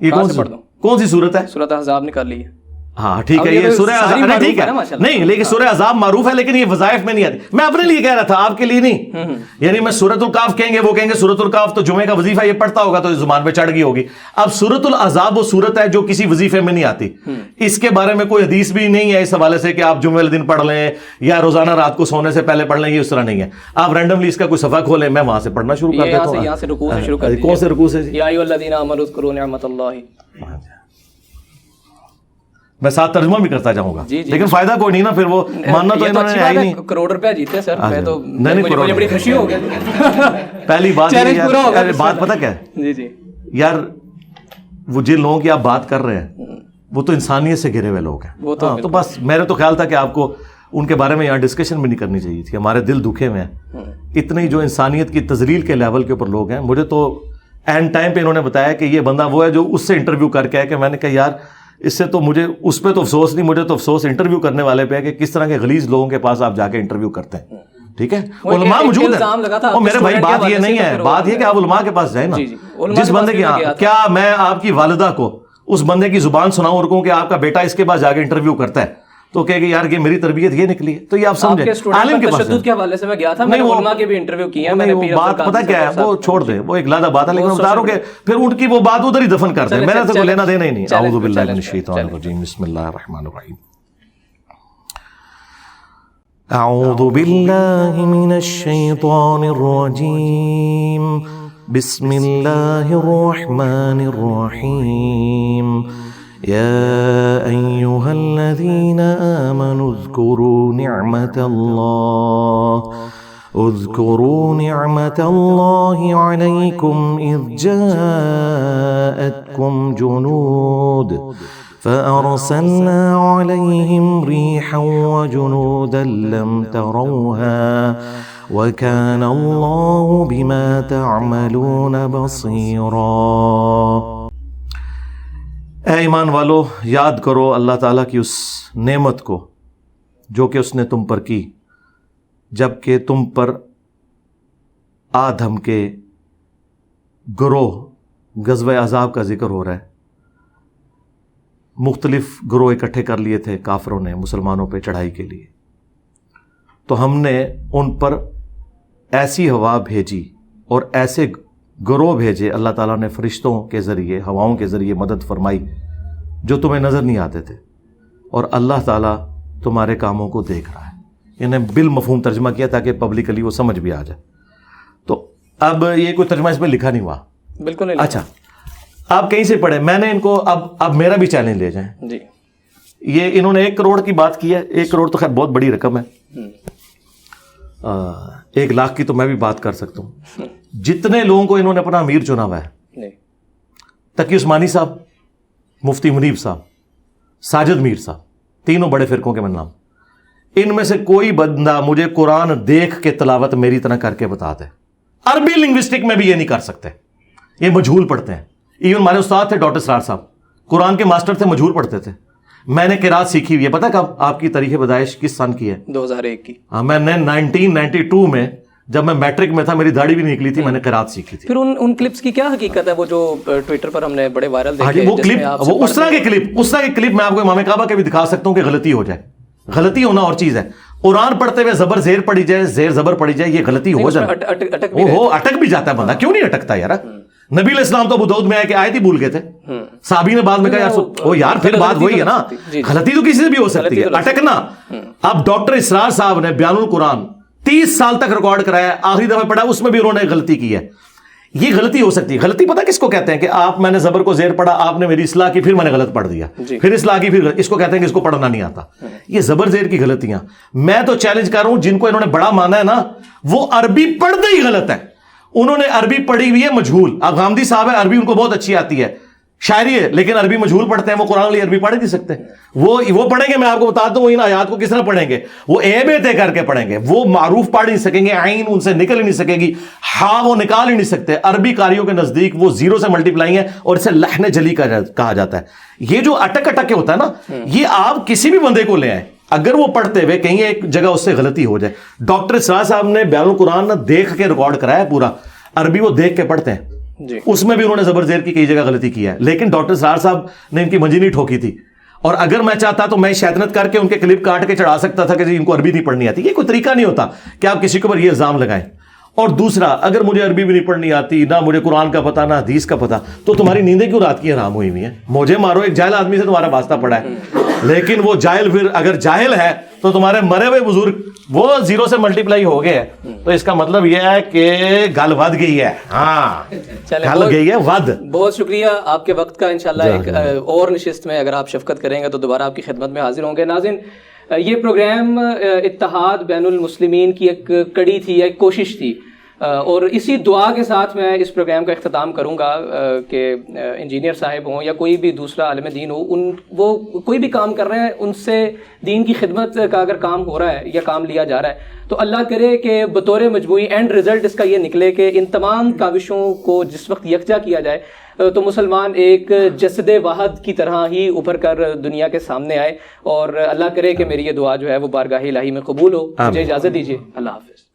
Speaker 2: یہ کون سی صورت ہے؟
Speaker 1: سورۃ احزاب نکال لی ہے.
Speaker 2: ہاں ٹھیک ہے, یہ سورہ احزاب ٹھیک ہے نہیں, لیکن سورہ احزاب معروف ہے, لیکن یہ وظائف میں نہیں آتی. میں اپنے لیے کہہ رہا تھا, آپ کے لیے نہیں. یعنی میں سورۃ الکاف کہیں گے, وہ کہیں گے سورۃ الکاف تو جمعے کا وظیفہ یہ پڑھتا ہوگا تو زبان پہ چڑھ گئی ہوگی. اب سورۃ الاحزاب وہ سورت ہے جو کسی وظیفے میں نہیں آتی. اس کے بارے میں کوئی حدیث بھی نہیں ہے اس حوالے سے کہ آپ جمعے والے دن پڑھ لیں یا روزانہ رات کو سونے سے پہلے پڑھ لیں, یہ اس طرح نہیں ہے. آپ رینڈملی اس کا کوئی صفحہ کھولیں, میں وہاں سے پڑھنا شروع کر دیتا ہوں.
Speaker 1: یہاں سے رکوع سے شروع کر دیجیے.
Speaker 2: کون سے رکوع سے؟
Speaker 1: یا ایھا الذین آمنوا اذکروا نعمت اللہ.
Speaker 2: میں ساتھ ترجمہ بھی کرتا جاؤں گا, لیکن فائدہ کوئی نہیں نا, پھر وہ ماننا تو انہوں نے ہے ہی نہیں.
Speaker 1: کروڑ روپیہ جیتے سر, میں تو
Speaker 2: مجھے
Speaker 1: بڑی خوشی ہو گیا.
Speaker 2: پہلی بات بات پتہ کیا ہے
Speaker 1: جی
Speaker 2: یار, وہ جن لوگوں کی آپ بات کر رہے ہیں وہ تو انسانیت سے گھرے ہوئے لوگ ہیں. تو بس میرے تو خیال تھا کہ آپ کو ان کے بارے میں یہاں ڈسکشن بھی نہیں کرنی چاہیے تھی. ہمارے دل دکھے ہوئے ہیں اتنے جو انسانیت کی تذلیل کے لیول کے اوپر لوگ ہیں. مجھے تو اینڈ ٹائم پہ انہوں نے بتایا کہ یہ بندہ وہ ہے جو اس سے انٹرویو کر کے ہے, کہ میں نے کہا یار اس سے تو مجھے اس پہ تو افسوس نہیں, مجھے تو افسوس انٹرویو کرنے والے پہ ہے کہ کس طرح کے غلیظ لوگوں کے پاس آپ جا کے انٹرویو کرتے ہیں. ٹھیک ہے, علماء موجود ہیں. اور میرے بھائی بات یہ نہیں ہے, بات یہ کہ آپ علماء کے پاس جائیں نا. جس بندے کی, کیا میں آپ کی والدہ کو اس بندے کی زبان سناؤں اور کہوں کہ آپ کا بیٹا اس کے پاس جا کے انٹرویو کرتا ہے تو کہے کہ یار یہ میری تربیت یہ نکلی ہے, تو یہ آپ سمجھیں. عالم کے پاس
Speaker 1: تشدد کے حوالے سے میں گیا تھا, میں نے علماء کے بھی انٹرویو کیے ہیں, میں نے
Speaker 2: بات پتہ کیا ہے, وہ چھوڑ دیں, وہ ایک علیحدہ بات ہے, لیکن بتا رہا ہوں کہ پھر ان کی وہ بات ادھر ہی دفن کر دیں, میرا تو کوئی لینا دینا ہی نہیں. اعوذ باللہ من الشیطان الرجیم, بسم اللہ الرحمن الرحیم. اعوذ باللہ من الشیطان الرجیم, بسم اللہ الرحمن الرحیم. يا أيها الذين آمنوا اذكروا نعمة الله عليكم إذ جاءتكم جنود فأرسلنا عليهم ريحا وجنودا لم تروها وكان الله بما تعملون بصيرا. اے ایمان والو, یاد کرو اللہ تعالیٰ کی اس نعمت کو جو کہ اس نے تم پر کی جب کہ تم پر آدم کے گروہ, غزوہ احزاب کا ذکر ہو رہا ہے, مختلف گروہ اکٹھے کر لیے تھے کافروں نے مسلمانوں پہ چڑھائی کے لیے. تو ہم نے ان پر ایسی ہوا بھیجی اور ایسے گروہ بھیجے, اللہ تعالیٰ نے فرشتوں کے ذریعے, ہواؤں کے ذریعے مدد فرمائی جو تمہیں نظر نہیں آتے تھے, اور اللہ تعالیٰ تمہارے کاموں کو دیکھ رہا ہے. انہیں بالمفہوم ترجمہ کیا تاکہ پبلکلی وہ سمجھ بھی آ جائے. تو اب یہ کوئی ترجمہ اس میں لکھا نہیں ہوا,
Speaker 1: بالکل نہیں.
Speaker 2: اچھا, آپ کہیں سے پڑھیں, میں نے ان کو اب میرا بھی چیلنج لے جائیں
Speaker 1: جی.
Speaker 2: یہ انہوں نے 1 کروڑ کی بات کی ہے. 1 کروڑ تو خیر بہت بڑی رقم ہے, 1 لاکھ کی تو میں بھی بات کر سکتا ہوں. جتنے لوگوں کو انہوں نے اپنا امیر چنا ہوا ہے, تقی عثمانی صاحب, مفتی منیب صاحب, ساجد میر صاحب, تینوں بڑے فرقوں کے نام, ان میں سے کوئی بندہ مجھے قرآن دیکھ کے تلاوت میری طرح کر کے بتا دے. عربی لنگوسٹک میں بھی یہ نہیں کر سکتے, یہ مجہول پڑھتے ہیں. ایون ہمارے استاد تھے ڈاکٹر سرار صاحب, قرآن کے ماسٹر تھے, مجہول پڑھتے تھے. میں نے قرات سیکھی ہوئی ہے, پتہ کب آپ کی تاریخ پیدائش کس سن کی ہے؟
Speaker 1: 2001 کی.
Speaker 2: ہاں, میں نے 1992 میں جب میں میٹرک میں تھا, میری داڑھی بھی نہیں نکلی تھی, میں نے قرات سیکھی تھی.
Speaker 1: پھر ان کلپس کی کیا حقیقت ہے, وہ جو ٹویٹر پر ہم نے بڑے وائرل دیکھے,
Speaker 2: وہ کلپ, وہ اس طرح کے کلپ میں آپ کو امام کعبہ کے بھی دکھا سکتا ہوں کہ غلطی ہو جائے. غلطی ہونا اور چیز ہے. قرآن پڑھتے ہوئے زبر زیر پڑھی جائے, زیر زبر پڑھی جائے, یہ غلطی ہو جائے. اٹک بھی جاتا ہے بندہ, کیوں نہیں اٹکتا یار؟ نبی علیہ السلام تو ابو داؤد میں آئے کہ آیت ہی بھول گئے تھے, صحابی نے بعد میں کہا یار پھر بات وہی ہے نا, غلطی تو کسی سے بھی ہو سکتی ہے. اٹکنا, اب ڈاکٹر اسرار صاحب نے بیان القرآن 30 سال تک ریکارڈ کرایا, آخری دفعہ پڑھا اس میں بھی انہوں نے غلطی کی ہے. یہ غلطی ہو سکتی ہے. غلطی پتہ کس کو کہتے ہیں کہ میں نے زبر کو زیر پڑھا, آپ نے میری اصلاح کی, پھر میں نے غلط پڑھ دیا, پھر اصلاح کی, پھر اس کو کہتے ہیں کہ اس کو پڑھنا نہیں آتا. یہ زبر زیر کی غلطیاں. میں تو چیلنج کر رہا ہوں, جن کو انہوں نے بڑا مانا ہے نا, وہ عربی پڑھتے ہی غلط ہے. انہوں نے عربی پڑھی ہوئی ہے مجہول. اب غامدی صاحب ہے, عربی ان کو بہت اچھی آتی ہے, شاعری ہے, لیکن عربی مجہول پڑھتے ہیں. وہ قرآن علی عربی پڑھ نہیں سکتے. وہ پڑھیں گے, میں آپ کو بتا دوں, ان آیات کو کس طرح پڑھیں گے. وہ اے بے تے کر کے پڑھیں گے. وہ معروف پڑھ نہیں سکیں گے, عین ان سے نکل ہی نہیں سکے گی, ہاں وہ نکال ہی نہیں سکتے. عربی قاریوں کے نزدیک وہ 0 سے ملٹیپلائی ہے, اور اسے لحن جلی کہا جاتا ہے. یہ جو اٹک اٹک کے ہوتا ہے نا, یہ آپ کسی بھی بندے کو لے آئیں, اگر وہ پڑھتے ہوئے کہیں ایک جگہ اس سے غلطی ہو جائے. ڈاکٹر اسرار صاحب نے بیان القرآن دیکھ کے ریکارڈ کرایا پورا, عربی وہ دیکھ کے پڑھتے ہیں, اس میں بھی انہوں نے زبر زیر کی کئی جگہ غلطی کی ہے. لیکن ڈاکٹر اسرار صاحب نے ان کی منجی نہیں ٹھوکی تھی, اور اگر میں چاہتا تو میں شیطنت کر کے ان کے کلپ کاٹ کے چڑھا سکتا تھا کہ ان کو عربی نہیں پڑھنی آتی. یہ کوئی طریقہ نہیں ہوتا کہ آپ کسی کے اوپر یہ الزام لگائیں. اور دوسرا, اگر مجھے عربی بھی نہیں پڑھنی آتی, نہ مجھے قرآن کا پتہ, نہ حدیث کا پتہ, تو تمہاری نیندیں کیوں رات کی حرام ہوئی ہوئی ہیں؟ مجھے مارو, ایک جاہل آدمی سے تمہارا واسطہ پڑا ہے, لیکن وہ جاہل پھر اگر جاہل ہے تو تمہارے مرے ہوئے بزرگ وہ 0 سے ملٹیپلائی ہو گئے ہیں, تو اس کا مطلب یہ ہے کہ گل ود گئی ہے. ہاں, گل گئی ہے ود.
Speaker 1: بہت شکریہ آپ کے وقت کا. انشاءاللہ ایک اور نشست میں اگر آپ شفقت کریں گے تو دوبارہ آپ کی خدمت میں حاضر ہوں گے. ناظرین, یہ پروگرام اتحاد بین المسلمین کی ایک کڑی تھی, ایک کوشش تھی اور اسی دعا کے ساتھ میں اس پروگرام کا اختتام کروں گا کہ انجینئر صاحب ہوں یا کوئی بھی دوسرا عالم دین ہو، وہ کوئی بھی کام کر رہے ہیں، ان سے دین کی خدمت کا اگر کام ہو رہا ہے یا کام لیا جا رہا ہے تو اللہ کرے کہ بطور مجموعی اینڈ رزلٹ اس کا یہ نکلے کہ ان تمام کاوشوں کو جس وقت یکجا کیا جائے تو مسلمان ایک جسد واحد کی طرح ہی ابھر کر دنیا کے سامنے آئے، اور اللہ کرے کہ میری یہ دعا جو ہے وہ بارگاہ الہی میں قبول ہو۔ مجھے اجازت دیجیے، اللہ حافظ۔